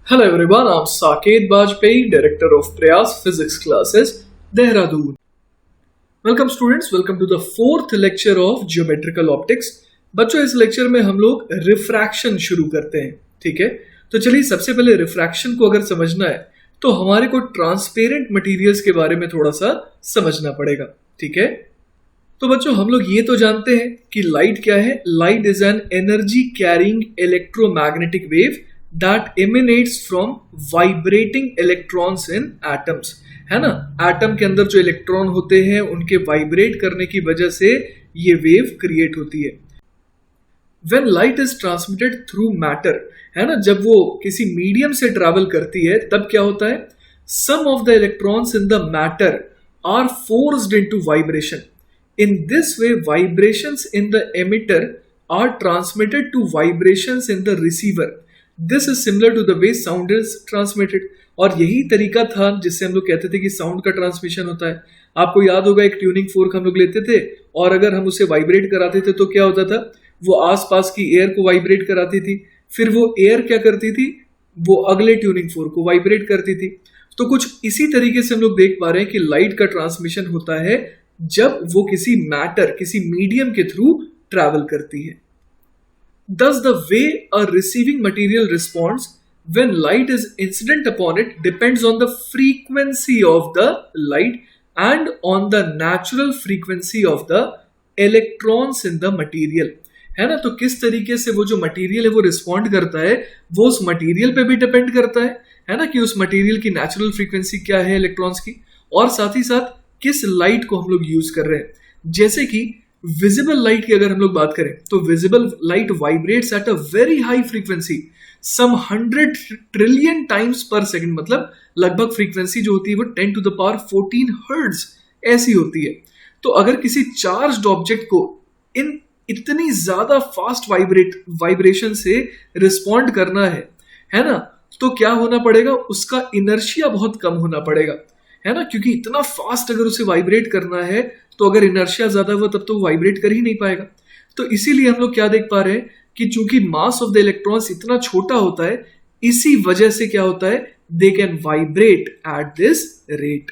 Hello everyone, I'm Saket Bajpayee, Director of Prayas Physics Classes, Dehradun. Welcome students, welcome to the fourth lecture of Geometrical Optics. बच्चों इस lecture में हम लोग refraction शुरू करते हैं, ठीक है। तो चलिए सबसे पहले रिफ्रैक्शन को अगर समझना है तो हमारे को ट्रांसपेरेंट मटेरियल्स के बारे में थोड़ा सा समझना पड़ेगा, ठीक है। तो बच्चों हम लोग ये तो जानते हैं कि लाइट क्या है। Light is an energy carrying electromagnetic wave that emanates from vibrating electrons in atoms, है ना। एटम के अंदर जो इलेक्ट्रॉन होते हैं उनके वाइब्रेट करने की वजह से ये वेव क्रिएट होती है। When light is transmitted through matter, है ना, जब वो किसी मीडियम से ट्रैवल करती है तब क्या होता है, some of the electrons in the matter are forced into vibration. In this way, vibrations in the emitter are transmitted to vibrations in the receiver. This is similar to the way sound is transmitted. और यही तरीका था जिससे हम लोग कहते थे कि साउंड का ट्रांसमिशन होता है। आपको याद होगा एक ट्यूनिंग फोर्क हम लोग लेते थे और अगर हम उसे वाइब्रेट कराते थे तो क्या होता था, वो आसपास की एयर को वाइब्रेट कराती थी, फिर वो एयर क्या करती थी, वो अगले ट्यूनिंग फोर्क को वाइब्रेट करती थी। तो कुछ इसी तरीके से हम लोग देख पा रहे हैं कि लाइट का ट्रांसमिशन होता है जब वो किसी मैटर, किसी मीडियम के थ्रू ट्रैवल करती है। Thus the way a receiving material responds when light is incident upon it depends on the frequency of the light and on the natural frequency of the electrons in the material, है ना। तो किस तरीके से वो जो material है वो रिस्पॉन्ड करता है वो उस मटेरियल पे भी डिपेंड करता है ना, कि उस मटेरियल की नेचुरल फ्रीक्वेंसी क्या है इलेक्ट्रॉन्स की, और साथ ही साथ किस लाइट को हम लोग यूज कर रहे हैं। जैसे कि विजिबल लाइट की अगर हम लोग बात करें तो visible light vibrates at a very high frequency, some 100 trillion times per second, मतलब लगभग फ्रीक्वेंसी जो होती है वो 10 to the power 14 हर्ट्ज ऐसी होती है। तो अगर किसी चार्ज्ड ऑब्जेक्ट को इन इतनी ज्यादा फास्ट वाइब्रेशन से रिस्पॉन्ड करना है ना, तो क्या होना पड़ेगा, उसका इनर्शिया बहुत कम होना पड़ेगा, है ना, क्योंकि इतना फास्ट अगर उसे वाइब्रेट करना है तो अगर इनर्शिया ज्यादा हुआ तब तो वाइब्रेट कर ही नहीं पाएगा। तो इसीलिए हम लोग क्या देख पा रहे हैं कि चूंकि मास ऑफ द इलेक्ट्रॉन्स इतना छोटा होता है, इसी वजह से क्या होता है, they can vibrate at this rate.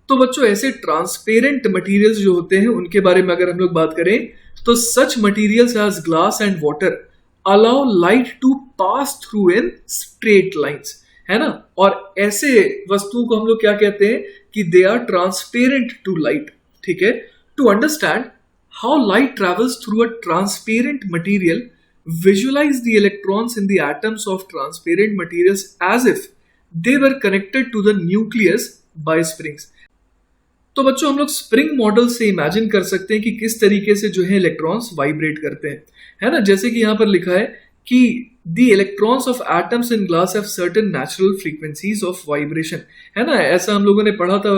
तो बच्चों ऐसे ट्रांसपेरेंट मटेरियल्स जो होते हैं उनके बारे में अगर हम लोग बात करें तो such materials as glass and water allow light to pass through in straight lines, है ना। और ऐसे वस्तुओं को हम लोग क्या कहते हैं कि they are transparent to light, ठीक है। To understand how light travels through a transparent material, visualize the electrons in the atoms of transparent materials as if they were connected to the nucleus by springs. तो बच्चों हम लोग spring model से imagine कर सकते हैं कि किस तरीके से जो है इलेक्ट्रॉन्स वाइब्रेट करते हैं, है ना। जैसे कि यहां पर लिखा है कि the electrons of atoms in glass have certain natural frequencies of vibration, है ना। ऐसा हम लोगों ने पढ़ा था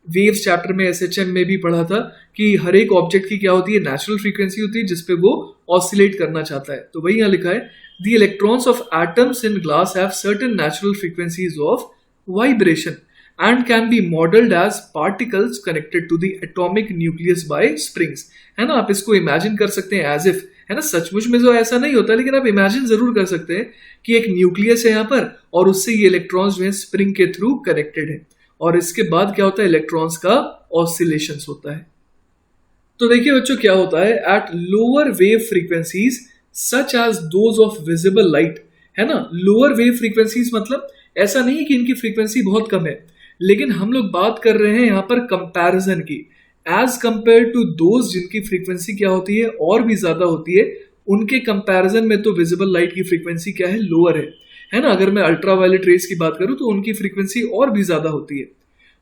वेव्स चैप्टर में, एसएचएम में भी पढ़ा था कि हर एक ऑब्जेक्ट की क्या होती है, नेचुरल फ्रीक्वेंसी होती है जिसपे वो ऑसिलेट करना चाहता है। तो वही यहां लिखा है the electrons of atoms in glass have certain natural frequencies of vibration and can be modeled as particles connected to the atomic nucleus by springs, है ना। आप इसको इमेजिन कर सकते हैं एज इफ, है ना। सचमुच में तो ऐसा नहीं होता लेकिन आप इमेजिन जरूर कर सकते हैं कि एक न्यूक्लियस है यहाँ पर और उससे ये इलेक्ट्रॉन्स जो है स्प्रिंग के थ्रू कनेक्टेड है, और इसके बाद क्या होता है, इलेक्ट्रॉन्स का ऑसिलेशंस होता है। तो देखिए बच्चों क्या होता है, at lower wave frequencies such as those of visible light, है ना। लोअर वेव फ्रीक्वेंसीज मतलब ऐसा नहीं है कि इनकी फ्रीक्वेंसी बहुत कम है, लेकिन हम लोग बात कर रहे हैं यहाँ पर कंपैरिजन की, एज कंपेयर टू दोज जिनकी फ्रीक्वेंसी क्या होती है और भी ज्यादा होती है, उनके कंपैरिजन में तो विजिबल लाइट की फ्रीक्वेंसी क्या है, लोअर है ना। अगर मैं अल्ट्रावायलेट रेज की बात करूं तो उनकी फ्रीक्वेंसी और भी ज्यादा होती है।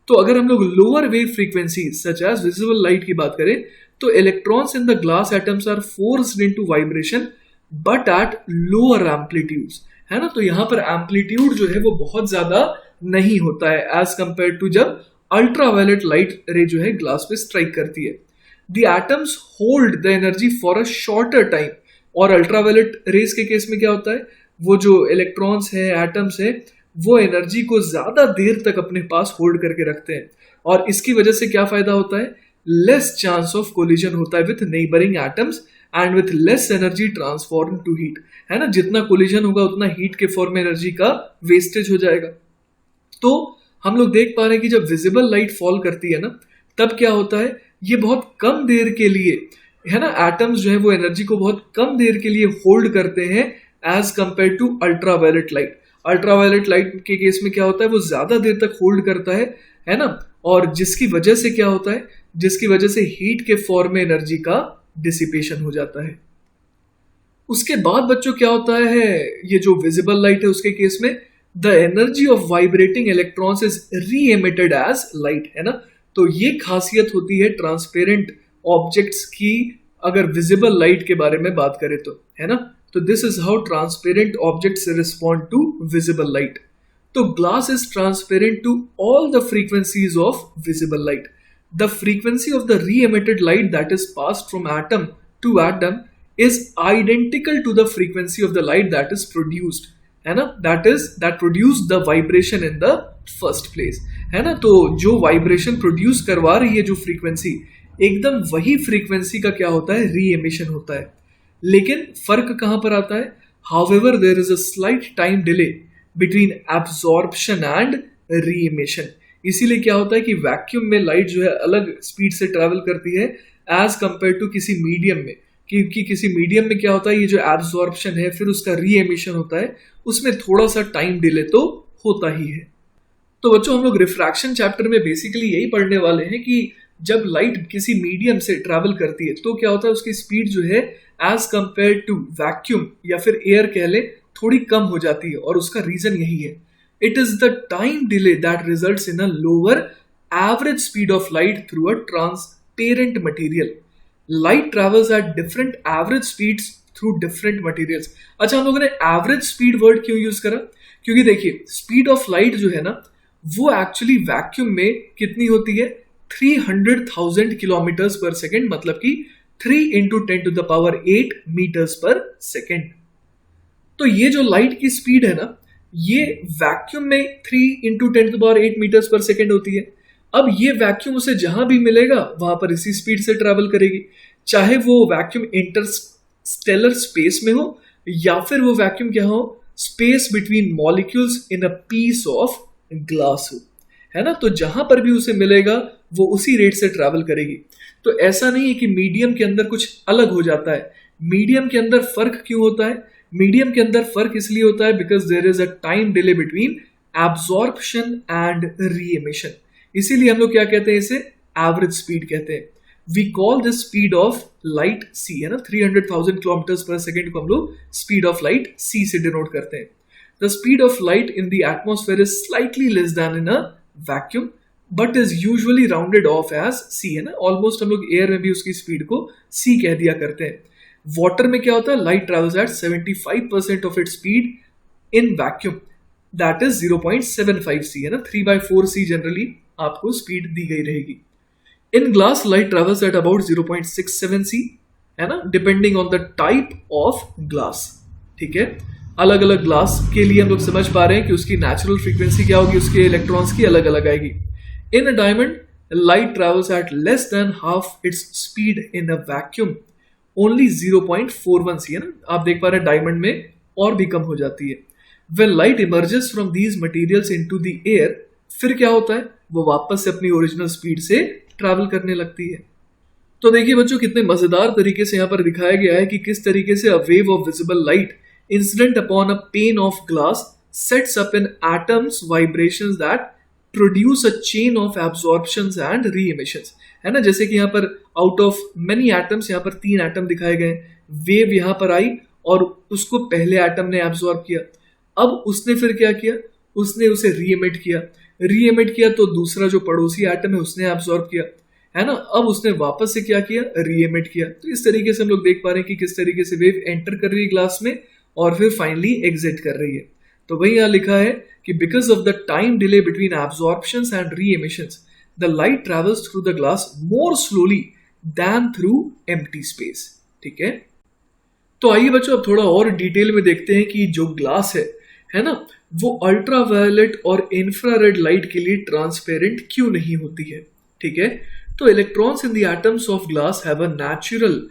तो अगर हम लोग lower wave frequency such as visible light की बात करें तो electrons in the glass atoms are forced into vibration but at lower amplitudes, है ना। तो यहाँ पर एम्पलीट्यूड जो है वो बहुत ज्यादा नहीं होता है एज कंपेयर टू जब अल्ट्रावायलेट लाइट रे जो है ग्लास पे स्ट्राइक करती है। The atoms hold the energy for a shorter time, और अल्ट्रावायलेट रेज के केस में क्या होता है, वो जो इलेक्ट्रॉन्स है, एटम्स है, वो एनर्जी को ज्यादा देर तक अपने पास होल्ड करके रखते हैं, और इसकी वजह से क्या फायदा होता है, लेस चांस ऑफ कोलिजन होता है with neighbouring atoms and with less energy transform to heat, है ना। जितना कोलिजन होगा उतना हीट के फॉर्म में एनर्जी का वेस्टेज हो जाएगा। तो हम लोग देख पा रहे हैं कि जब विजिबल लाइट फॉल करती है ना, तब क्या होता है, ये बहुत कम देर के लिए, है ना, एटम्स जो है वो एनर्जी को बहुत कम देर के लिए होल्ड करते हैं as compare to ultraviolet light. Ultraviolet light के केस में क्या होता है, वो ज्यादा देर तक होल्ड करता है ना, और जिसकी वजह से क्या होता है, जिसकी वजह से हीट के फॉर्म में एनर्जी का डिसिपेशन हो जाता है। उसके बाद बच्चों क्या होता है, ये जो विजिबल लाइट है उसके केस में the energy of vibrating electrons is re emitted as light, है ना। तो ये खासियत होती है ट्रांसपेरेंट ऑब्जेक्ट्स की, अगर विजिबल लाइट के बारे में बात करें तो, है ना। तो this is how transparent objects respond to visible light. तो glass is transparent to all the frequencies of visible light. The frequency of the re-emitted light that is passed from atom to atom is identical to the frequency of the light that is produced, है ना, that produced the vibration in the first place, है ना। तो जो vibration produce करवा रही है जो फ्रीक्वेंसी, एकदम वही फ्रीक्वेंसी का क्या होता है, री एमिशन होता है। लेकिन फर्क कहां पर आता है, however there is a slight time delay between absorption and री एमिशन। इसीलिए क्या होता है कि वैक्यूम में लाइट जो है अलग स्पीड से ट्रैवल करती है एज कंपेयर टू किसी मीडियम में, क्योंकि किसी मीडियम में क्या होता है, ये जो एब्जॉर्प्शन है फिर उसका री एमिशन होता है, उसमें थोड़ा सा टाइम डिले तो होता ही है। तो बच्चों हम लोग रिफ्रैक्शन चैप्टर में बेसिकली यही पढ़ने वाले हैं कि जब लाइट किसी मीडियम से ट्रैवल करती है तो क्या होता है, उसकी स्पीड जो है एज कंपेयर टू वैक्यूम या फिर एयर कह ले थोड़ी कम हो जाती है, और उसका रीजन यही है, it is the time delay that results in a lower average speed of light through a transparent material. Light travels at different average speeds through different materials. अच्छा, हम लोगों ने एवरेज स्पीड वर्ड क्यों use करा, क्योंकि देखिए speed of light जो है ना, वो एक्चुअली वैक्यूम में कितनी होती है, 300,000 किलोमीटर्स पर सेकेंड, मतलब कि 3 into 10 to the power 8 metres पर सेकेंड। तो ये जो लाइट की स्पीड है ना, ये वैक्यूम में 3 into 10 to the power 8 metres पर सेकेंड होती है। अब ये वैक्यूम उसे जहां भी मिलेगा वहां पर इसी स्पीड से ट्रैवल करेगी, चाहे वो वैक्यूम इंटरस्टेलर स्पेस में हो या फिर वो वैक्यूम क्या हो, space between molecules in a piece of glass हो, है ना। तो जहां पर भी उसे मिलेगा वो उसी रेट से ट्रैवल करेगी। तो ऐसा नहीं है कि मीडियम के अंदर कुछ अलग हो जाता है। मीडियम के अंदर फर्क क्यों होता है, मीडियम के अंदर फर्क इसलिए होता है because there is a time delay between absorption and re emission. इसीलिए हम लोग क्या कहते हैं, इसे एवरेज स्पीड कहते हैं। We call this speed of light c, है ना, 300,000 किलोमीटर पर सेकेंड को हम लोग स्पीड ऑफ लाइट सी से डिनोट करते हैं। The speed of light in the atmosphere is slightly less than in a vacuum but is usually rounded off as c, है ना। ऑलमोस्ट हम लोग एयर में भी उसकी स्पीड को सी कह दिया करते हैं। वाटर में क्या होता है, light travels eight 75% of its speed in vacuum, that is 0.75 सी, है ना। 3/4 सी जनरली आपको स्पीड दी गई रहेगी। In glass light travels at about 0.67 सी, है ना, depending on the type of glass. ठीक है, अलग अलग ग्लास के लिए हम लोग समझ पा रहे हैं कि उसकी नेचुरल फ्रीक्वेंसी क्या होगी, उसके इलेक्ट्रॉन्स की अलग अलग आएगी। In a diamond light travels at less than half its speed in a vacuum, only 0.41 c, है ना। आप देख पा रहे हैं डायमंड में और भी कम हो जाती है। When light emerges from these materials into the air, फिर क्या होता है, वो वापस से अपनी ओरिजिनल स्पीड से ट्रैवल करने लगती है। तो देखिए बच्चों, कितने मजेदार तरीके से यहाँ पर दिखाया गया है कि किस तरीके से a wave of visible light incident upon a pane of glass sets up in atoms vibrations that produce a chain of absorptions and re emissions, है ना। जैसे कि यहाँ पर आउट ऑफ मेनी एटम्स, यहाँ पर 3 एटम दिखाए गए, वेव यहाँ पर आई और उसको पहले एटम ने एब्जॉर्ब किया। अब उसने फिर क्या किया, उसने उसे रीएमिट किया, रीएमिट किया तो दूसरा जो पड़ोसी एटम है उसने एब्जॉर्ब किया, है ना। अब उसने वापस से क्या किया, रीएमिट किया। तो इस तरीके से हम लोग देख पा रहे हैं कि किस तरीके से वेव एंटर कर रही है ग्लास में और फिर फाइनली एग्जिट कर रही है। तो वही यहाँ लिखा है कि because of the time delay between absorptions and re emissions the light travels through the glass more slowly than through empty space. ठीक है, तो आइए बच्चों अब थोड़ा और डिटेल में देखते हैं कि जो ग्लास है ना, वो अल्ट्रावायलेट और इंफ्रारेड लाइट के लिए ट्रांसपेरेंट क्यों नहीं होती है। ठीक है, तो electrons in the atoms of glass have a natural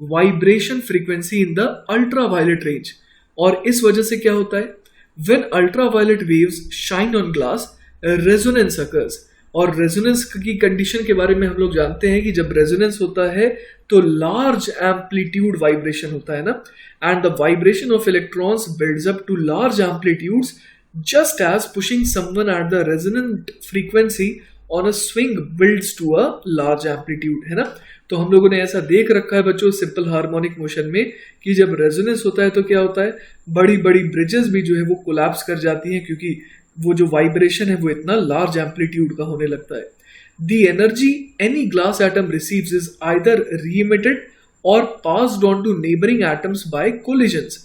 vibration frequency in the ultraviolet range. और इस वजह से क्या होता है, when ultraviolet waves shine on glass resonance occurs. और रेजोनेंस की कंडीशन के बारे में हम लोग जानते हैं कि जब रेजोनेंस होता है तो लार्ज एम्पलीट्यूड वाइब्रेशन होता है ना, and the vibration of electrons builds up to large amplitudes just as pushing someone at the resonant frequency on a swing builds to a large amplitude, है ना। तो हम लोगों ने ऐसा देख रखा है बच्चों सिंपल हार्मोनिक मोशन में कि जब रेजोनेंस होता है तो क्या होता है, बड़ी बड़ी ब्रिजेस भी जो है वो कोलैप्स कर जाती हैं, क्योंकि वो जो वाइब्रेशन है वो इतना लार्ज एम्पलीट्यूड का होने लगता है। The energy any glass atom receives is either re-emitted or passed on to neighbouring atoms by collisions.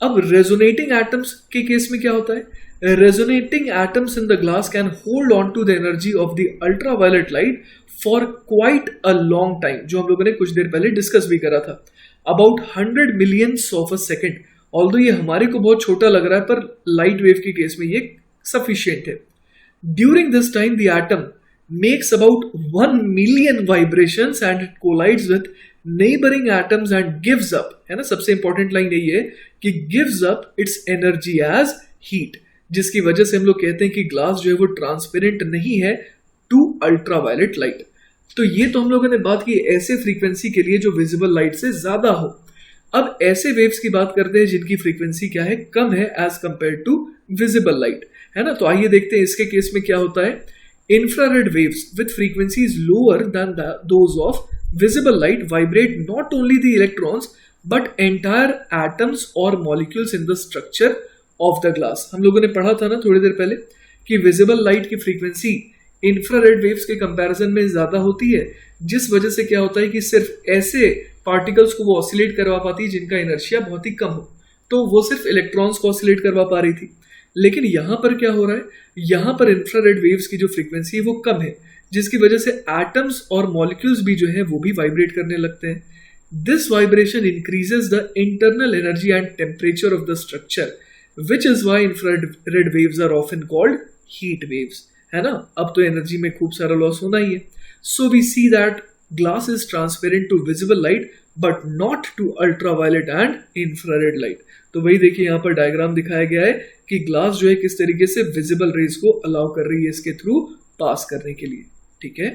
अब रेजोनेटिंग एटम्स के केस में क्या होता है, resonating atoms in the glass can hold on to the energy of the ultraviolet light for quite a long time, जो हम लोगों ने कुछ देर पहले डिस्कस भी करा था, about 100 millions of a second। Although ये हमारे को बहुत छोटा लग रहा है पर लाइट वेव के केस में ये सफिशिएंट है। During this time the atom makes about 1 million vibrations and it collides with neighboring atoms and gives up, है ना। सबसे इंपॉर्टेंट लाइन यही है कि gives up its energy as heat, जिसकी वजह से हम लोग कहते हैं कि ग्लास जो है वो ट्रांसपेरेंट नहीं है टू अल्ट्रावायलेट लाइट। तो ये तो हम लोगों ने बात की ऐसे फ्रीक्वेंसी के लिए जो विजिबल लाइट से ज्यादा हो। अब ऐसे वेव्स की बात करते हैं जिनकी फ्रीक्वेंसी क्या है, कम है as compare to visible light, है ना। तो आइए देखते हैं इसके केस में क्या होता है। Infrared waves with frequencies lower than those of visible light vibrate not only the electrons but entire atoms or molecules in the structure of the glass। हम लोगों ने पढ़ा था ना थोड़ी देर पहले कि विजिबल लाइट की फ्रीक्वेंसी इंफ्रारेड वेव्स के कंपैरिजन में ज्यादा होती है, जिस वजह से क्या होता है कि सिर्फ ऐसे पार्टिकल्स को वो ऑसिलेट करवा पाती है जिनका इनर्शिया बहुत ही कम हो। तो वो सिर्फ इलेक्ट्रॉन्स को ऑसिलेट करवा पा रही थी, लेकिन यहां पर क्या हो रहा है, यहां पर इंफ्रारेड वेव्स की जो फ्रीक्वेंसी है वो कम है, जिसकी वजह से एटम्स और मॉलिक्यूल्स भी जो है वो भी वाइब्रेट करने लगते हैं। This vibration increases the internal energy and temperature of the structure, which is why infrared waves are often called heat waves, है ना। अब तो एनर्जी में खूब सारा लॉस होना ही है। So we see that glass is transparent to visible light but not to ultraviolet and infrared light. तो वही देखिए यहाँ पर डायग्राम दिखाया गया है कि ग्लास जो है किस तरीके से विजिबल रेज को अलाउ कर रही है इसके थ्रू पास करने के लिए, ठीक है।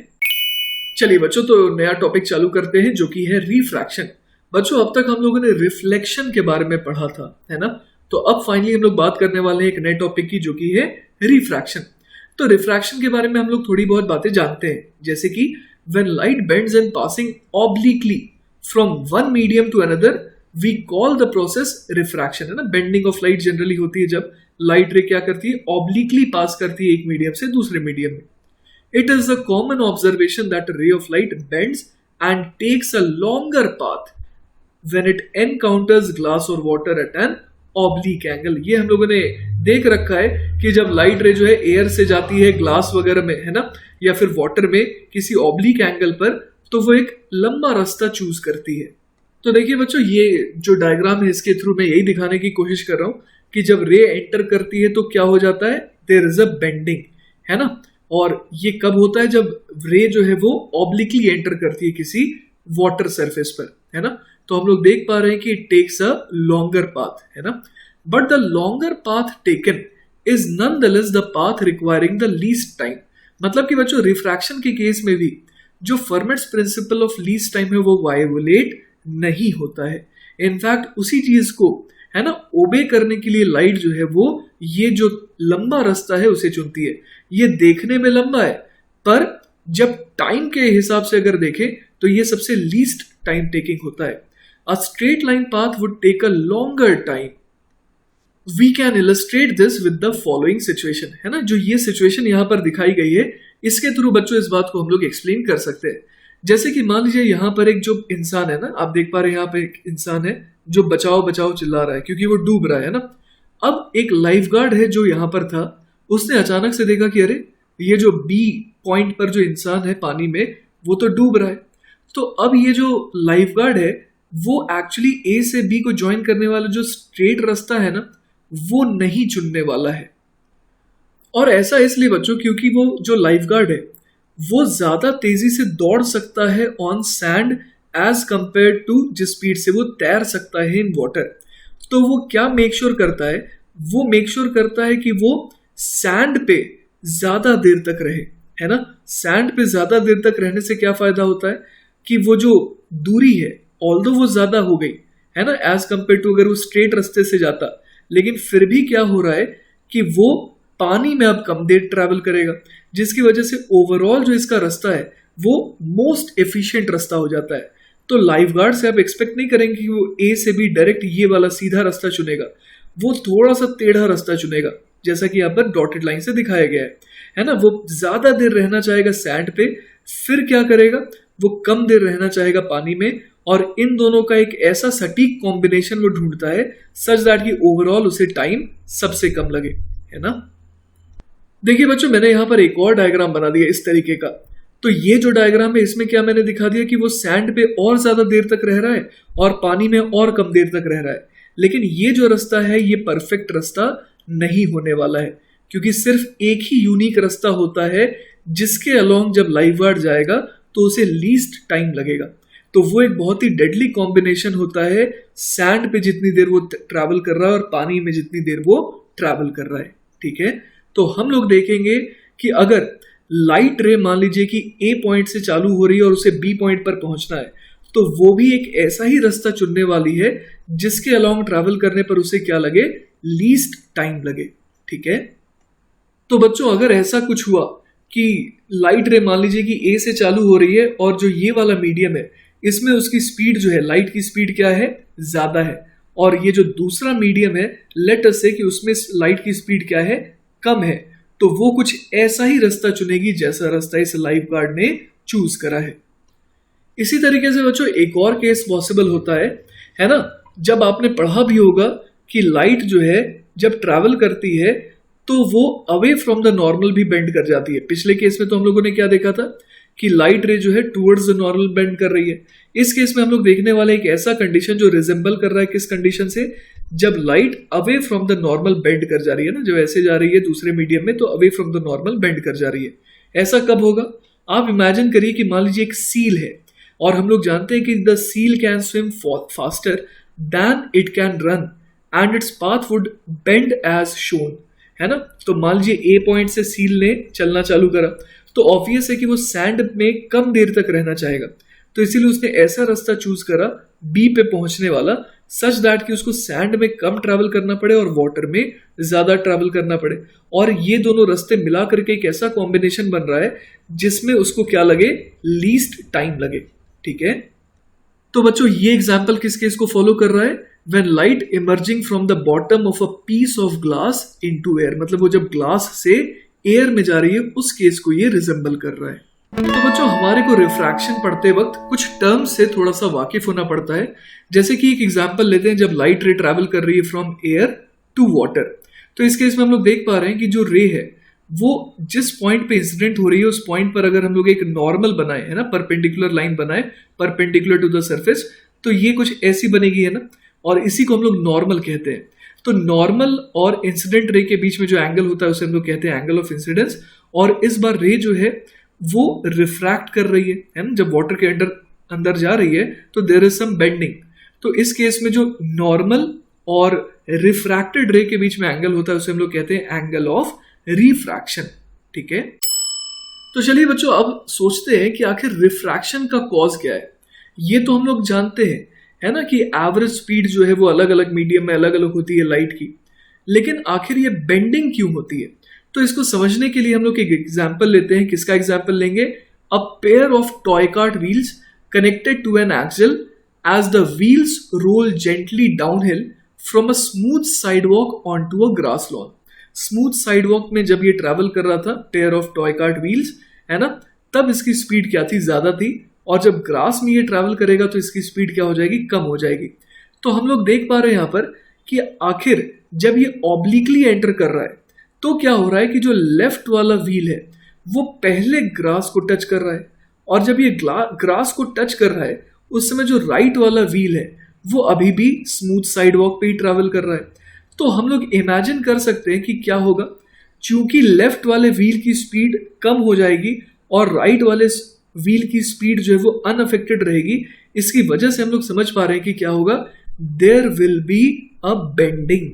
चलिए बच्चों, तो नया टॉपिक चालू करते हैं जो कि है रिफ्रैक्शन। बच्चों, अब तक हम लोगों ने रिफ्लेक्शन के बारे में पढ़ा था, है ना। तो अब फाइनली हम लोग बात करने वाले हैं एक नए टॉपिक की जो कि है रिफ्रैक्शन। तो रिफ्रैक्शन के बारे में हम लोग थोड़ी बहुत बातें जानते हैं, जैसे कि when light bends and passing obliquely from one medium to another we call the process refraction, है ना। बेंडिंग ऑफ लाइट जनरली होती है जब लाइट रे क्या करती है, ऑब्लिकली पास करती है एक मीडियम से दूसरे मीडियम में। It is a common observation that a ray of light bends and takes a longer path when it encounters glass or water at an oblique angle। ये हम लोगों ने देख रखा है कि जब लाइट रे जो है एयर से जाती है ग्लास वगैरह में, है ना, या फिर वाटर में किसी ऑब्लिक एंगल पर, तो वो एक लंबा रास्ता चूज करती है। तो देखिए बच्चों, ये जो डायग्राम है इसके थ्रू मैं यही दिखाने की कोशिश कर रहा हूं कि जब रे एंटर करती है तो क्या हो जाता है, देयर इज अ बेंडिंग, है ना। और ये कब होता है, जब रे जो है वो ऑब्लिकली एंटर करती है किसी वाटर सरफेस पर, है ना। तो हम लोग देख पा रहे हैं कि it takes a longer path, है ना। But the longer path taken is nonetheless the path requiring the least time. मतलब कि बच्चों, रिफ्रैक्शन के केस में भी जो Fermat's principle of least time है वो वायोलेट नहीं होता है। इनफैक्ट उसी चीज को, है ना, ओबे करने के लिए लाइट जो है वो ये जो लंबा रास्ता है उसे चुनती है। ये देखने में लंबा है पर जब टाइम के हिसाब से अगर देखें तो ये सबसे लीस्ट टाइम टेकिंग होता है। A straight line path would take a longer time. We can illustrate this with the following situation, है ना। जो ये सिचुएशन यहां पर दिखाई गई है इसके थ्रू बच्चों इस बात को हम लोग एक्सप्लेन कर सकते हैं। जैसे कि मान लीजिए यहां पर एक जो इंसान है ना, आप देख पा रहे हैं यहाँ पे एक इंसान है जो बचाओ बचाओ चिल्ला रहा है क्योंकि वो डूब रहा है ना। अब एक लाइफ गार्ड है जो यहां पर था, उसने अचानक से देखा कि अरे ये जो बी पॉइंट पर जो इंसान है पानी में वो तो डूब रहा है। तो अब ये जो लाइफ गार्ड है वो एक्चुअली ए से बी को ज्वाइन करने वाला जो स्ट्रेट रास्ता है ना वो नहीं चुनने वाला है। और ऐसा इसलिए बच्चों क्योंकि वो जो लाइफ गार्ड है वो ज्यादा तेजी से दौड़ सकता है on sand as compare to जिस स्पीड से वो तैर सकता है इन वाटर। तो वो क्या मेक श्योर करता है, वो मेक श्योर करता है कि वो सैंड पे ज्यादा देर तक रहे, है ना। सैंड पे ज्यादा देर तक रहने से क्या फायदा होता है कि वो जो दूरी है ऑल्दो वो ज्यादा हो गई, है ना, एज कंपेयर टू अगर वो स्ट्रेट रास्ते से जाता, लेकिन फिर भी क्या हो रहा है कि वो पानी में अब कम देर ट्रैवल करेगा, जिसकी वजह से ओवरऑल जो इसका रास्ता है वो मोस्ट एफिशिएंट रास्ता हो जाता है। तो लाइफ गार्ड से आप एक्सपेक्ट नहीं करेंगे कि वो ए से भी डायरेक्ट ये वाला सीधा रास्ता चुनेगा, वो थोड़ा सा टेढ़ा रास्ता चुनेगा, जैसा कि यहाँ पर डॉटेड लाइन से दिखाया गया है ना। वो ज्यादा देर रहना चाहेगा सैंड पे, फिर क्या करेगा, वो कम देर रहना चाहेगा पानी में, और इन दोनों का एक ऐसा सटीक कॉम्बिनेशन वो ढूंढता है सच दैट कि ओवरऑल उसे टाइम सबसे कम लगे, है ना। देखिए बच्चों, मैंने यहाँ पर एक और डायग्राम बना दिया इस तरीके का। तो ये जो डायग्राम है इसमें क्या मैंने दिखा दिया कि वो सैंड पे और ज्यादा देर तक रह रहा है और पानी में और कम देर तक रह रहा है, लेकिन ये जो रास्ता है ये परफेक्ट रास्ता नहीं होने वाला है, क्योंकि सिर्फ एक ही यूनिक रास्ता होता है जिसके अलोंग जब लाइफ गार्ड जाएगा तो उसे लीस्ट टाइम लगेगा। तो वो एक बहुत ही डेडली कॉम्बिनेशन होता है, सैंड पे जितनी देर वो ट्रैवल कर रहा है और पानी में जितनी देर वो ट्रैवल कर रहा है, ठीक है। तो हम लोग देखेंगे कि अगर लाइट रे मान लीजिए कि ए पॉइंट से चालू हो रही है और उसे बी पॉइंट पर पहुंचना है, तो वो भी एक ऐसा ही रास्ता चुनने वाली है जिसके अलोंग ट्रैवल करने पर उसे क्या लगे, लीस्ट टाइम लगे, ठीक है। तो बच्चों अगर ऐसा कुछ हुआ कि लाइट रे मान लीजिए कि ए से चालू हो रही है और जो ये वाला मीडियम है इसमें उसकी स्पीड जो है, लाइट की स्पीड क्या है, ज्यादा है, और ये जो दूसरा मीडियम है लेट अस से कि उसमें लाइट की स्पीड क्या है, कम है, तो वो कुछ ऐसा ही रास्ता चुनेगी जैसा रास्ता इस लाइफ गार्ड ने चूज करा है। इसी तरीके से बच्चों एक और केस पॉसिबल होता है ना। जब आपने पढ़ा भी होगा कि लाइट जो है जब ट्रैवल करती है तो वो अवे फ्रॉम द नॉर्मल भी बेंड कर जाती है। पिछले केस में तो हम लोगों ने क्या देखा था कि लाइट रे जो है टूवर्ड्स द नॉर्मल बेंड कर रही है। इस केस में हम लोग देखने वाले एक ऐसा कंडीशन जो रिजेंबल कर रहा है किस कंडीशन से, जब light away from the normal bend कर जा रही है ना, जब ऐसे जा रही है दूसरे मीडियम में तो away from the normal bend कर जा रही है। ऐसा कब होगा, आप इमेजिन करिए कि मान लीजिए एक सील है और हम लोग जानते हैं कि the seal can swim faster than it can run and its path would bend as shown, है ना। तो मान लीजिए ए पॉइंट से सील ने चलना चालू करा तो ऑब्वियस है कि वो सैंड में कम देर तक रहना चाहेगा, तो इसीलिए उसने ऐसा रास्ता चूज करा बी पे पहुंचने वाला सच दैट कि उसको सैंड में कम ट्रैवल करना पड़े और वाटर में ज्यादा ट्रैवल करना पड़े, और ये दोनों रास्ते मिला करके एक ऐसा कॉम्बिनेशन बन रहा है जिसमें उसको क्या लगे, लीस्ट टाइम लगे, ठीक है। तो बच्चों ये एग्जाम्पल किस केस को फॉलो कर रहा है, when light emerging from the bottom of a piece of glass into air, मतलब वो जब ग्लास से एयर में जा रही है उस केस को ये रिजेंबल कर रहा है। तो बच्चों हमारे को रिफ्रैक्शन पढ़ते वक्त कुछ टर्म्स से थोड़ा सा वाकिफ होना पड़ता है। जैसे कि एक एग्जांपल लेते हैं, जब लाइट रे ट्रैवल कर रही है फ्रॉम एयर टू वाटर, तो इस केस में हम लोग देख पा रहे हैं कि जो रे है वो जिस पॉइंट पे इंसिडेंट हो रही है उस पॉइंट पर अगर हम लोग एक नॉर्मल बनाए, है ना, परपेंडिकुलर लाइन बनाए परपेंडिकुलर टू द सरफेस, तो ये कुछ ऐसी बनेगी, है ना, और इसी को हम लोग नॉर्मल कहते हैं। तो नॉर्मल और इंसिडेंट रे के बीच में जो एंगल होता है उसे हम लोग कहते हैं एंगल ऑफ इंसिडेंस, और इस बार रे जो है वो रिफ्रैक्ट कर रही है ना, जब वाटर के अंदर जा रही है तो देयर इज सम बेंडिंग। तो इस केस में जो नॉर्मल और रिफ्रैक्टेड रे के बीच में एंगल होता है उसे हम लोग कहते हैं एंगल ऑफ रिफ्रैक्शन, ठीक है। तो चलिए बच्चों अब सोचते हैं कि आखिर रिफ्रैक्शन का कॉज क्या है। ये तो हम लोग जानते हैं, है ना, कि एवरेज स्पीड जो है वो अलग अलग मीडियम में अलग अलग होती है लाइट की, लेकिन आखिर ये बेंडिंग क्यों होती है। तो इसको समझने के लिए हम लोग एक एग्जाम्पल लेते हैं। किसका एग्जाम्पल लेंगे, a pair of toy cart wheels connected to an axle as the wheels roll gently downhill from a smooth sidewalk on to a grass lawn. Smooth sidewalk में जब ये ट्रैवल कर रहा था pair of toy cart wheels, है ना, तब इसकी स्पीड क्या थी, ज्यादा थी, और जब ग्रास में ये ट्रैवल करेगा तो इसकी स्पीड क्या हो जाएगी, कम हो जाएगी। तो हम लोग देख पा रहे हैं यहाँ पर कि आखिर जब ये ऑब्लिकली एंटर कर रहा है तो क्या हो रहा है कि जो लेफ्ट वाला व्हील है वो पहले ग्रास को टच कर रहा है, और जब ये ग्रास को टच कर रहा है उस समय जो राइट वाला व्हील है वो अभी भी स्मूथ साइडवॉक पे ही ट्रैवल कर रहा है। तो हम लोग इमेजिन कर सकते हैं कि क्या होगा, चूंकि लेफ्ट वाले व्हील की स्पीड कम हो जाएगी और राइट वाले व्हील की स्पीड जो है वो अनअफेक्टेड रहेगी। इसकी वजह से हम लोग समझ पा रहे हैं कि क्या होगा, there will be a bending.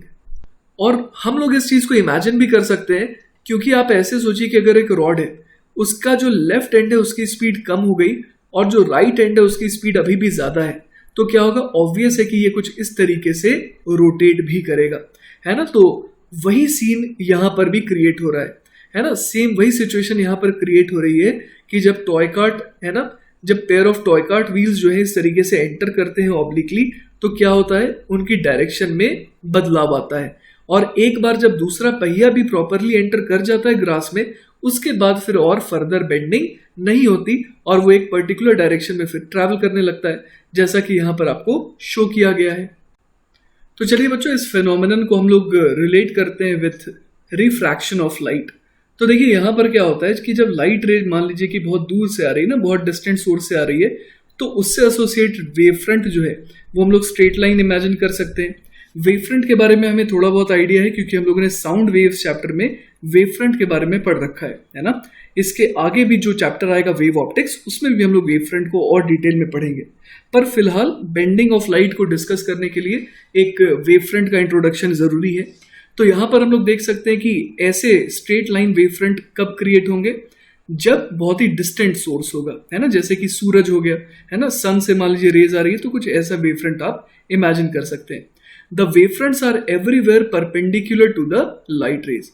और हम लोग इस चीज को इमेजिन भी कर सकते हैं, क्योंकि आप ऐसे सोचिए कि अगर एक रॉड है, उसका जो लेफ्ट एंड है उसकी स्पीड कम हो गई और जो राइट एंड है उसकी स्पीड अभी भी ज्यादा है, तो क्या होगा, ऑब्वियस है कि ये कुछ इस तरीके से रोटेट भी करेगा, है ना। तो वही सीन यहां पर भी क्रिएट हो रहा है ना। सेम वही सिचुएशन यहां पर क्रिएट हो रही है कि जब टॉय कार्ट है ना, जब pair of toy cart wheels जो है इस तरीके से एंटर करते हैं ऑब्लिकली, तो क्या होता है, उनकी डायरेक्शन में बदलाव आता है। और एक बार जब दूसरा पहिया भी प्रॉपरली एंटर कर जाता है ग्रास में, उसके बाद फिर और फर्दर बेंडिंग नहीं होती और वो एक पर्टिकुलर डायरेक्शन में फिर ट्रैवल करने लगता है, जैसा कि यहां पर आपको शो किया गया है। तो चलिए बच्चों, इस फेनोमेनन को हम लोग रिलेट करते हैं विथ रिफ्रैक्शन ऑफ लाइट। तो देखिए यहां पर क्या होता है कि जब लाइट रे मान लीजिए कि बहुत दूर से आ रही है ना, बहुत डिस्टेंट सोर्स से आ रही है, तो उससे एसोसिएटेड वेव फ्रंट जो है वो हम लोग स्ट्रेट लाइन इमेजिन कर सकते हैं। वेव फ्रंट के बारे में हमें थोड़ा बहुत आइडिया है, क्योंकि हम लोगों ने साउंड वेव्स चैप्टर में वेव फ्रंट के बारे में पढ़ रखा है ना। इसके आगे भी जो चैप्टर आएगा वेव ऑप्टिक्स, उसमें भी हम लोग वेव फ्रंट को और डिटेल में पढ़ेंगे। पर फिलहाल बेंडिंग ऑफ लाइट को डिस्कस करने के लिए एक वेव फ्रंट का इंट्रोडक्शन जरूरी है। तो यहां पर हम लोग देख सकते हैं कि ऐसे स्ट्रेट लाइन वेव फ्रंट कब क्रिएट होंगे, जब बहुत ही डिस्टेंट सोर्स होगा, है ना, जैसे कि सूरज हो गया, है ना, सन से मान लीजिए रेज आ रही है, तो कुछ ऐसा वेव फ्रंट आप इमेजिन कर सकते हैं। The wavefronts are everywhere perpendicular to the light rays.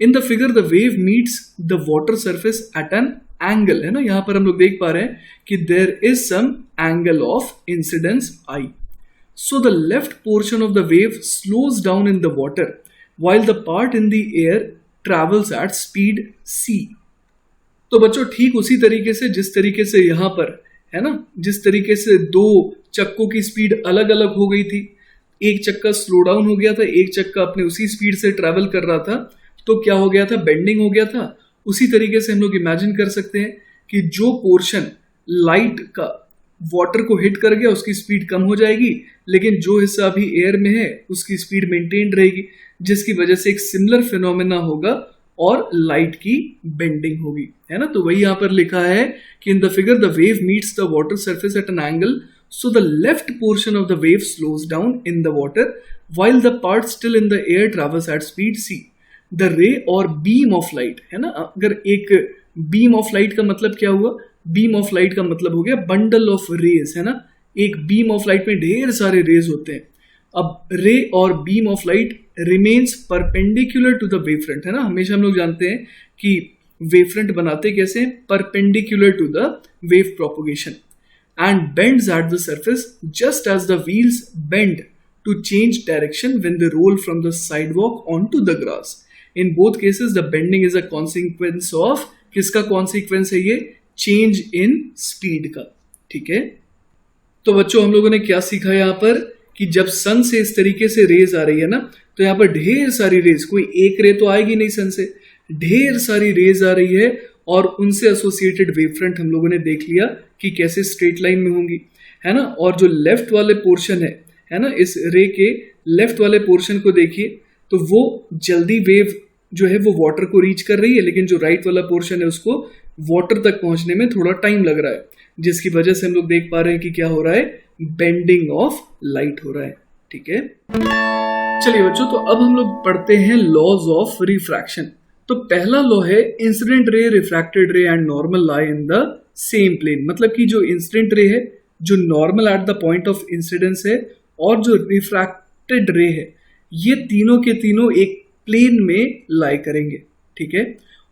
In the figure, the wave meets the water surface at an angle, है ना। यहां पर हम लोग देख पा रहे हैं कि there is some angle of incidence I. So the left portion of the wave slows down in the water, while the part in the air travels at speed c. तो बच्चों ठीक उसी तरीके से जिस तरीके से यहां पर है ना, जिस तरीके से दो चक्कों की स्पीड अलग अलग हो गई थी, एक चक्का स्लो डाउन हो गया था, एक चक्का अपने उसी स्पीड से ट्रैवल कर रहा था, तो क्या हो गया था, बेंडिंग हो गया था। उसी तरीके से हम लोग इमेजिन कर सकते हैं कि जो पोर्शन लाइट का वाटर को हिट कर गया उसकी स्पीड कम हो जाएगी, लेकिन जो हिस्सा अभी एयर में है उसकी स्पीड मेंटेन रहेगी, जिसकी वजह से एक सिमिलर फिनोमेना होगा और लाइट की बेंडिंग होगी, है ना। तो वही यहां पर लिखा है कि in the figure the wave meets the water surface at an angle, so the left portion of the wave slows down in the water while the part still in the air travels at speed c. The ray or beam of light, है ना, अगर एक beam of light का मतलब क्या हुआ, beam of light का मतलब हो गया bundle of rays, है ना। एक beam of light में ढेर सारे rays होते हैं। अब ray और beam of light remains perpendicular to the wavefront, है ना। हमेशा हम लोग जानते हैं कि wavefront बनाते कैसे हैं, perpendicular to the wave propagation, and bends at the surface just as the wheels bend to change direction when they roll from the sidewalk onto the grass. In both cases the bending is a consequence of, किसका consequence है ये, change in speed का, ठीक है। तो बच्चों हम लोगों ने क्या सीखा यहाँ पर कि जब सन से इस तरीके से रेज आ रही है ना, तो यहाँ पर ढेर सारी रेज, कोई एक रे तो आएगी नहीं सन से, ढेर सारी रेज आ रही है और उनसे एसोसिएटेड वेव फ्रंट हम लोगों ने देख लिया कि कैसे स्ट्रेट लाइन में होंगी, है ना। और जो लेफ्ट वाले पोर्शन है ना, इस रे के लेफ्ट वाले पोर्शन को देखिए, तो वो जल्दी वेव जो है वो वाटर को रीच कर रही है, लेकिन जो राइट वाला पोर्शन है उसको वाटर तक पहुंचने में थोड़ा टाइम लग रहा है, जिसकी वजह से हम लोग देख पा रहे हैं कि क्या हो रहा है, बेंडिंग ऑफ लाइट हो रहा है, ठीक है। चलिए बच्चों, तो अब हम लोग पढ़ते हैं लॉज ऑफ रिफ्रैक्शन। तो पहला लॉ है incident ray, refracted ray and normal lie in the same plane. मतलब कि जो इंसिडेंट रे है, जो normal at the point of incidence है, और जो रिफ्रैक्टेड रे है, ये तीनों के तीनों एक प्लेन में लाई करेंगे, ठीक है।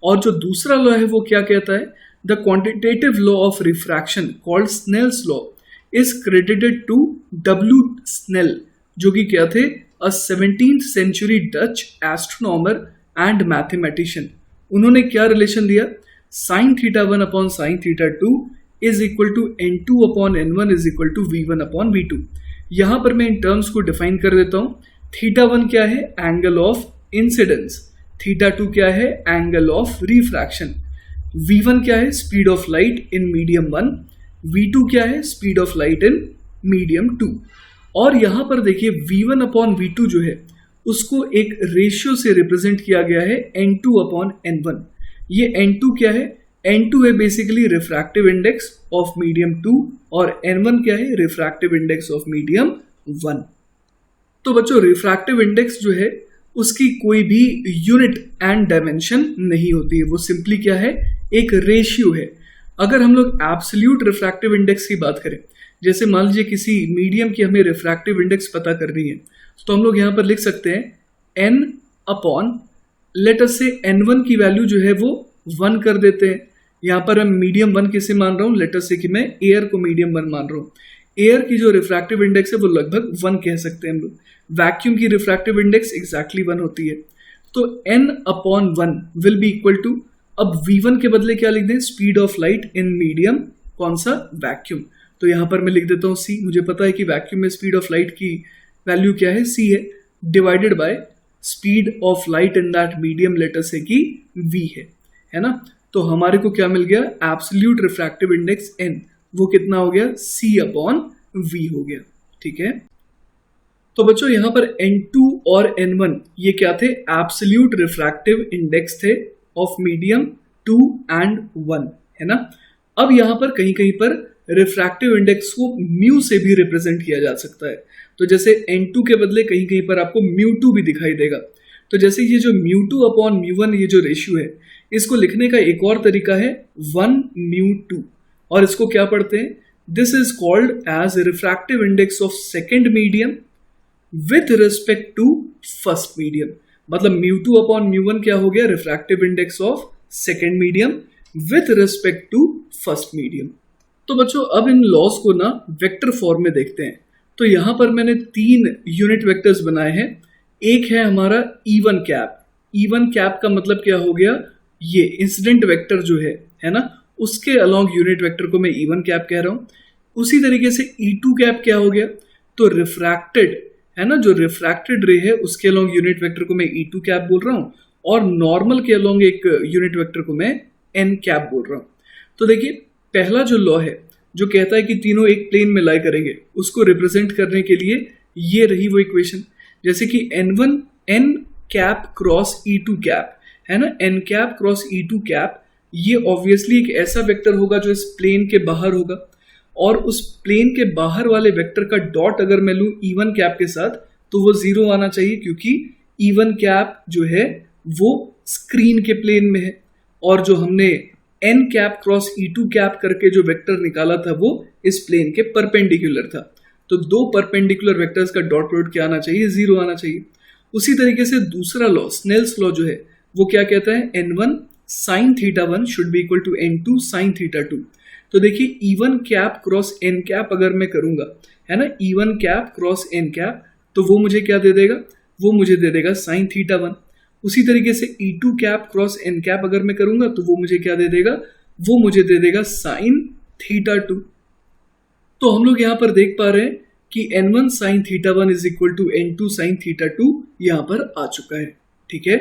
और जो दूसरा लॉ है वो क्या कहता है, the quantitative law of refraction called Snell's law is credited to W Snell, जो कि क्या थे, a 17th century Dutch astronomer and mathematician. उन्होंने क्या रिलेशन दिया, sine theta 1 upon sine theta 2 is equal to n2 upon n1 is equal to v1 upon v2। यहां पर मैं इन टर्म्स को डिफाइन कर देता हूं। थीटा 1 क्या है, एंगल ऑफ इंसिडेंस, थीटा 2 क्या है, एंगल ऑफ रिफ्रैक्शन, v1 क्या है, speed of light in medium 1, v2 क्या है, speed of light in medium 2। और यहां पर देखिए v1 अपॉन v2 जो है उसको एक रेशियो से रिप्रेजेंट किया गया है n2 अपॉन n1। ये n2 क्या है, N2 है basically refractive index of medium 2 और N1 क्या है, रिफ्रैक्टिव इंडेक्स ऑफ मीडियम 1। तो बच्चों रिफ्रैक्टिव इंडेक्स जो है उसकी कोई भी यूनिट एंड डायमेंशन नहीं होती है, वो सिंपली क्या है, एक रेशियो है। अगर हम लोग एब्सोल्यूट रिफ्रैक्टिव इंडेक्स की बात करें, जैसे मान लीजिए किसी मीडियम की हमें रिफ्रैक्टिव इंडेक्स पता करनी है, तो हम लोग यहाँ पर लिख सकते हैं n अपॉन लेट अस से N1 की वैल्यू जो है वो 1 कर देते हैं। यहाँ पर हम मीडियम 1 किसे मान रहा हूँ, लेट अस से कि मैं एयर को मीडियम 1 मान रहा हूँ। एयर की जो रिफ्रैक्टिव इंडेक्स है वो लगभग 1 कह सकते हैं हम लोग। वैक्यूम की रिफ्रैक्टिव इंडेक्स एग्जैक्टली 1 होती है। तो n upon 1 will be equal to, अब v1 के बदले क्या लिख दें, speed of light in medium, कौन सा, वैक्यूम। तो यहाँ पर मैं लिख देता हूँ c, मुझे पता है कि वैक्यूम में स्पीड ऑफ लाइट की वैल्यू क्या है, c है, divided by speed of light in that medium letter से कि v है ना। तो हमारे को क्या मिल गया, एब्सोल्यूट रिफ्रैक्टिव इंडेक्स n, वो कितना हो गया, c अपॉन v हो गया। ठीक है, तो बच्चों यहाँ पर N2 और N1 ये क्या थे, एब्सोल्यूट रिफ्रैक्टिव इंडेक्स थे ऑफ मीडियम 2 एंड 1, है ना। अब यहाँ पर कहीं कहीं पर रिफ्रैक्टिव इंडेक्स को म्यू से भी रिप्रेजेंट किया जा सकता है। तो जैसे N2 के बदले कहीं कहीं पर आपको μ2 भी दिखाई देगा। तो जैसे ये जो μ2 अपॉन μ1 ये जो रेशियो है, इसको लिखने का एक और तरीका है 1μ2, और इसको क्या पढ़ते हैं, this is called as refractive index of second medium with respect to first medium. मतलब μ2 अपॉन μ1 क्या हो गया, refractive index of second medium with respect to first medium. तो बच्चों अब इन लॉस को ना वेक्टर फॉर्म में देखते हैं। तो यहां पर मैंने 3 यूनिट वेक्टर्स बनाए हैं। एक है हमारा E1 कैप। E1 कैप का मतलब क्या हो गया, ये इंसिडेंट वेक्टर जो है ना, उसके अलोंग यूनिट वेक्टर को मैं E1 कैप कह रहा हूं। उसी तरीके से E2 कैप क्या हो गया, तो रिफ्रैक्टेड है ना, जो रिफ्रैक्टेड रे है उसके अलोंग यूनिट वेक्टर को मैं E2 कैप बोल रहा हूं, और नॉर्मल के अलोंग एक यूनिट वेक्टर को मैं N कैप बोल रहा हूं। तो देखिए पहला जो लॉ है जो कहता है कि तीनों एक प्लेन में लाई करेंगे, उसको रिप्रेजेंट करने के लिए ये रही वो इक्वेशन, जैसे कि N1 N cap cross E2 cap है ना, N cap cross E2 cap, ये ऑब्वियसली एक ऐसा वेक्टर होगा जो इस प्लेन के बाहर होगा, और उस प्लेन के बाहर वाले वेक्टर का डॉट अगर मैं लूं E1 कैप के साथ तो वो 0 आना चाहिए, क्योंकि E1 कैप जो है वो स्क्रीन के प्लेन में है, और जो हमने N cap cross E2 cap करके जो वेक्टर निकाला था वो इस प्लेन के परपेंडिकुलर था। तो दो परपेंडिकुलर वेक्टर्स का डॉट प्रोडक्ट क्या आना चाहिए, 0 आना चाहिए। उसी तरीके से दूसरा लॉ, स्नेल्स लॉ जो है वो क्या कहता है, N1 sine theta 1 should be equal to N2 sine theta 2। तो देखिए E1 cap cross N cap अगर मैं करूंगा, है ना, E1 cap cross N cap, तो वो मुझे क्या दे देगा, वो मुझे दे देगा साइन थीटा 1। उसी तरीके से E2 cap cross N cap अगर मैं करूंगा तो वो मुझे क्या दे देगा, वो मुझे दे देगा साइन थीटा 2। तो हम लोग यहाँ पर देख पा रहे हैं कि N1 sine theta 1 is equal to N2 sine theta 2 यहाँ पर आ चुका है। ठीक है,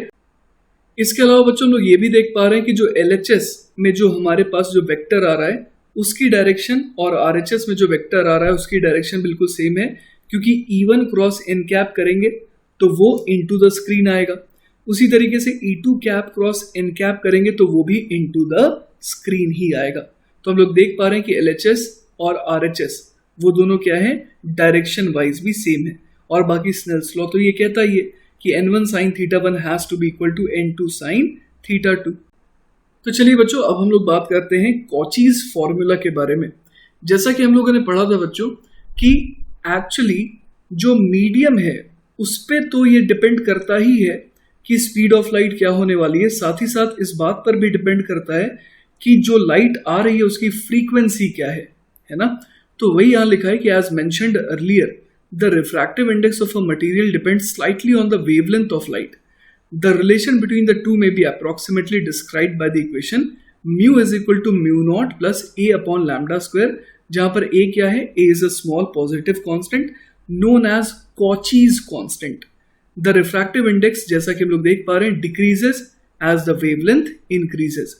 इसके अलावा बच्चों लोग ये भी देख पा रहे हैं कि जो LHS में जो हमारे पास जो वेक्टर आ रहा है उसकी डायरेक्शन और RHS में जो वेक्टर आ रहा है उसकी डायरेक्शन बिल्कुल सेम है, क्योंकि E1 क्रॉस N कैप करेंगे तो वो इनटू द स्क्रीन आएगा। उसी तरीके से E2 cap cross N cap करेंगे तो वो भी इनटू द स्क्रीन ही आएगा। तो हम लोग देख पा रहे हैं कि LHS और RHS वो दोनों क्या है, डायरेक्शन वाइज भी सेम है। और बाकी स्नेल्स लॉ तो ये कहता ही है कि N1 sine theta 1 has to be equal to N2 sine theta 2। तो चलिए बच्चों अब हम लोग बात करते हैं कॉचीज फॉर्मूला के बारे में। जैसा कि हम लोगों ने पढ़ा था बच्चों कि एक्चुअली जो मीडियम है उस पर तो ये डिपेंड करता ही है कि स्पीड ऑफ लाइट क्या होने वाली है, साथ ही साथ इस बात पर भी डिपेंड करता है कि जो लाइट आ रही है उसकी फ्रीक्वेंसी क्या है ना। तो वही यहाँ लिखा है कि as mentioned earlier the refractive index of a material depends slightly on the wavelength of light. The relation between the two may be approximately described by the equation mu is equal to mu naught plus a upon lambda square, जहां पर a क्या है, a is a small positive constant known as Cauchy's constant. The refractive index जैसा कि हम लोग देख पा रहे हैं decreases as the wavelength increases.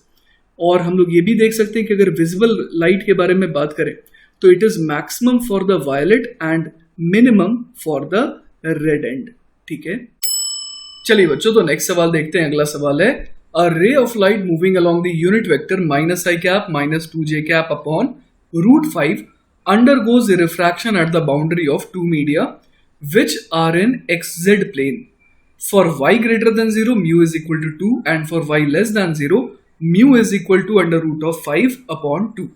और हम लोग ये भी देख सकते हैं कि अगर विजिबल लाइट के बारे में बात करें तो it is maximum for the violet end minimum for the red end. ठीक है, चलिए बच्चों तो नेक्स्ट सवाल देखते हैं। अगला सवाल है a ray of light moving along the unit vector minus I cap minus 2j cap upon root 5 undergoes a refraction at the boundary of two media which are in xz plane. For y greater than 0, mu is equal to 2, and for y less than 0, mu is equal to under root of 5 upon 2.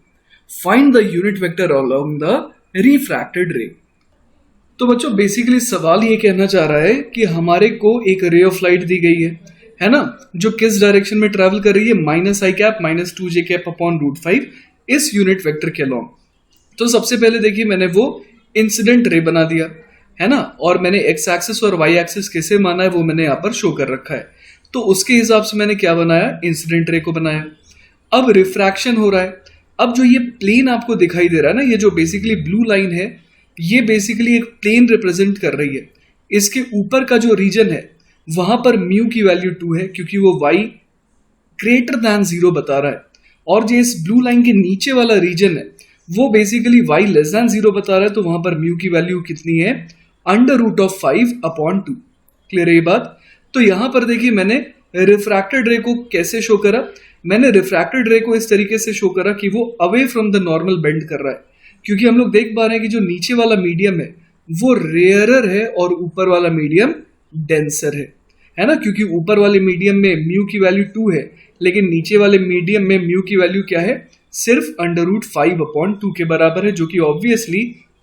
Find the unit vector along the refracted ray. तो बच्चों basically सवाल ये कहना चाह रहा है कि हमारे को एक रे ऑफ लाइट दी गई है ना, जो किस डायरेक्शन में ट्रैवल कर रही है, minus i cap minus 2j cap upon root 5 इस यूनिट वेक्टर के अलॉन्ग। तो सबसे पहले देखिए मैंने वो इंसिडेंट रे बना दिया है ना, और मैंने एक्स एक्सिस और वाई एक्सिस कैसे माना है वो मैंने यहाँ पर शो कर रखा है। तो उसके हिसाब से मैंने क्या बनाया, इंसिडेंट रे को बनाया। अब रिफ्रैक्शन हो रहा है। अब जो ये प्लेन आपको दिखाई दे रहा है ना, ये जो बेसिकली ब्लू लाइन है, ये बेसिकली एक प्लेन रिप्रेजेंट कर रही है। इसके ऊपर का जो रीजन है वहां पर म्यू की वैल्यू 2 है क्योंकि वो y ग्रेटर दैन 0 बता रहा है, और जो इस ब्लू लाइन के नीचे वाला रीजन है वो बेसिकली y लेस दैन 0 बता रहा है, तो वहां पर म्यू की वैल्यू कितनी है, under root of 5 upon 2। Clear है ये बात। तो यहां पर देखिए मैंने रिफ्रैक्टेड रे को कैसे शो करा, मैंने रिफ्रैक्टेड रे को इस तरीके से शो करा कि वो away from the normal bend कर रहा है, क्योंकि हम लोग देख पा रहे हैं कि जो नीचे वाला मीडियम है वो रेयरर है और ऊपर वाला मीडियम डेंसर है ना, क्योंकि ऊपर वाले मीडियम में म्यू की वैल्यू 2 है, लेकिन नीचे वाले मीडियम में म्यू की वैल्यू क्या है, सिर्फ अंडर रूट 5 अपॉन 2 के बराबर है, जो कि ऑब्वियसली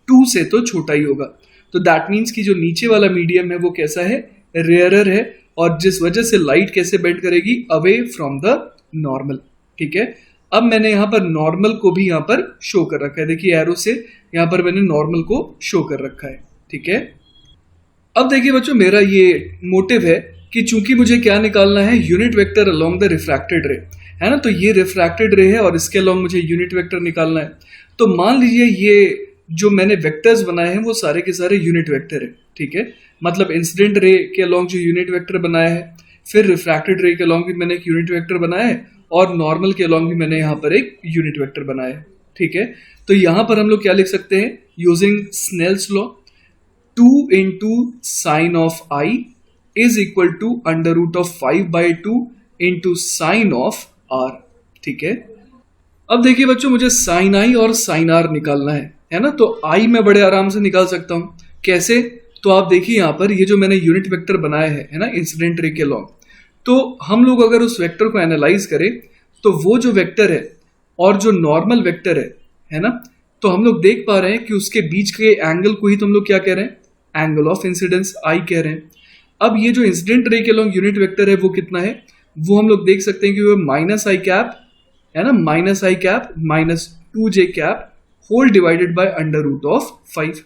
2 से तो छोटा ही होगा। तो दैट मीन्स कि जो नीचे वाला मीडियम है वो कैसा है, रेयरर है, और जिस वजह से लाइट कैसे बेंड करेगी, अवे फ्रॉम द नॉर्मल। ठीक है, अब मैंने यहाँ पर नॉर्मल को भी यहाँ पर शो कर रखा है, देखिए एरो से यहाँ पर मैंने नॉर्मल को शो कर रखा है। ठीक है, अब देखिए बच्चों मेरा ये मोटिव है कि चूंकि मुझे क्या निकालना है, unit vector along the refracted रे, है ना, तो ये रिफ्रैक्टेड रे है और इसके अलोंग मुझे यूनिट वेक्टर निकालना है। तो मान लीजिए ये जो मैंने वेक्टर्स बनाए हैं वो सारे के सारे यूनिट वेक्टर है। ठीक है, मतलब इंसिडेंट रे के अलोंग जो यूनिट वेक्टर बनाया है, फिर रिफ्रैक्टेड रे के अलोंग भी मैंने एक यूनिट वेक्टर बनाया है, और नॉर्मल के अलोंग भी मैंने यहाँ पर एक यूनिट वेक्टर बनाया है। ठीक है, तो यहाँ पर हम लोग क्या लिख सकते हैं, using Snell's law, 2 into sine of i is equal to under root of 5/2 into sine of r. ठीक है, अब देखिए बच्चों मुझे साइन आई और साइन आर निकालना है ना, तो आई मैं बड़े आराम से निकाल सकता हूं। कैसे, तो आप देखिए यहाँ पर ये जो मैंने यूनिट वेक्टर बनाया है ना, इंसिडेंट रे के अलोंग, तो हम लोग अगर उस वेक्टर को एनालाइज करें तो वो जो वेक्टर है और जो नॉर्मल वेक्टर है ना, तो हम लोग देख पा रहे हैं कि उसके बीच के एंगल को ही तो हम लोग क्या कह रहे हैं, एंगल ऑफ इंसिडेंस आई कह रहे हैं। अब ये जो इंसिडेंट रे के अलोंग यूनिट वेक्टर है वो कितना है, वो हम लोग देख सकते हैं कि वो माइनस आई कैप है ना, minus i cap minus 2j cap whole divided by under root of 5,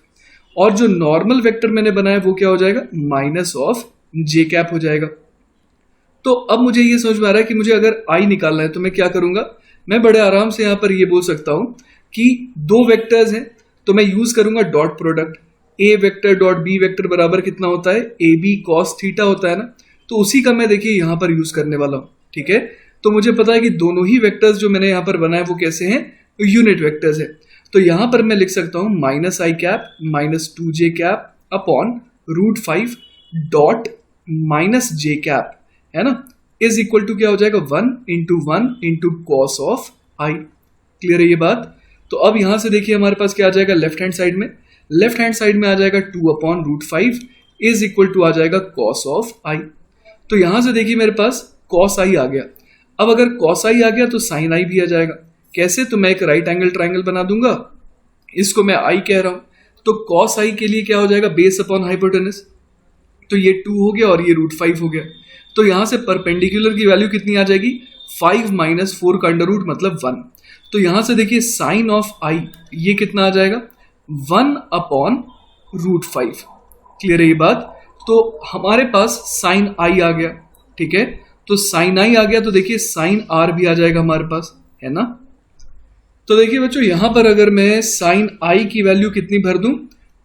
और जो नॉर्मल वेक्टर मैंने बनाया वो क्या हो जाएगा, माइनस ऑफ j कैप हो जाएगा। तो अब मुझे ये समझ में आ रहा है कि मुझे अगर आई निकालना है तो मैं क्या करूंगा, मैं बड़े आराम से यहाँ पर ये बोल सकता हूं कि दो वेक्टर्स हैं तो मैं यूज करूंगा डॉट प्रोडक्ट, ए वेक्टर डॉट बी वेक्टर बराबर कितना होता है, ए बी कॉस थीटा होता है ना, तो उसी का मैं देखिए यहाँ पर यूज करने वाला हूँ। ठीक है, तो मुझे पता है कि दोनों ही वेक्टर्स जो मैंने यहाँ पर बनाए वो कैसे हैं, यूनिट वेक्टर्स है। तो यहाँ पर मैं लिख सकता हूँ minus i cap minus 2j cap upon root 5 dot minus j cap, है ना, इज इक्वल टू क्या हो जाएगा, 1 into cos of i. Clear है ये बात। तो अब यहां से देखिए हमारे पास क्या आ जाएगा, लेफ्ट हैंड साइड में, लेफ्ट हैंड साइड में आ जाएगा 2 upon root 5 is equal to आ जाएगा कॉस ऑफ आई। तो यहां से देखिए मेरे पास कॉस आई आ गया। अब अगर कॉस आई आ गया तो साइन आई भी आ जाएगा। कैसे, तो मैं एक राइट एंगल ट्राइंगल बना दूंगा, इसको मैं आई कह रहा हूं, तो कॉस आई के लिए क्या हो जाएगा, बेस अपॉन हाइपोटेनस, तो ये 2 हो गया और ये रूट 5 हो गया। तो यहां से परपेंडिकुलर की वैल्यू कितनी आ जाएगी, 5 माइनस 4 का अंडर रूट मतलब 1। तो यहां से देखिए साइन ऑफ आई ये कितना आ जाएगा, 1 अपॉन रूट 5। क्लियर है ये बात। तो हमारे पास साइन आई आ गया। ठीक है, तो साइन आई आ गया तो देखिए साइन आर भी आ जाएगा हमारे पास, है ना। तो देखिए बच्चों यहां पर अगर मैं साइन आई की वैल्यू कितनी भर दूं,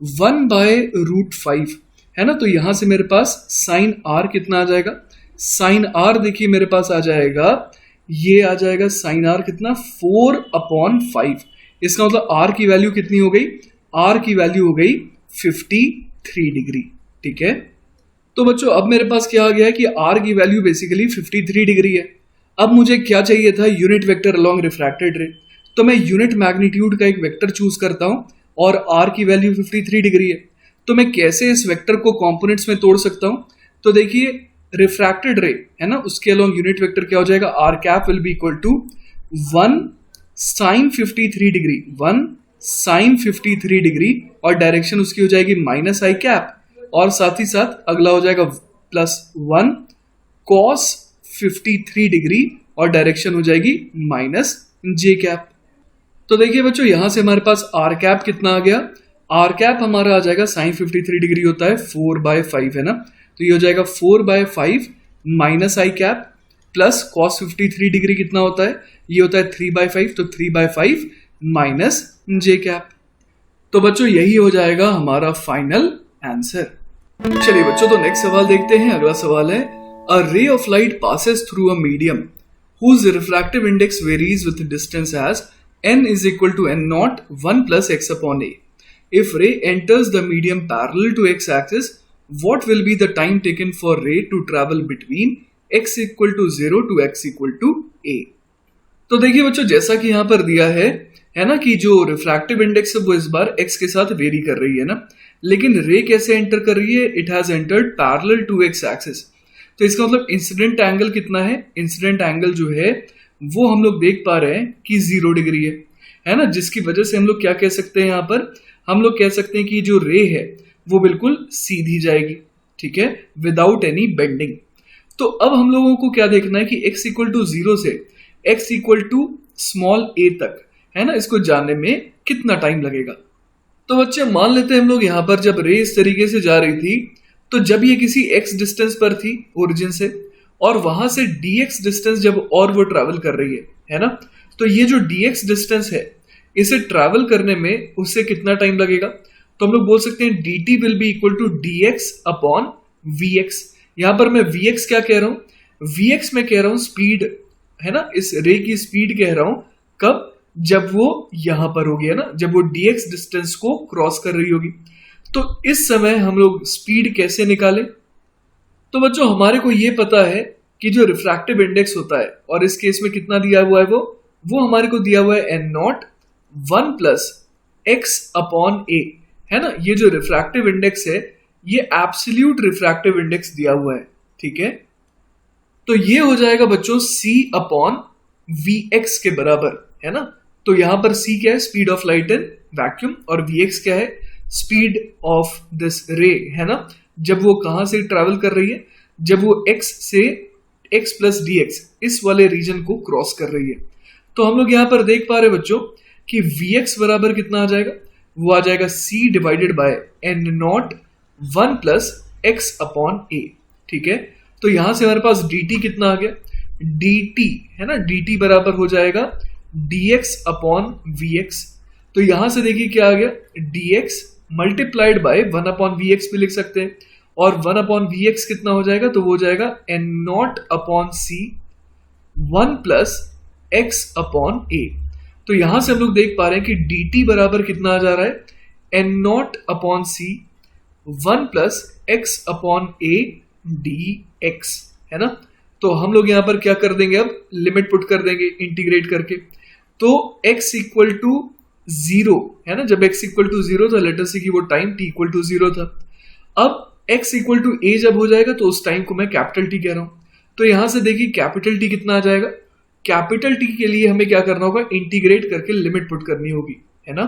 1/√5, है ना, तो यहां से मेरे पास साइन आर कितना आ जाएगा, साइन आर देखिए मेरे पास आ जाएगा, ये आ जाएगा साइन आर कितना, 4/5। इसका मतलब आर की वैल्यू कितनी हो गई, आर की वैल्यू हो गई 53 डिग्री। ठीक है, तो बच्चों अब मेरे पास क्या आ गया है कि r की वैल्यू बेसिकली 53 डिग्री है। अब मुझे क्या चाहिए था, यूनिट वेक्टर अलोंग रिफ्रैक्टेड रे। तो मैं यूनिट मैग्नीट्यूड का एक वेक्टर चूज करता हूं और r की वैल्यू 53 डिग्री है। तो मैं कैसे इस वेक्टर को कंपोनेंट्स में तोड़ सकता हूं? तो देखिए, रिफ्रैक्टेड रे है ना, उसके अलोंग यूनिट वेक्टर क्या हो जाएगा, r cap will be equal to 1 sine 53 degree, 1 sine 53 degree, और डायरेक्शन उसकी हो जाएगी माइनस आई कैप, और साथ ही साथ अगला हो जाएगा प्लस 1 कॉस 53 डिग्री, और डायरेक्शन हो जाएगी माइनस जे कैप। तो देखिए बच्चों, यहां से हमारे पास आर कैप कितना आ गया, आर कैप हमारा आ जाएगा साइन 53 डिग्री होता है 4/5 है ना, तो ये हो जाएगा 4/5 minus i cap plus cos 53 degree कितना होता है, ये होता है 3/5, तो 3/5 माइनस जे कैप। तो बच्चों यही हो जाएगा हमारा फाइनल आंसर। चलिए बच्चों, तो नेक्स्ट सवाल देखते हैं। अगला सवाल है, a ray of light passes through a medium whose refractive index varies with distance as n is equal to n naught 1 plus x upon a. If ray enters the medium parallel to x axis, what will be the time taken for ray to travel between x equal to 0 to x equal to a? तो देखिए बच्चों, जैसा कि यहाँ पर दिया है ना, कि जो रिफ्रैक्टिव इंडेक्स है वो इस बार x के साथ वेरी कर रही है ना, लेकिन रे कैसे एंटर कर रही है, it has entered parallel to x axis. तो इसका मतलब इंसिडेंट एंगल कितना है, इंसिडेंट एंगल जो है वो हम लोग देख पा रहे हैं कि 0 डिग्री है ना, जिसकी वजह से हम लोग क्या कह सकते हैं, यहाँ पर हम लोग कह सकते हैं कि जो रे है वो बिल्कुल सीधी जाएगी, ठीक है, विदाउट एनी बेंडिंग। तो अब हम लोगों को क्या देखना है कि x इक्वल टू 0 से x equal to small a तक है ना, इसको जानने में कितना टाइम लगेगा। तो बच्चे मान लेते हैं हम लोग यहाँ पर जब रे इस तरीके से जा रही थी, तो जब ये किसी x डिस्टेंस पर थी ओरिजिन से, और वहां से dx डिस्टेंस जब और वो ट्रैवल कर रही है ना, तो ये जो dx डिस्टेंस है इसे ट्रैवल करने में उससे कितना टाइम लगेगा। तो हम लोग बोल सकते हैं dt will be equal to dx upon vx। यहां पर मैं vx क्या कह रहा हूं, vx में कह रहा हूं स्पीड है ना, इस रे की स्पीड कह रहा हूं, कब, जब वो यहां पर होगी है ना, जब वो dx डिस्टेंस को क्रॉस कर रही होगी। तो इस समय हम लोग स्पीड कैसे निकालें। तो बच्चों हमारे को ये पता है कि जो रिफ्रैक्टिव इंडेक्स होता है, और इस केस में कितना दिया हुआ है, वो हमारे को दिया हुआ है n not 1 plus x upon a है ना। ये जो रिफ्रैक्टिव इंडेक्स है ये एब्सोल्यूट रिफ्रैक्टिव इंडेक्स दिया हुआ है, ठीक है। तो ये हो जाएगा बच्चों c अपॉन vx के बराबर है ना। तो यहां पर c क्या है, speed of light in vacuum, और vx क्या है, स्पीड ऑफ दिस रे है ना, जब वो कहां से ट्रैवल कर रही है, जब वो x से x प्लस डी एक्स इस वाले रीजन को क्रॉस कर रही है। तो हम लोग यहां पर देख पा रहे बच्चों कि vx बराबर कितना आ जाएगा, वो आ जाएगा c divided by n not 1 plus x upon a, ठीक है। तो यहां से हमारे पास dt कितना आ गया, dt है ना, dt बराबर हो जाएगा dx अपॉन vx। तो यहां से देखिए क्या आ गया, dx multiplied by 1 upon vx भी लिख सकते हैं, और 1 अपॉन vx कितना हो जाएगा, तो वो हो जाएगा n naught upon c 1 plus x upon a। तो यहां से हम लोग देख पा रहे हैं कि dt बराबर कितना आ जा रहा है, n naught upon c 1 plus x upon a dx है ना। तो हम लोग यहां पर क्या कर देंगे, अब लिमिट पुट कर देंगे इंटीग्रेट करके। तो x इक्वल टू 0 है ना, जब x इक्वल टू 0 था, लेटर से कि वो टाइम t इक्वल टू 0 था। अब x इक्वल टू a जब हो जाएगा तो उस टाइम को मैं कैपिटल T कह रहा हूं। तो यहां से देखिए कैपिटल T कितना आ जाएगा, कैपिटल T के लिए हमें क्या करना होगा, इंटीग्रेट करके लिमिट पुट करनी होगी है ना।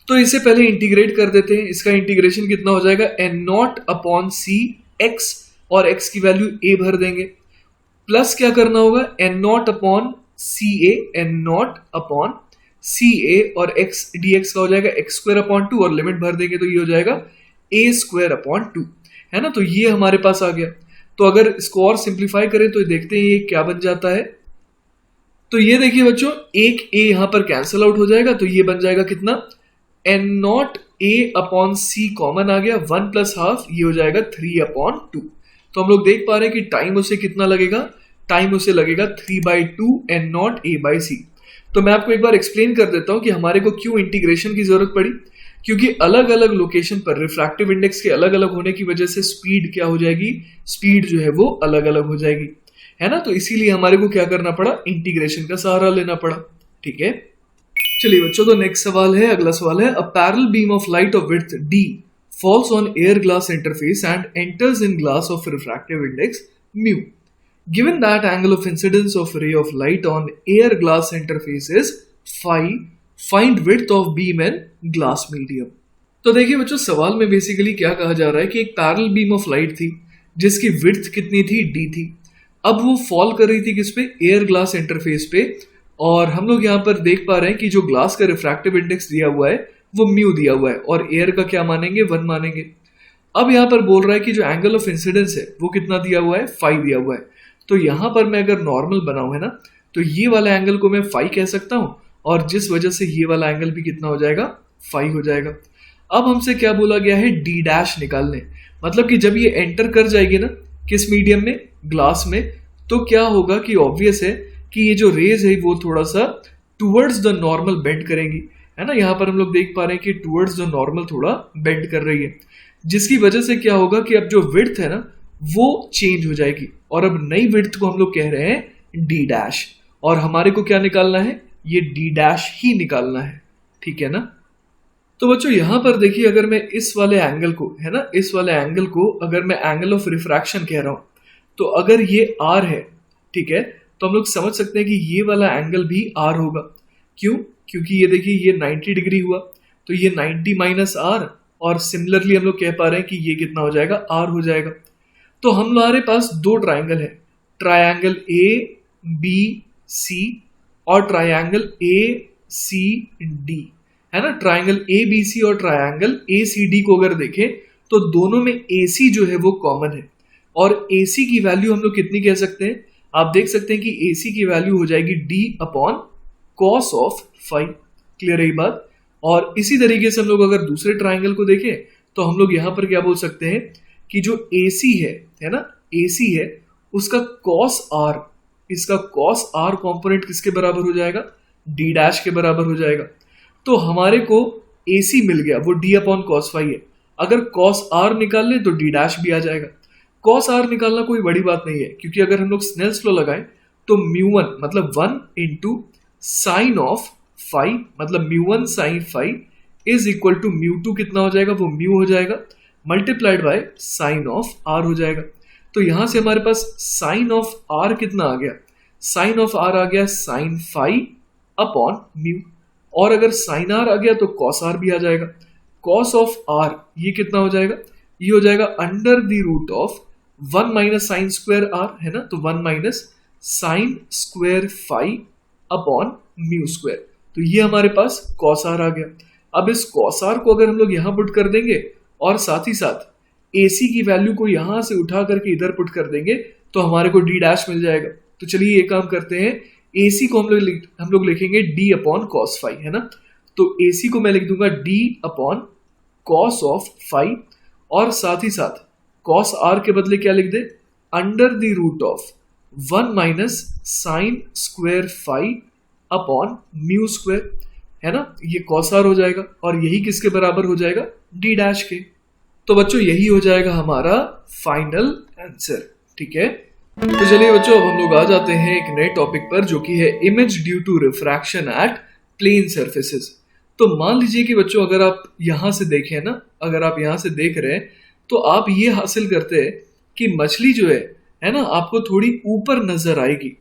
तो इसे पहले इंटीग्रेट कर देते हैं, इसका इंटीग्रेशन कितना हो जाएगा, n naught upon c x, और x की वैल्यू a भर देंगे, प्लस क्या करना होगा, n naught upon c a, n naught upon c a, और x dx का हो जाएगा x स्क्वायर अपॉन 2, और लिमिट भर देंगे तो ये हो जाएगा a स्क्वायर अपॉन 2 है ना। तो ये हमारे पास आ गया। तो अगर इसको और सिंप्लीफाई करें तो देखते हैं ये क्या बन जाता है। तो ये देखिए बच्चों, एक a यहां पर कैंसिल आउट हो जाएगा, तो ये बन जाएगा कितना, n naught a upon c common आ गया, 1 प्लस हाफ, ये हो जाएगा 3 अपॉन 2। तो हम लोग देख पा रहे हैं कि टाइम उसे कितना लगेगा, टाइम उसे लगेगा 3/2 n naught a by c। तो मैं आपको एक बार एक्सप्लेन कर देता हूं कि हमारे को क्यों इंटीग्रेशन की जरूरत पड़ी। क्योंकि अलग अलग लोकेशन पर रिफ्रैक्टिव इंडेक्स के अलग अलग होने की वजह से स्पीड क्या हो जाएगी, स्पीड जो है वो अलग अलग हो जाएगी, है ना। तो इसीलिए हमारे को क्या करना पड़ा, इंटीग्रेशन का सहारा लेना पड़ा। ठीक है, चलिए बच्चों, तो नेक्स्ट सवाल है, अगला सवाल है, a parallel beam of light of width d falls on air glass interface and enters in glass of refractive index mu. Given that angle of incidence of ray of light on air glass interface is phi, find width of beam and glass medium. तो देखिए बच्चों, सवाल में basically क्या कहा जा रहा है कि एक पैरेलल बीम ऑफ लाइट थी जिसकी विड्थ कितनी थी, d थी। अब वो फॉल कर रही थी किस पे, एयर ग्लास इंटरफेस पे, और हम लोग यहाँ पर देख पा रहे हैं कि जो ग्लास का रिफ्रैक्टिव इंडेक्स दिया हुआ है वो म्यू दिया हुआ है, और एयर का क्या मानेंगे, 1 मानेंगे। अब यहाँ पर बोल रहा है कि जो एंगल ऑफ इंसिडेंस है वो कितना दिया हुआ है, फाई दिया हुआ है। तो यहाँ पर मैं अगर नॉर्मल बनाऊं, है ना, तो ये वाला एंगल को मैं फाई कह सकता हूँ, और जिस वजह से ये वाला एंगल भी कितना हो जाएगा, फाई हो जाएगा। अब हमसे क्या बोला गया है, डी डैश निकालने, मतलब कि जब ये एंटर कर जाएगी ना किस मीडियम में, ग्लास में, तो क्या होगा कि ऑब्वियस है कि ये जो रेज है वो थोड़ा सा टुवर्ड्स द नॉर्मल बेंड करेंगी, है ना। यहाँ पर हम लोग देख पा रहे हैं कि टुवर्ड्स द नॉर्मल थोड़ा बेंड कर रही है, जिसकी वजह से क्या होगा कि अब जो विड्थ है ना वो चेंज हो जाएगी, और अब नई विड्थ को हम लोग कह रहे हैं डी डैश, और हमारे को क्या निकालना है, ये डी डैश ही निकालना है। ठीक है ना। तो बच्चों यहाँ पर देखिए, अगर मैं इस वाले एंगल को, है ना, इस वाले एंगल को अगर मैं एंगल ऑफ रिफ्रैक्शन कह रहा हूं, तो अगर ये आर है, ठीक है, तो हम लोग समझ सकते हैं कि ये वाला एंगल भी आर होगा। क्यों, क्योंकि ये देखिए ये 90 डिग्री हुआ, तो ये 90 माइनस आर, और सिमिलरली हम लोग कह पा रहे हैं कि ये कितना हो जाएगा, आर हो जाएगा। तो हमारे पास दो ट्राइंगल है, ट्राइंगल ए बी सी और ट्राइंगल ए सी डी, है ना। ट्राइंगल ए बी सी और ट्राइंगल ए सी डी को अगर देखें तो दोनों में ए सी जो है वो कॉमन है, और ए सी की वैल्यू हम लोग कितनी कह सकते हैं, आप देख सकते हैं कि ए सी की वैल्यू हो जाएगी d upon cos of phi. Clear है ये बात। और इसी तरीके से हम लोग अगर दूसरे ट्राइंगल को देखें तो हम लोग यहां पर क्या बोल सकते हैं कि जो AC है ना, AC है, उसका cos r, इसका cos r कंपोनेंट किसके बराबर हो जाएगा, d डैश के बराबर हो जाएगा। तो हमारे को AC मिल गया, वो d अपॉन कॉस फाई है। अगर cos r निकाल ले तो d डैश भी आ जाएगा। cos r निकालना कोई बड़ी बात नहीं है, क्योंकि अगर हम लोग स्नेल्स लॉ लगाएं तो μ1 मतलब 1 इंटू साइन ऑफ फाई, मतलब μ1 sine phi is equal to μ2 कितना हो जाएगा, वो म्यू हो जाएगा, multiplied by sine of r हो जाएगा। तो यहां से हमारे पास साइन ऑफ आर कितना आ गया, साइन ऑफ आर आ गया साइन फाई अपॉन म्यू, और अगर साइन आर आ गया तो कॉस आर भी आ जाएगा। कॉस ऑफ आर ये कितना हो जाएगा, ये हो जाएगा under the root of 1 minus sine square r, है ना, तो 1 minus sine square phi upon mu square. तो ये हमारे पास कॉस आर आ गया। अब इस कॉस आर को अगर हम लोग यहां पुट कर देंगे और साथ ही साथ AC की वैल्यू को यहां से उठा करके इधर पुट कर देंगे तो हमारे को डी डैश मिल जाएगा। तो चलिए ये काम करते हैं, AC को हम लोग लिखेंगे d अपॉन कॉस फाई, है ना। तो AC को मैं लिख दूंगा d upon cos of phi, और साथ ही साथ कॉस आर के बदले क्या लिख दे, under the root of 1 minus sine square phi upon mu square, है ना। ये कॉस आर हो जाएगा, और यही किसके बराबर हो जाएगा, डी डैश के। तो बच्चों यही हो जाएगा हमारा फाइनल आंसर। ठीक है, तो चलिए बच्चों अब हम लोग आ जाते हैं एक नए टॉपिक पर, जो कि है image due to refraction at plane surfaces. तो मान लीजिए कि बच्चों अगर आप यहां से देखें ना, अगर आप यहां से देख रहे हैं तो आप ये हासिल करते हैं कि मछली जो है ना, आपको थोड़ी ऊपर नजर आएगी।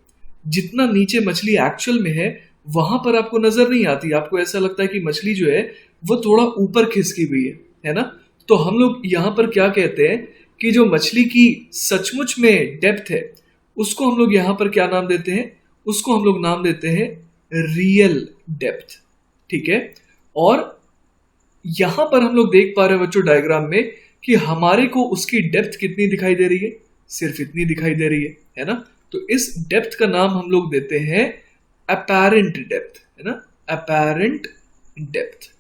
जितना नीचे मछली एक्चुअल में है वहां पर आपको नजर नहीं आती, आपको ऐसा लगता है कि मछली जो है वो थोड़ा ऊपर खिसकी हुई है ना। तो हम लोग यहाँ पर क्या कहते हैं कि जो मछली की सचमुच में डेप्थ है उसको हम लोग यहाँ पर क्या नाम देते हैं, उसको हम लोग नाम देते हैं रियल डेप्थ। ठीक है, और यहां पर हम लोग देख पा रहे हैं बच्चों डायग्राम में कि हमारे को उसकी डेप्थ कितनी दिखाई दे रही है, सिर्फ इतनी दिखाई दे रही है ना। तो इस डेप्थ का नाम हम लोग देते हैं अपैरेंट डेप्थ, है ना, अपैरेंट डेप्थ।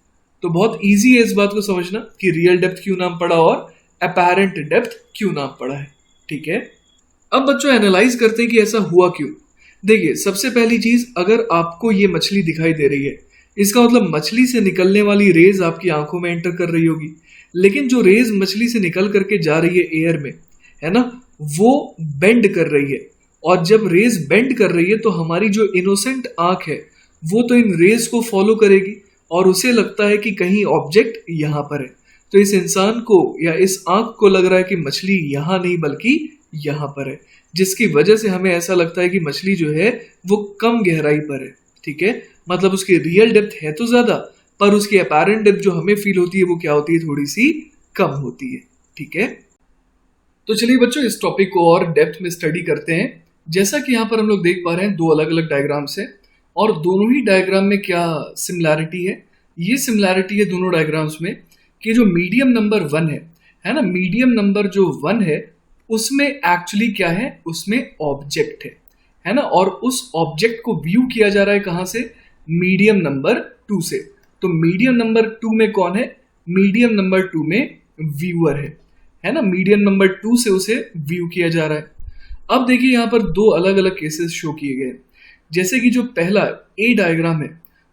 तो बहुत इजी है इस बात को समझना कि रियल डेप्थ क्यों नाम पड़ा और अपैरेंट डेप्थ क्यों नाम पड़ा है। ठीक है, अब बच्चों एनालाइज करते हैं कि ऐसा हुआ क्यों। देखिए सबसे पहली चीज, अगर आपको ये मछली दिखाई दे रही है, इसका मतलब मछली से निकलने वाली रेज आपकी आंखों में एंटर कर रही होगी, लेकिन जो रेज मछली से निकल करके जा रही है एयर में, है ना, वो बेंड कर रही है। और जब रेज बेंड कर रही है तो हमारी जो इनोसेंट आंख है वो तो इन रेज को फॉलो करेगी और उसे लगता है कि कहीं ऑब्जेक्ट यहां पर है। तो इस इंसान को या इस आंख को लग रहा है कि मछली यहां नहीं बल्कि यहां पर है, जिसकी वजह से हमें ऐसा लगता है कि मछली जो है वो कम गहराई पर है। ठीक है, मतलब उसकी रियल डेप्थ है तो ज्यादा, पर उसकी अपैरेंट डेप्थ जो हमें फील होती है वो क्या होती है, थोड़ी सी कम होती है। ठीक है, तो चलिए बच्चों इस टॉपिक को और डेप्थ में स्टडी करते हैं। जैसा कि यहाँ पर हम लोग देख पा रहे हैं दो अलग अलग डायग्राम्स हैं और दोनों ही डायग्राम में क्या सिमिलैरिटी है, ये सिमिलैरिटी है दोनों डायग्राम्स में कि जो मीडियम नंबर 1 है ना, मीडियम नंबर जो 1 है उसमें एक्चुअली क्या है, उसमें ऑब्जेक्ट है ना, और उस ऑब्जेक्ट को व्यू किया जा रहा है कहाँ से, मीडियम नंबर 2 से। तो मीडियम नंबर 2 में कौन है, मीडियम नंबर 2 में व्यूअर है ना, मीडियम नंबर 2 से उसे व्यू किया जा रहा है। अब देखिए यहाँ पर दो अलग अलग केसेस शो किए गए हैं। जैसे कि जो पहला ए डायग्राम है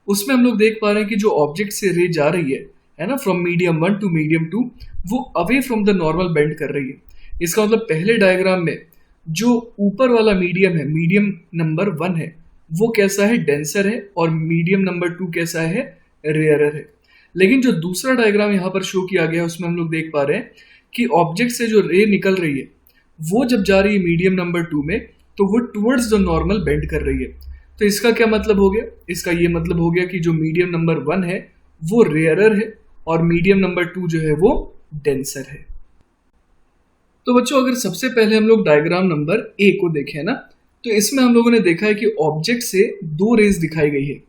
उसमें हम लोग देख पा रहे हैं कि जो ऑब्जेक्ट से रे जा रही है ना, फ्रॉम मीडियम 1 टू मीडियम 2, वो away from the normal bend कर रही है। इसका मतलब पहले डायग्राम में जो ऊपर वाला मीडियम है, मीडियम नंबर 1 है, वो कैसा है, डेंसर है, और मीडियम नंबर 2 कैसा है, रेयरर है। लेकिन जो दूसरा डायग्राम यहाँ पर शो किया गया है उसमें हम लोग देख पा रहे हैं कि ऑब्जेक्ट से जो रे निकल रही है वो जब जा रही है मीडियम नंबर 2 में तो वो टुवर्ड्स द नॉर्मल बेंड कर रही है। तो इसका क्या मतलब हो गया, इसका ये मतलब हो गया कि जो मीडियम नंबर 1 है वो रेयरर है और मीडियम नंबर 2 जो है वो डेंसर है। तो बच्चों अगर सबसे पहले हम लोग डायग्राम नंबर ए को देखें ना, तो इसमें हम लोगों ने देखा है कि ऑब्जेक्ट से दो रेज दिखाई गई है।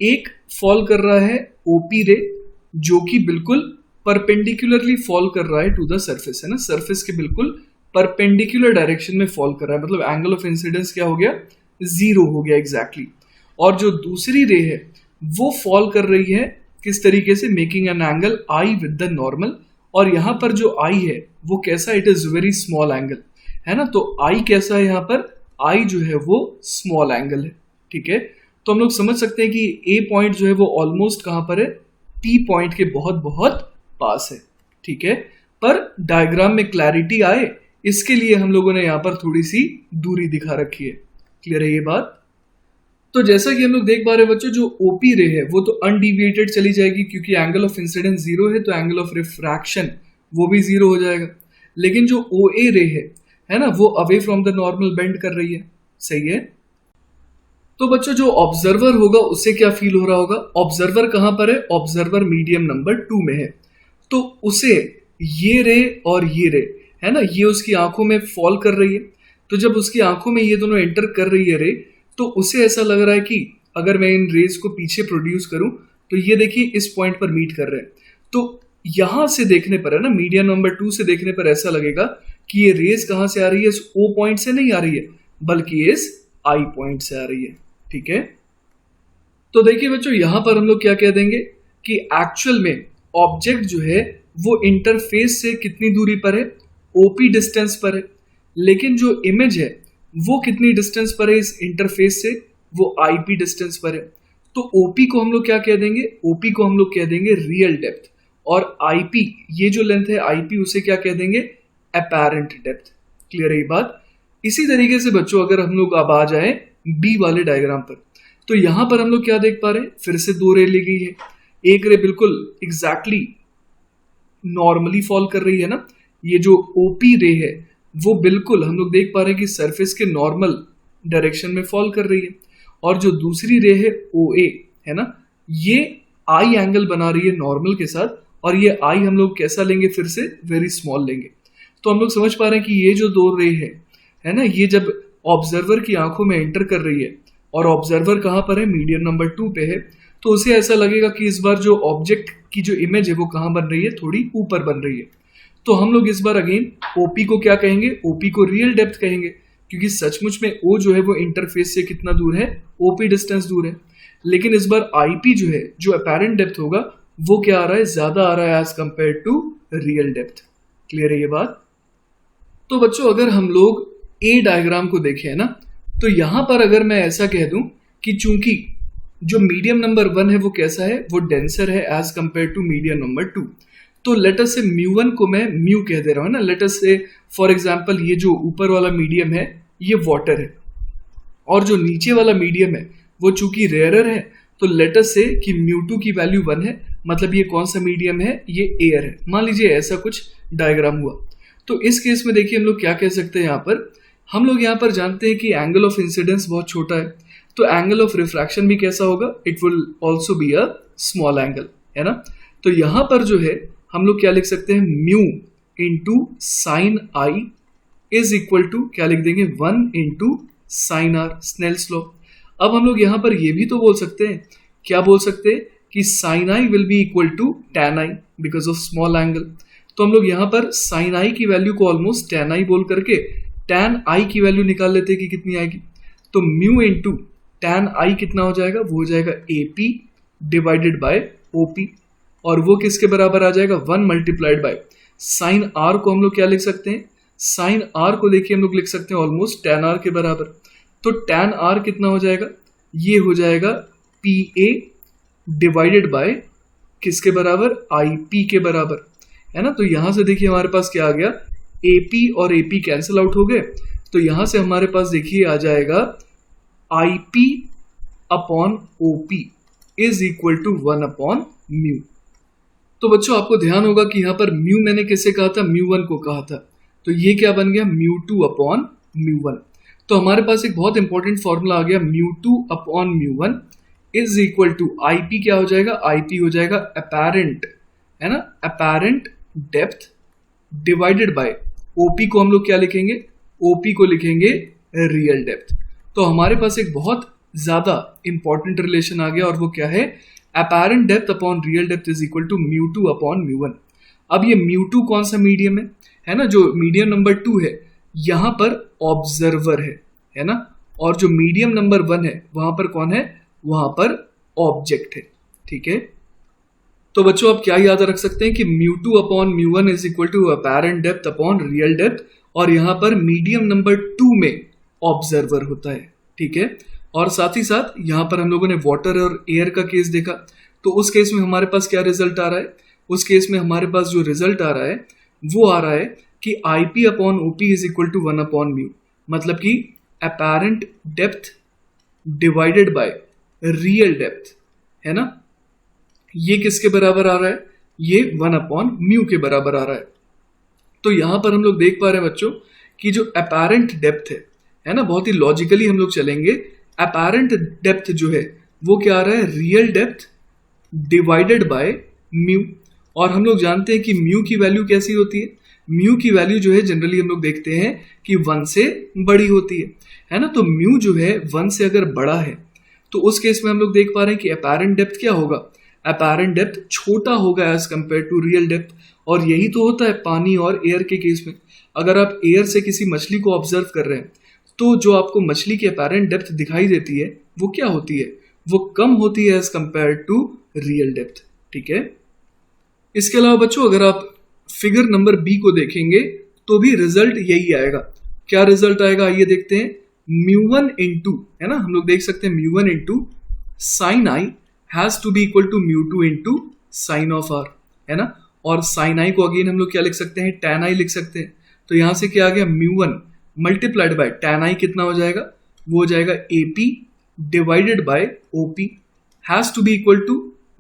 एक फॉल कर रहा है ओपी रे जो कि बिल्कुल परपेंडिकुलरली फॉल कर रहा है टू द सरफेस, है ना, सरफेस के बिल्कुल परपेंडिकुलर डायरेक्शन में फॉल कर रहा है, मतलब एंगल ऑफ इंसिडेंस क्या हो गया, 0 हो गया एग्जैक्टली। और जो दूसरी रे है वो फॉल कर रही है किस तरीके से, making an angle I with the normal, और यहाँ पर जो आई है वो कैसा, it is very small angle, है ना। तो आई कैसा है, यहाँ पर आई जो है वो स्मॉल एंगल है। ठीक है, तो हम लोग समझ सकते हैं कि ए पॉइंट जो है वो ऑलमोस्ट कहाँ पर है, पी पॉइंट के बहुत बहुत पास है। ठीक है, पर डायग्राम में क्लैरिटी आए इसके लिए हम लोगों ने यहाँ पर थोड़ी सी दूरी दिखा रखी है। क्लियर है ये बात। तो जैसा कि हम लोग देख पा रहे हैं बच्चों, जो ओपी रे है वो तो अनडिविएटेड चली जाएगी क्योंकि एंगल ऑफ इंसिडेंस 0 है, तो एंगल ऑफ रिफ्रैक्शन वो भी 0 हो जाएगा। लेकिन जो ओ ए रे है ना, वो away from the normal bend कर रही है। सही है। तो बच्चों जो ऑब्जर्वर होगा उससे क्या फील हो रहा होगा, ऑब्जर्वर कहां पर है, ऑब्जर्वर मीडियम नंबर 2 में है, तो उसे ये रे और ये रे, है ना, ये उसकी आंखों में फॉल कर रही है। तो जब उसकी आंखों में ये दोनों एंटर कर रही है रे, तो उसे ऐसा लग रहा है कि अगर मैं इन रेज को पीछे प्रोड्यूस करूं तो ये देखिए इस पॉइंट पर मीट कर रहे हैं। तो यहां से देखने पर, है ना, मीडियम नंबर 2 से देखने पर ऐसा लगेगा कि ये रेज कहां से आ रही है, इस ओ पॉइंट से नहीं आ रही है बल्कि इस आई पॉइंट से आ रही है। ठीक है, तो देखिए बच्चों यहां पर हम लोग क्या कह देंगे कि एक्चुअल में ऑब्जेक्ट जो है वो इंटरफेस से कितनी दूरी पर है, ओपी डिस्टेंस पर है, लेकिन जो इमेज है वो कितनी डिस्टेंस पर है इस इंटरफेस से, वो आईपी डिस्टेंस पर है। तो ओपी को हम लोग क्या कह देंगे, ओपी को हम लोग कह देंगे रियल डेप्थ, और आईपी ये जो लेंथ है आईपी उसे क्या कह देंगे, अपैरेंट डेप्थ। क्लियर है ये बात। इसी तरीके से बच्चों अगर हम लोग अब आ जाए बी वाले डायग्राम पर, तो यहां पर हम लोग क्या देख पा रहे हैं, फिर से दो रे ली गई है। एक रे बिल्कुल एग्जैक्टली नॉर्मली फॉल कर रही है ना, ये जो ओपी रे है वो बिल्कुल हम लोग देख पा रहे हैं कि सरफेस के नॉर्मल डायरेक्शन में फॉल कर रही है, और जो दूसरी रे है ओ ए, है ना, ये आई एंगल बना रही है नॉर्मल के साथ, और ये आई हम लोग कैसा लेंगे, फिर से वेरी स्मॉल लेंगे। तो हम लोग समझ पा रहे हैं कि ये जो दो रे है ना, ये जब ऑब्जर्वर की आंखों में एंटर कर रही है और ऑब्जर्वर कहां पर है, मीडियम नंबर 2 पे है, तो उसे ऐसा लगेगा कि इस बार जो ऑब्जेक्ट की जो इमेज है वो कहां बन रही है, थोड़ी ऊपर बन रही है। तो हम लोग इस बार अगेन ओपी को क्या कहेंगे, ओपी को रियल डेप्थ कहेंगे, क्योंकि सचमुच में ओ जो है वो इंटरफेस से कितना दूर है, ओपी डिस्टेंस दूर है। लेकिन इस बार आईपी जो है, जो अपैरेंट डेप्थ होगा, वो क्या आ रहा है, ज्यादा आ रहा है as compare to real depth. Clear है ये बात। तो बच्चों अगर हम लोग ए डायग्राम को देखें ना, तो यहां पर अगर मैं ऐसा कह दूं कि चूंकि जो मीडियम नंबर 1 है वो कैसा है, वो डेंसर है as compare to medium number 2। तो लेट अस से म्यू1 को मैं म्यू कह दे रहा हूँ ना, लेट अस से फॉर एग्जांपल ये जो ऊपर वाला मीडियम है ये वाटर है, और जो नीचे वाला मीडियम है वो चूंकि रेयरर है, तो लेट अस से कि म्यू2 की वैल्यू 1 है, मतलब ये कौन सा मीडियम है, ये एयर है। मान लीजिए ऐसा कुछ डायग्राम हुआ। तो इस केस में देखिए हम लोग क्या कह सकते हैं, यहाँ पर हम लोग यहाँ पर जानते हैं कि एंगल ऑफ इंसिडेंस बहुत छोटा है, तो एंगल ऑफ रिफ्रैक्शन भी कैसा होगा, it will also be a small angle, है ना। तो यहाँ पर जो है हम लोग क्या लिख सकते हैं, mu into sine i is equal to क्या लिख देंगे, 1 into sine r, Snell's law. अब हम लोग यहाँ पर ये भी तो बोल सकते हैं, क्या बोल सकते हैं कि sine i will be equal to tan i because of small angle. तो हम लोग यहाँ पर साइन आई की वैल्यू को ऑलमोस्ट टैन आई बोल करके टैन आई की वैल्यू निकाल लेते हैं कि कितनी आएगी। तो म्यू इंटू टैन आई कितना हो जाएगा, वो हो जाएगा A P divided by O P, और वो किसके बराबर आ जाएगा, 1 मल्टीप्लाइड बाय साइन आर को हम लोग क्या लिख सकते हैं, साइन आर को देखिए हम लोग लिख सकते हैं ऑलमोस्ट टैन आर के बराबर। तो टैन आर कितना हो जाएगा, ये हो जाएगा पी ए डिवाइडेड बाय किसके बराबर, आई पी के बराबर, है ना। तो यहां से देखिए हमारे पास क्या आ गया, ए पी और ए पी कैंसिल आउट हो गए, तो यहां से हमारे पास देखिए आ जाएगा I P upon O P is equal to 1 upon mu. तो बच्चों आपको ध्यान होगा कि यहाँ पर म्यू मैंने किसे कहा था, म्यू1 को कहा था, तो ये क्या बन गया, म्यू2 अपॉन म्यू1। तो हमारे पास एक बहुत इंपॉर्टेंट फॉर्मूला आ गया, mu two upon mu one is equal to i p क्या हो जाएगा, आई पी हो जाएगा अपेरेंट, है ना, apparent depth divided bye OP को हम लोग क्या लिखेंगे, ओपी को लिखेंगे रियल डेप्थ। तो हमारे पास एक बहुत ज्यादा इंपॉर्टेंट रिलेशन आ गया, और वो क्या है, apparent depth upon real depth is equal to mu two upon mu one. अब ये म्यू2 कौन सा मीडियम है ना, जो मीडियम नंबर 2 है यहां पर ऑब्जर्वर है ना, और जो मीडियम नंबर 1 है वहां पर कौन है, वहां पर ऑब्जेक्ट है, ठीक है। तो बच्चों आप क्या याद रख सकते हैं कि mu two upon mu one is equal to apparent depth upon real depth, और यहां पर मीडियम नंबर 2 में ऑब्जर्वर होता है, ठीक है। और साथ ही साथ यहां पर हम लोगों ने वाटर और एयर का केस देखा, तो उस केस में हमारे पास क्या रिजल्ट आ रहा है, उस केस में हमारे पास जो रिजल्ट आ रहा है वो आ रहा है कि I P upon O P is equal to 1 upon mu, मतलब कि apparent depth divided by real depth, है ना, ये किसके बराबर आ रहा है, ये 1 अपॉन म्यू के बराबर आ रहा है। तो यहां पर हम लोग देख पा रहे हैं बच्चों कि जो अपेरेंट डेप्थ है ना, बहुत ही लॉजिकली हम लोग चलेंगे, अपेरेंट डेप्थ जो है वो क्या आ रहा है, real depth divided by mu. और हम लोग जानते हैं कि म्यू की वैल्यू कैसी होती है, म्यू की वैल्यू जो है जनरली हम लोग देखते हैं कि 1 से बड़ी होती है ना। तो म्यू जो है 1 से अगर बड़ा है तो उस केस में हम लोग देख पा रहे हैं कि अपेरेंट डेप्थ क्या होगा, अपेरेंट डेप्थ छोटा होगा as compare to real depth. और यही तो होता है पानी और एयर के केस में, अगर आप एयर से किसी मछली को ऑब्जर्व कर रहे हैं तो जो आपको मछली की अपेरेंट डेप्थ दिखाई देती है वो क्या होती है, वो कम होती है as compare to real depth, ठीक है। इसके अलावा बच्चों अगर आप फिगर नंबर बी को देखेंगे तो भी रिजल्ट यही आएगा। क्या रिजल्ट आएगा आइए देखते हैं, म्यू1 इंटू, है ना, हम लोग देख सकते हैं mu one into sine i has to be equal to mu two into sine of r, है ना। और साइन आई को अगेन हम लोग क्या लिख सकते हैं, टैन आई लिख सकते हैं। तो यहां से क्या आ गया, mu one multiplied by tan i कितना हो जाएगा, वो हो जाएगा A P divided by O p has to be equal to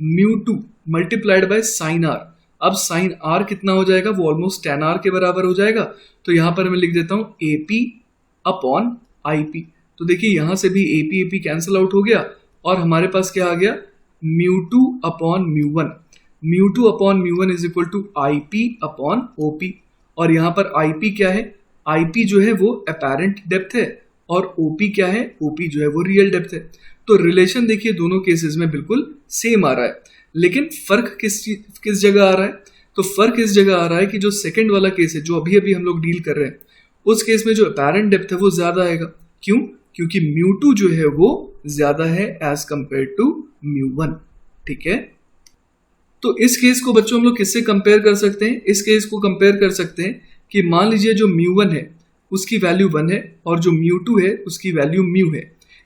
mu two multiplied by sine r. अब साइन आर कितना हो जाएगा, वो ऑलमोस्ट टैन आर के बराबर हो जाएगा। तो यहां पर मैं लिख देता हूं A P upon I P. तो देखिए यहां से भी ए पी कैंसिल आउट हो गया, और हमारे पास क्या आ गया, mu two upon mu one, mu two upon mu one is equal to i P upon O P. और यहां पर आई पी क्या है, आई पी जो है वो अपेरेंट डेप्थ है, और ओपी क्या है, ओपी जो है वो रियल डेप्थ है। तो रिलेशन देखिए दोनों केसेस में बिल्कुल सेम आ रहा है, लेकिन फर्क किस जगह आ रहा है, तो फर्क इस जगह आ रहा है कि जो सेकंड वाला केस है जो अभी अभी हम लोग डील कर रहे हैं, उस केस में जो अपेरेंट डेप्थ है वो ज्यादा आएगा। क्यों, क्योंकि म्यू2 जो है वो ज्यादा है एज कंपेयर टू म्यू1, ठीक है। तो इस केस को बच्चों हम लोग किससे कंपेयर कर सकते हैं, इस केस को कंपेयर कर सकते हैं कि मान लीजिए जो म्यू1 है उसकी वैल्यू 1 है और जो म्यू2 है उसकी वैल्यू म्यू है,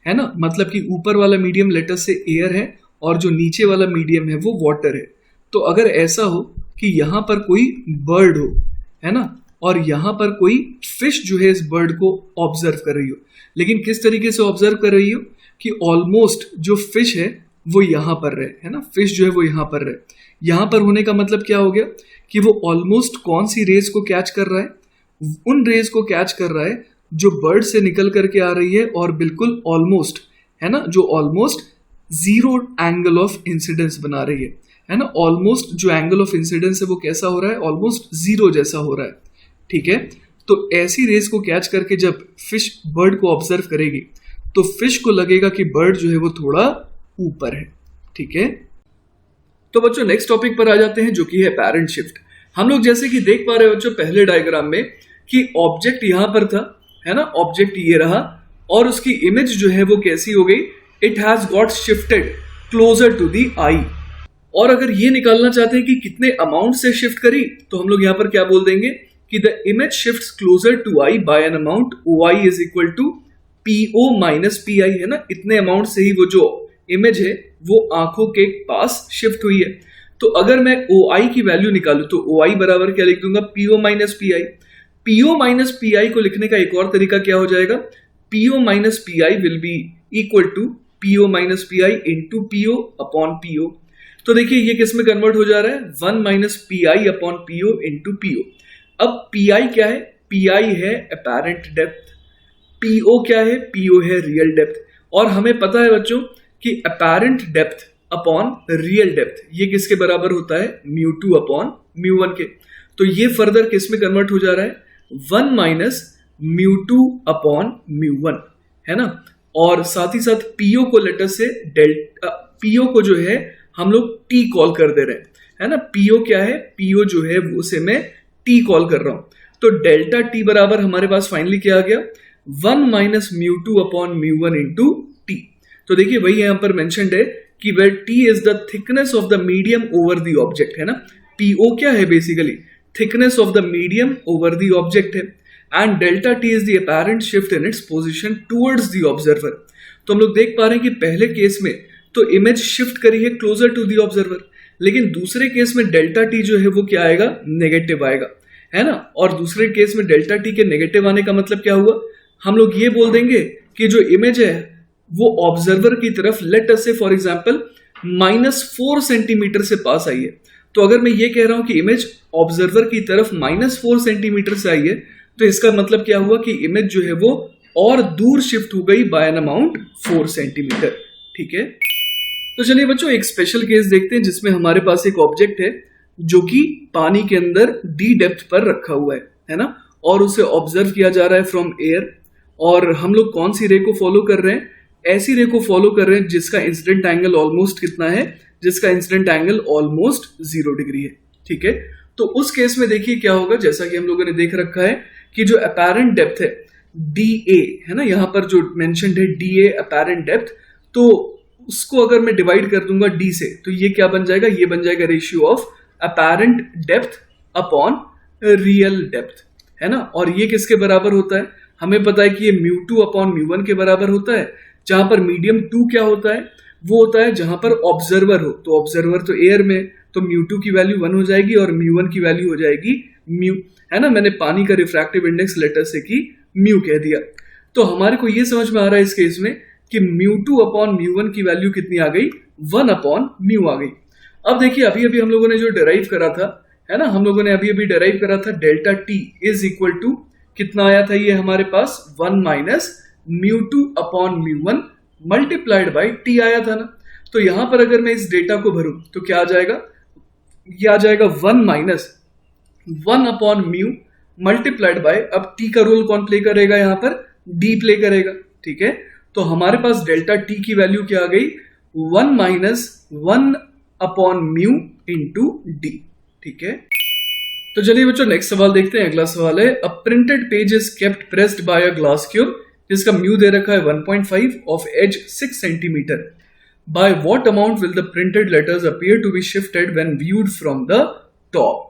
है ना, मतलब कि ऊपर वाला मीडियम लेटर से एयर है और जो नीचे वाला मीडियम है वो वाटर है। तो अगर ऐसा हो कि यहाँ पर कोई बर्ड हो, है ना, और यहाँ पर कोई फिश जो है इस बर्ड को ऑब्जर्व कर रही हो, लेकिन किस तरीके से ऑब्जर्व कर रही हो कि ऑलमोस्ट जो फिश है वो यहाँ पर रहे, है ना, फिश जो है वो यहाँ पर रहे। यहाँ पर होने का मतलब क्या हो गया कि वो ऑलमोस्ट कौन सी रेज को कैच कर रहा है, उन रेज को कैच कर रहा है जो बर्ड से निकल करके आ रही है और बिल्कुल ऑलमोस्ट, है ना, जो almost zero angle of incidence बना रही है ना, ऑलमोस्ट जो एंगल ऑफ इंसिडेंस है वो कैसा हो रहा है, ऑलमोस्ट जीरो जैसा हो रहा है। ठीक है, तो ऐसी रेस को कैच करके जब फिश बर्ड को ऑब्जर्व करेगी तो फिश को लगेगा कि बर्ड जो है वो थोड़ा ऊपर है। ठीक है, तो बच्चों नेक्स्ट टॉपिक पर आ जाते हैं जो कि है पैरेंट शिफ्ट। हम लोग जैसे कि देख पा रहे हैं बच्चों पहले डायग्राम में कि ऑब्जेक्ट यहां पर था, है ना, ऑब्जेक्ट ये रहा और उसकी इमेज जो है वो कैसी हो गई, it has got shifted closer to the eye. और अगर ये निकालना चाहते हैं कि कितने अमाउंट से शिफ्ट करी तो हम लोग यहां पर क्या बोल देंगे कि the image shifts closer to eye by an amount O I is equal to PO minus P I, है ना, इतने अमाउंट से ही वो जो इमेज है वो आंखों के पास शिफ्ट हुई है। तो अगर मैं ओ आई की वैल्यू निकालू तो ओ आई बराबर क्या लिख दूंगा, PO minus P I. PO minus P I को लिखने का एक और तरीका क्या हो जाएगा, PO minus P I will be equal to PO minus P I into PO upon PO. तो देखिए ये किस में कन्वर्ट हो जा रहा है, 1 माइनस पी आई अपॉन पीओ इंटू पीओ। अब पी आई क्या है, पी आई है अपैरेंट डेप्थ, पीओ क्या है, पीओ है रियल डेप्थ। और हमें पता है बच्चों कि apparent depth upon real depth ये किसके बराबर होता है, mu two upon mu one के। तो ये फर्दर किस में कन्वर्ट हो जा रहा है, 1 minus mu two upon mu one, है ना। और साथ ही साथ पीओ को लेटर से डेल्टा, पीओ को जो है हम लोग टी कॉल कर दे रहे हैं, है ना। पीओ क्या है, पीओ जो है उसे मैं टी कॉल कर रहा हूं। तो डेल्टा टी बराबर हमारे पास फाइनली क्या आ गया, 1 minus mu two upon mu one into t. तो देखिए वही यहां पर मेंशन्ड है कि where t is the thickness of the medium over the object, है ना। पीओ क्या है, basically thickness of the medium over the object है, and delta t is the apparent shift in its position towards the observer. तो हम लोग देख पा रहे हैं कि पहले केस में तो इमेज शिफ्ट करी है क्लोजर टू द ऑब्जर्वर, लेकिन दूसरे केस में डेल्टा टी जो है वो क्या आएगा, नेगेटिव आएगा, है ना। और दूसरे केस में डेल्टा टी के नेगेटिव आने का मतलब क्या हुआ, हम लोग ये बोल देंगे कि जो इमेज है वो ऑब्जर्वर की तरफ लेट अस से फॉर एग्जांपल -4 सेंटीमीटर से पास आई है। तो अगर मैं ये कह रहा हूं कि इमेज ऑब्जर्वर की तरफ -4 सेंटीमीटर से आई है तो इसका मतलब क्या हुआ कि इमेज जो है वो और दूर शिफ्ट हो गई बाय एन अमाउंट 4 सेंटीमीटर। ठीक है, तो चलिए बच्चों एक स्पेशल केस देखते हैं जिसमें हमारे पास एक ऑब्जेक्ट है जो कि पानी के अंदर डी डेप्थ पर रखा हुआ है ना, और उसे ऑब्जर्व किया जा रहा है फ्रॉम एयर। और हम लोग कौन सी रे को फॉलो कर रहे हैं, ऐसी रे को फॉलो कर रहे हैं जिसका इंसिडेंट एंगल ऑलमोस्ट कितना है, जिसका इंसिडेंट एंगल ऑलमोस्ट 0 डिग्री है। ठीक है, तो उस केस में देखिए क्या होगा, जैसा कि हम लोगों ने देख रखा है कि जो अपैरेंट डेप्थ है डी ए, है ना, यहां पर जो मेंशन्ड है डी ए अपैरेंट डेप्थ, तो उसको अगर मैं डिवाइड कर दूंगा डी से तो ये क्या बन जाएगा, ये बन जाएगा ratio of apparent depth upon real depth, है ना। और ये किसके बराबर होता है, हमें पता है कि ये mu two upon mu one के बराबर होता है, जहां पर मीडियम टू क्या होता है, वो होता है जहां पर ऑब्जर्वर हो। तो ऑब्जर्वर तो एयर में, तो म्यू टू की वैल्यू 1 हो जाएगी और म्यू वन की वैल्यू हो जाएगी म्यू, है ना। मैंने पानी का रिफ्रैक्टिव इंडेक्स लेटर से की म्यू कह दिया। तो हमारे को ये समझ में आ रहा है इस केस में कि mu two upon mu one की वैल्यू कितनी आ गई, 1 अपॉन म्यू आ गई। अब देखिए अभी अभी हम लोगों ने जो डिराइव करा था, है ना, हम लोगों ने अभी अभी डिराइव करा था delta t is equal to कितना आया था, ये हमारे पास 1 minus mu two upon mu one multiplied by t आया था ना। तो यहां पर अगर मैं इस डेटा को भरूं तो क्या आ जाएगा, ये आ जाएगा 1 minus 1 upon mu multiplied by, अब टी का रोल कौन प्ले करेगा, यहां पर डी प्ले करेगा। ठीक है, तो हमारे पास डेल्टा टी की वैल्यू क्या आ गई, 1 minus 1 upon mu into D. ठीक है, तो चलिए बच्चों नेक्स्ट सवाल देखते हैं। अगला सवाल है, a printed page is kept pressed by a glass cube जिसका म्यू दे रखा है 1.5 of edge 6 centimetre. By what amount will the printed letters appear to be shifted when viewed from the top.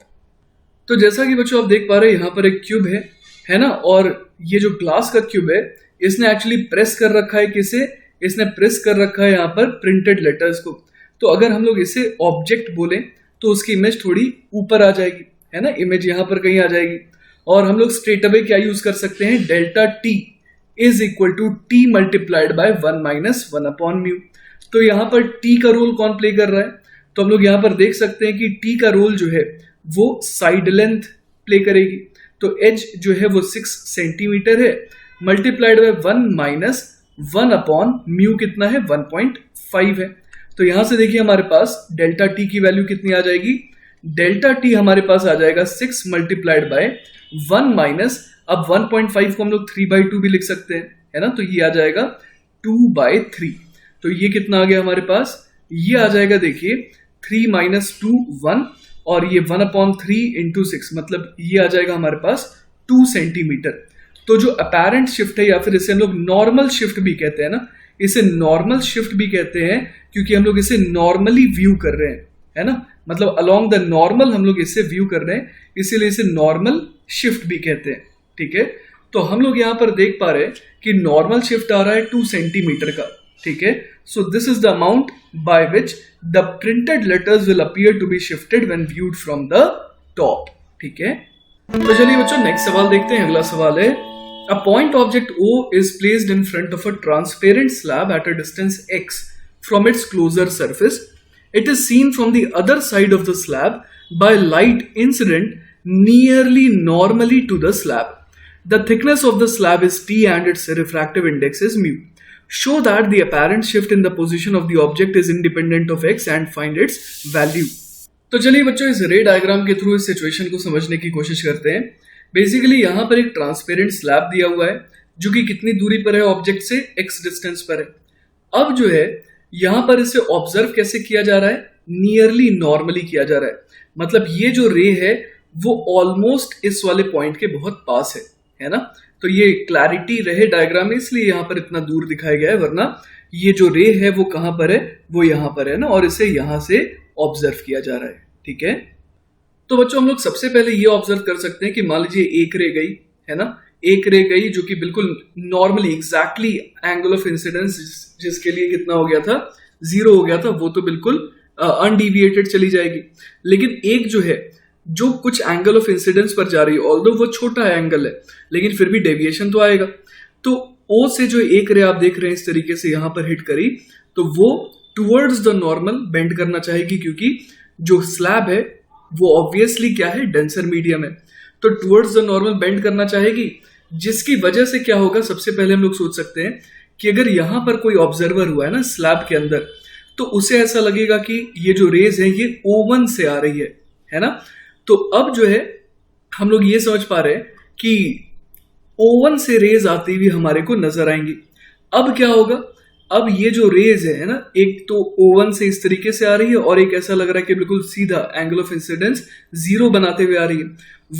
तो जैसा कि बच्चों आप देख पा रहे हैं यहाँ पर एक क्यूब है ना, और ये जो ग्लास का क्यूब है इसने एक्चुअली प्रेस कर रखा है किसे, इसने प्रेस कर रखा है यहाँ पर प्रिंटेड लेटर्स को। तो अगर हम लोग इसे ऑब्जेक्ट बोले तो उसकी इमेज थोड़ी ऊपर आ जाएगी, है ना, इमेज यहाँ पर कहीं आ जाएगी। और हम लोग स्ट्रेट अवे क्या यूज कर सकते हैं, delta t is equal to t multiplied by 1 minus 1 upon mu. तो यहाँ पर टी का रोल कौन प्ले कर रहा है, तो हम लोग यहाँ पर देख सकते हैं कि टी का रोल जो है वो साइड लेंथ प्ले करेगी। तो एज जो है वो 6 सेंटीमीटर है, multiplied by 1 minus 1 upon mu कितना है, 1.5 है। तो यहां से देखिए हमारे पास डेल्टा टी की वैल्यू कितनी आ जाएगी, डेल्टा टी हमारे पास आ जाएगा 6 मल्टीप्लाइड बाय 1 माइनस, अब 1.5 को हम लोग 3/2 भी लिख सकते हैं, है ना, तो ये आ जाएगा 2/3। तो ये कितना आ गया हमारे पास, ये आ जाएगा देखिए 3 माइनस 2 1, और ये 1/3 इंटू 6, मतलब ये आ जाएगा हमारे पास 2 सेंटीमीटर। तो जो अपैरेंट शिफ्ट है, या फिर इसे हम लोग नॉर्मल शिफ्ट भी कहते हैं ना, इसे नॉर्मल शिफ्ट भी कहते हैं क्योंकि हम लोग इसे नॉर्मली व्यू कर रहे हैं, है ना, मतलब अलोंग द नॉर्मल हम लोग इसे व्यू कर रहे हैं, इसीलिए इसे नॉर्मल शिफ्ट भी कहते हैं। ठीक है, तो हम लोग यहां पर देख पा रहे हैं कि नॉर्मल शिफ्ट आ रहा है 2 सेंटीमीटर का। ठीक है, so this is the amount by which the printed letters will appear to be shifted when viewed from the top. ठीक है, तो चलिए बच्चों नेक्स्ट सवाल देखते हैं। अगला सवाल है, a point object O is placed in front of a transparent slab at a distance x from its closer surface. It is seen from the other side of the slab by light incident nearly normally to the slab. The thickness of the slab is t and its refractive index is mu. Show that the apparent shift in the position of the object is independent of x and find its value. तो चलिए बच्चों इस रे diagram के through इस situation को समझने की कोशिश करते हैं। बेसिकली यहां पर एक ट्रांसपेरेंट स्लैब दिया हुआ है जो कि कितनी दूरी पर है ऑब्जेक्ट से, x डिस्टेंस पर है। अब जो है यहां पर इसे ऑब्जर्व कैसे किया जा रहा है, नियरली नॉर्मली किया जा रहा है, मतलब ये जो रे है वो ऑलमोस्ट इस वाले पॉइंट के बहुत पास है ना। तो ये क्लैरिटी रहे डायग्राम में इसलिए यहां पर इतना दूर दिखाया गया है, वरना ये जो रे है वो कहां पर है, वो यहां पर है ना, और इसे यहां से ऑब्जर्व किया जा रहा है। ठीक है, तो बच्चों हम लोग सबसे पहले ये ऑब्जर्व कर सकते हैं कि मान लीजिए एक रे गई, है ना, एक रे गई जो कि बिल्कुल normally exactly angle of incidence जिसके लिए कितना हो गया था, 0 हो गया था, वो तो बिल्कुल अनडिविएटेड चली जाएगी। लेकिन एक जो है जो कुछ एंगल ऑफ इंसिडेंस पर जा रही है, ऑल्दो वो छोटा एंगल है लेकिन फिर भी डेविएशन तो आएगा। तो ओ से जो एक रे आप देख रहे हैं इस तरीके से यहां पर हिट करी, तो वो टुवर्ड्स द नॉर्मल बेंड करना चाहेगी, क्योंकि जो स्लैब है वो ऑब्वियसली क्या है, डेंसर मीडियम है, तो टुवर्ड्स द नॉर्मल बेंड करना चाहेगी, जिसकी वजह से क्या होगा, सबसे पहले हम लोग सोच सकते हैं कि अगर यहां पर कोई ऑब्जर्वर हुआ है ना स्लैब के अंदर, तो उसे ऐसा लगेगा कि ये जो रेज है ये O1 से आ रही है ना। तो अब जो है हम लोग ये समझ पा रहे हैं कि O1 से रेज आती हुई हमारे को नजर आएंगी। अब क्या होगा, अब ये जो रेज है ना, एक तो O1 से इस तरीके से आ रही है और एक ऐसा लग रहा है कि बिल्कुल सीधा एंगल ऑफ इंसिडेंस 0 बनाते हुए आ रही है।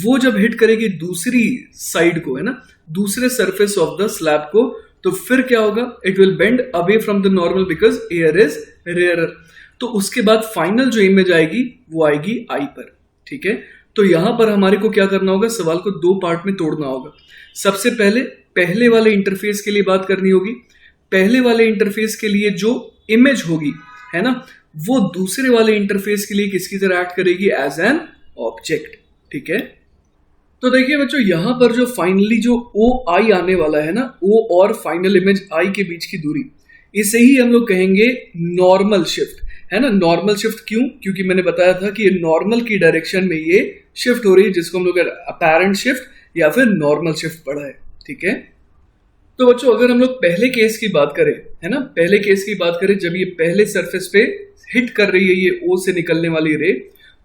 वो जब हिट करेगी दूसरी साइड को, है ना, दूसरे सरफेस ऑफ द स्लैब को, तो फिर क्या होगा, it will bend away from the normal because air is rarer. तो उसके बाद फाइनल जो इमेज आएगी वो आएगी आई पर। ठीक है, तो यहां पर हमारे को क्या करना होगा, सवाल को 2 पार्ट में तोड़ना होगा। सबसे पहले पहले वाले इंटरफेस के लिए बात करनी होगी। पहले वाले इंटरफेस के लिए जो इमेज होगी, है ना, वो दूसरे वाले इंटरफेस के लिए किसकी तरह एक्ट करेगी, एज एन ऑब्जेक्ट। ठीक है, तो देखिए बच्चों यहां पर जो फाइनली जो ओ आई आने वाला है ना, ओ और फाइनल इमेज आई के बीच की दूरी, इसे ही हम लोग कहेंगे नॉर्मल शिफ्ट, है ना। नॉर्मल शिफ्ट क्यों, क्योंकि मैंने बताया था कि ये नॉर्मल की डायरेक्शन में ये शिफ्ट हो रही है, जिसको हम लोग अपैरेंट शिफ्ट या फिर नॉर्मल शिफ्ट पढ़ा है। ठीक है, तो बच्चों अगर हम लोग पहले केस की बात करें, है ना, पहले केस की बात करें जब ये पहले सरफेस पे हिट कर रही है ये ओ से निकलने वाली रे,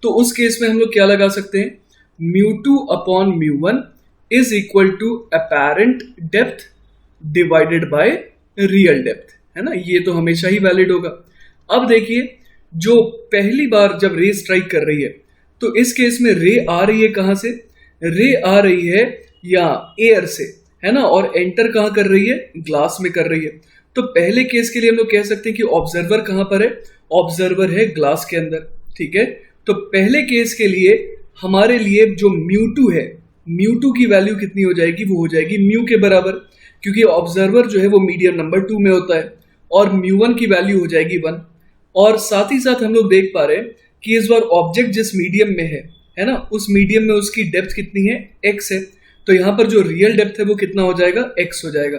तो उस केस में हम लोग क्या लगा सकते हैं, μ2 upon μ1 is equal to apparent depth divided by real depth, है ना, ये तो हमेशा ही वैलिड होगा। अब देखिए जो पहली बार जब रे स्ट्राइक कर रही है, तो इस केस में रे आ रही है कहां से, रे आ रही है या एयर से, है ना, और एंटर कहां कर रही है, ग्लास में कर रही है। तो पहले केस के लिए हम लोग कह सकते हैं कि ऑब्जर्वर कहां पर है, ऑब्जर्वर है ग्लास के अंदर। ठीक है, तो पहले केस के लिए हमारे लिए जो μ2 है, μ2 की वैल्यू कितनी हो जाएगी, वो हो जाएगी म्यू के बराबर। क्योंकि ऑब्जर्वर जो है वो मीडियम नंबर 2 में होता है और μ1 की वैल्यू हो जाएगी 1। और साथ ही साथ हम लोग देख पा रहे हैं कि इस बार ऑब्जेक्ट जिस मीडियम में है ना, उस मीडियम में उसकी डेप्थ कितनी है, x है। तो यहाँ पर जो रियल डेप्थ है वो कितना हो जाएगा, x हो जाएगा।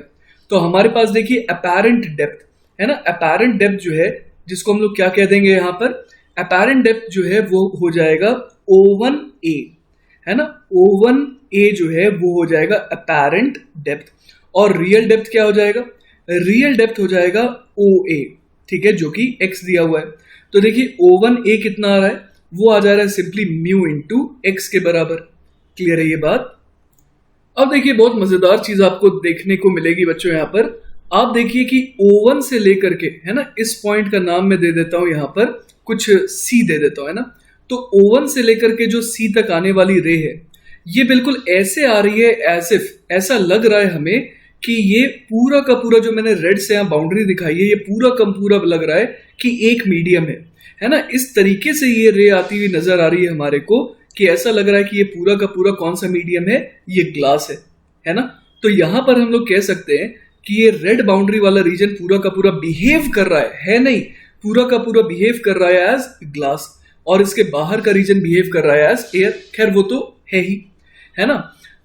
तो हमारे पास देखिए अपैरेंट डेप्थ है ना, अपैरेंट डेप्थ जो है जिसको हम लोग क्या कह देंगे यहाँ पर, अपैरेंट डेप्थ जो है वो हो जाएगा O1A है ना, O1A जो है वो हो जाएगा अपैरेंट डेप्थ। और रियल डेप्थ क्या हो जाएगा, रियल डेप्थ हो जाएगा OA, ठीक है, जो कि x दिया हुआ है। तो देखिए O1A कितना आ रहा है, वो आ जा रहा है सिंपली म्यू इंटू एक्स के बराबर। क्लियर है ये बात। अब देखिए बहुत मजेदार चीज आपको देखने को मिलेगी बच्चों, यहाँ पर आप देखिए कि O1 से लेकर के है ना, इस पॉइंट का नाम मैं दे देता हूं यहाँ पर कुछ C दे देता हूं है ना। तो O1 से लेकर के जो C तक आने वाली रे है ये बिल्कुल ऐसे आ रही है एज इफ, ऐसा लग रहा है हमें कि ये पूरा का पूरा जो मैंने रेड से यहाँ बाउंड्री दिखाई है ये पूरा का पूरा लग रहा है कि एक मीडियम है ना। इस तरीके से ये रे आती हुई नजर आ रही है हमारे को कि ऐसा लग रहा है कि ये पूरा का पूरा कौन सा मीडियम है, ये ग्लास है ना। तो यहां पर हम लोग कह सकते हैं कि ये रेड बाउंड्री वाला रीजन पूरा का पूरा बिहेव कर रहा है नहीं, पूरा का पूरा बिहेव कर रहा है एज ग्लास, और इसके बाहर का रीजन बिहेव कर रहा है एज एयर। खैर वो तो है ही, है ना।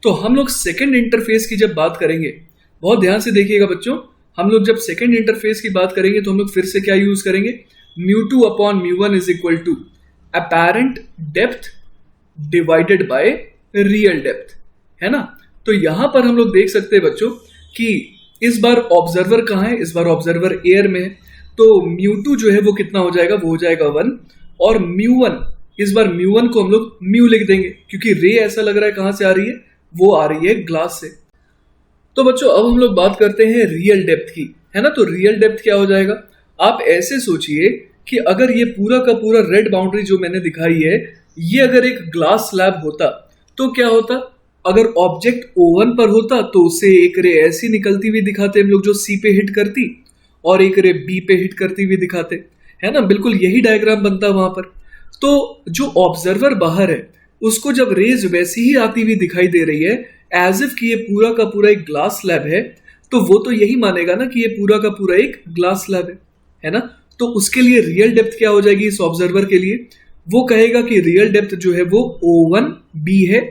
तो हम लोग सेकेंड इंटरफेस की जब बात करेंगे, बहुत ध्यान से देखिएगा बच्चों, हम लोग जब सेकेंड इंटरफेस की बात करेंगे तो हम लोग फिर से क्या यूज करेंगे, μ2 upon μ1 is equal to apparent depth divided by real depth, है ना। तो यहां पर हम लोग देख सकते हैं बच्चों कि इस बार ऑब्जर्वर कहां है, इस बार ऑब्जर्वर एयर में है। तो μ2 जो है वो कितना हो जाएगा, वो हो जाएगा 1, और μ1 इस बार μ1 को हम लोग म्यू लिख देंगे क्योंकि रे ऐसा लग रहा है कहां से आ रही है, वो आ रही है ग्लास से। तो बच्चों अब हम लोग बात करते हैं रियल डेप्थ की, है ना। तो रियल डेप्थ क्या हो जाएगा, आप ऐसे सोचिए कि अगर ये पूरा का पूरा रेड बाउंड्री जो मैंने दिखाई है ये अगर एक ग्लास स्लैब होता तो क्या होता, अगर ऑब्जेक्ट O1 पर होता तो उससे एक रे ऐसी निकलती हुई दिखाते हम लोग जो C पे हिट करती, और एक रे B पे हिट करती हुई दिखाते, है ना। बिल्कुल यही डायग्राम बनता वहां पर। तो जो ऑब्जर्वर बाहर है उसको जब रेज वैसी ही आती हुई दिखाई दे रही है एज इफ कि ये पूरा का पूरा एक ग्लास स्लैब है, तो वो तो यही मानेगा ना कि ये पूरा का पूरा एक ग्लास स्लैब है ना। तो उसके लिए रियल डेप्थ क्या हो जाएगी इस ऑब्जर्वर के लिए, वो कहेगा कि रियल डेप्थ जो है वो O1B है,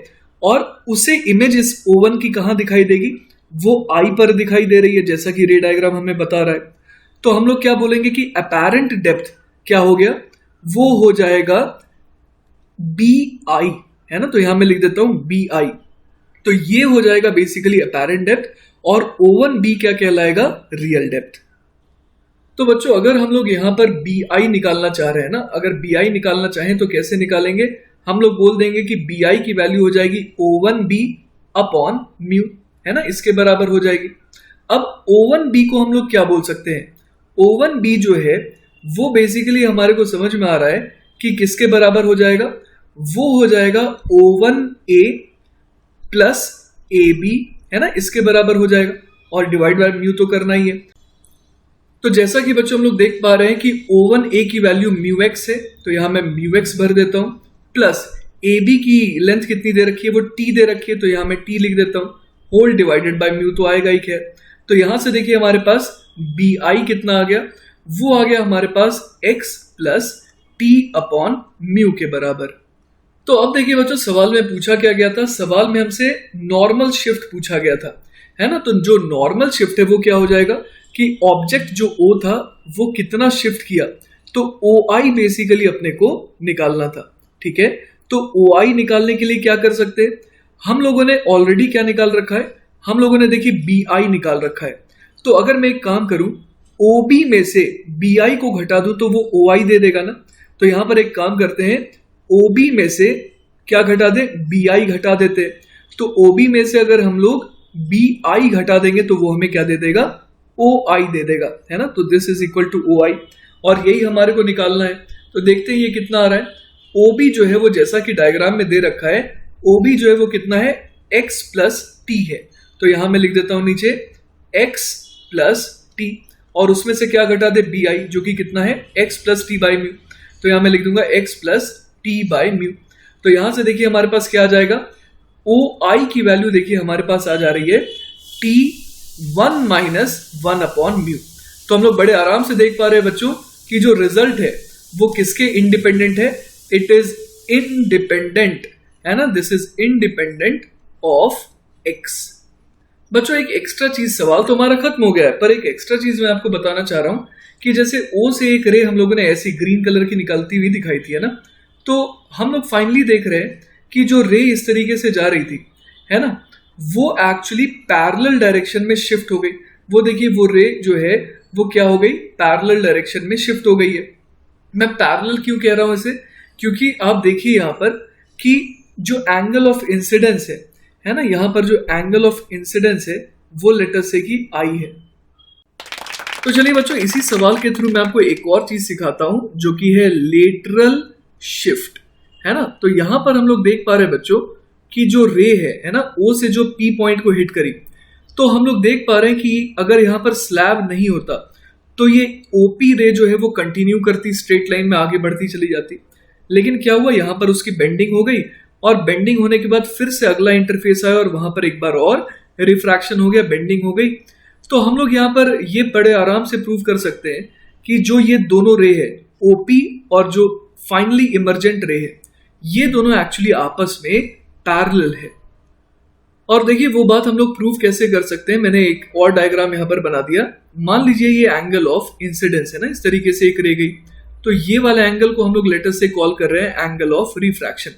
और उसे इमेज इस O1 की कहां दिखाई देगी, वो I पर दिखाई दे रही है जैसा कि रे डायग्राम हमें बता रहा है। तो हम लोग क्या बोलेंगे कि अपैरेंट डेप्थ क्या हो गया, वो हो जाएगा BI, है ना। तो यहां मैं लिख देता हूं BI। तो ये हो जाएगा बेसिकली अपैरेंट डेप्थ, और O1B क्या कहलाएगा, रियल डेप्थ। तो बच्चों अगर हम लोग यहाँ पर BI निकालना चाह रहे हैं ना, अगर BI निकालना चाहें तो कैसे निकालेंगे, हम लोग बोल देंगे कि BI की वैल्यू हो जाएगी O1B अपॉन म्यू, है ना, इसके बराबर हो जाएगी। अब O1B को हम लोग क्या बोल सकते हैं, O1B जो है वो बेसिकली हमारे को समझ में आ रहा है कि किसके बराबर हो जाएगा, वो हो जाएगा O1A प्लस AB, है ना, इसके बराबर हो जाएगा, और डिवाइड बाय म्यू तो करना ही है। तो जैसा कि बच्चों हम लोग देख पा रहे हैं कि O1A की वैल्यू μx है, तो यहां मैं μx भर देता हूं, प्लस AB की लेंथ कितनी दे रखी है, वो t दे रखी है, तो यहां मैं t लिख देता हूं, होल डिवाइडेड बाय म्यू तो आएगा ही। खैर तो यहां से देखिए हमारे पास BI कितना आ गया, वो आ गया हमारे पास x plus t upon mu के बराबर। तो अब देखिए बच्चों सवाल में पूछा क्या गया था, सवाल में हमसे नॉर्मल शिफ्ट पूछा गया था, है ना। तो जो नॉर्मल शिफ्ट है वो क्या हो जाएगा कि ऑब्जेक्ट जो O था वो कितना शिफ्ट किया, तो OI बेसिकली अपने को निकालना था, ठीक है। तो OI निकालने के लिए क्या कर सकते हैं, हम लोगों ने ऑलरेडी क्या निकाल रखा है, हम लोगों ने देखिए BI निकाल रखा है। तो अगर मैं एक काम करूं, OB में से BI को घटा दूं तो वो OI दे देगा ना। तो यहां पर एक काम करते हैं, OB में से क्या घटा दे, BI घटा देते हैं। तो OB में से अगर हम लोग BI घटा देंगे तो वो हमें क्या दे देगा, OI दे देगा, है ना। तो this is equal to OI, और यही हमारे को निकालना है। तो देखते हैं ये कितना आ रहा है, OB जो है वो जैसा कि डायग्राम में दे रखा है, OB जो है वो कितना है, x प्लस t है। तो यहां मैं लिख देता हूं नीचे x प्लस t, और उसमें से क्या घटा दे, BI जो कि कितना है, x plus t by mu. तो यहां मैं लिख दूंगा x plus t by mu. तो यहां से देखिए हमारे पास क्या आ जाएगा, OI की वैल्यू देखिए हमारे पास आ जा रही है t 1 माइनस 1 अपॉन म्यू। तो हम लोग बड़े आराम से देख पा रहे हैं बच्चों कि जो रिजल्ट है वो किसके इंडिपेंडेंट है, इट इज इंडिपेंडेंट, है ना, this is independent of x। बच्चों एक एक्स्ट्रा चीज, सवाल तो हमारा खत्म हो गया है, पर एक एक्स्ट्रा चीज मैं आपको बताना चाह रहा हूं कि जैसे O से एक रे हम लोगों ने ऐसी ग्रीन कलर की निकलती हुई दिखाई थी, है ना, तो हम लोग फाइनली देख रहे हैं कि जो रे इस तरीके से जा रही थी, है ना, वो एक्चुअली पैरेलल डायरेक्शन में शिफ्ट हो गई। वो देखिए वो रे जो है वो क्या हो गई, पैरेलल डायरेक्शन में शिफ्ट हो गई है। मैं पैरेलल क्यों कह रहा हूं इसे, क्योंकि आप देखिए यहां पर कि जो एंगल ऑफ इंसिडेंस है ना, यहां पर जो एंगल ऑफ इंसिडेंस है वो लेटर से की आई है। तो चलिए बच्चों इसी सवाल के थ्रू मैं आपको एक और चीज सिखाता हूं जो कि है लेटरल शिफ्ट, है ना। तो यहां पर हम लोग देख पा रहे हैं बच्चों कि जो रे है ना, ओ से जो पी पॉइंट को हिट करी, तो हम लोग देख पा रहे हैं कि अगर यहां पर स्लैब नहीं होता तो ये ओपी रे जो है वो कंटिन्यू करती, स्ट्रेट लाइन में आगे बढ़ती चली जाती। लेकिन क्या हुआ, यहां पर उसकी बेंडिंग हो गई और बेंडिंग होने के बाद फिर से अगला इंटरफेस आया और वहां पर एक बार और रिफ्रैक्शन हो गया, बेंडिंग हो गई। तो हम लोग यहां पर ये बड़े आराम से प्रूव कर सकते हैं कि जो ये दोनों रे है ओपी और जो फाइनली इमर्जेंट रे है, ये दोनों एक्चुअली आपस में पैरेलल है। और देखिए वो बात हम लोग प्रूव कैसे कर सकते हैं, मैंने एक और डायग्राम यहां पर बना दिया। मान लीजिए ये एंगल ऑफ इंसिडेंस है ना, इस तरीके से एक रे गई, तो ये वाला एंगल को हम लोग लेटर से कॉल कर रहे हैं एंगल ऑफ रिफ्रैक्शन।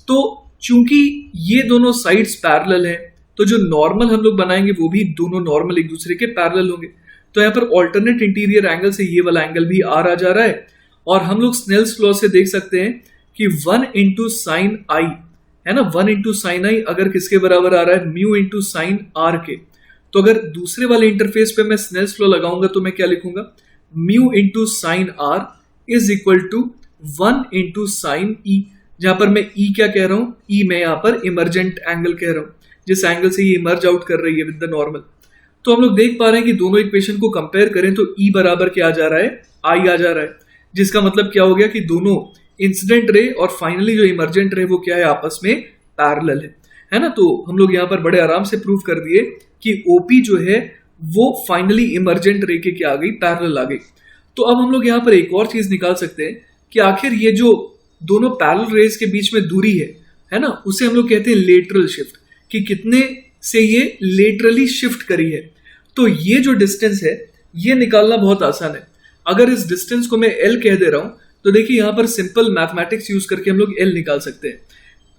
तो चूंकि ये दोनों साइड्स पैरेलल है, तो जो नॉर्मल हम लोग बनाएंगे वो भी दोनों नॉर्मल एक दूसरे के पैरेलल होंगे। तो यहाँ पर ऑल्टरनेट इंटीरियर एंगल से ये वाला एंगल भी आर आ जा रहा है, और हम लोग स्नेल्स लॉ से देख सकते हैं कि 1 इंटू साइन आई, है ना, 1 इंटू साइन आई अगर किसके बराबर आ रहा है, म्यू इंटू साइन आर के। तो अगर दूसरे वाले इंटरफेस पे मैं स्नेल्स लॉ लगाऊंगा तो मैं क्या लिखूंगा, mu into sine r is equal to 1 into sine e, जहां पर मैं ई क्या कह रहा हूं, ई मैं यहां पर इमर्जेंट एंगल कह रहा हूं, जिस एंगल से ये इमर्ज आउट कर रही है विद द नॉर्मल। तो हम लोग देख पा रहे हैं कि दोनों इक्वेशन को कंपेयर करें तो ई बराबर क्या आ जा रहा है, आई आ जा रहा है, जिसका मतलब क्या हो गया कि दोनों इंसिडेंट रे और फाइनली जो इमर्जेंट रे वो क्या है, आपस में पैरेलल है ना। तो हम लोग यहाँ पर बड़े आराम से प्रूव कर दिए कि ओपी जो है वो फाइनली इमर्जेंट रे के क्या आ गई, पैरेलल आ गई। तो अब हम लोग यहाँ पर एक और चीज निकाल सकते हैं कि आखिर ये जो दोनों पैरेलल रेज के बीच में दूरी है ना, उसे हम लोग कहते हैं लेटरल शिफ्ट, कि कितने से ये लेटरली शिफ्ट करी है। तो ये जो डिस्टेंस है ये निकालना बहुत आसान है। अगर इस डिस्टेंस को मैं एल कह दे रहा हूं तो देखिए यहां पर सिंपल मैथमेटिक्स यूज करके हम लोग एल निकाल सकते हैं।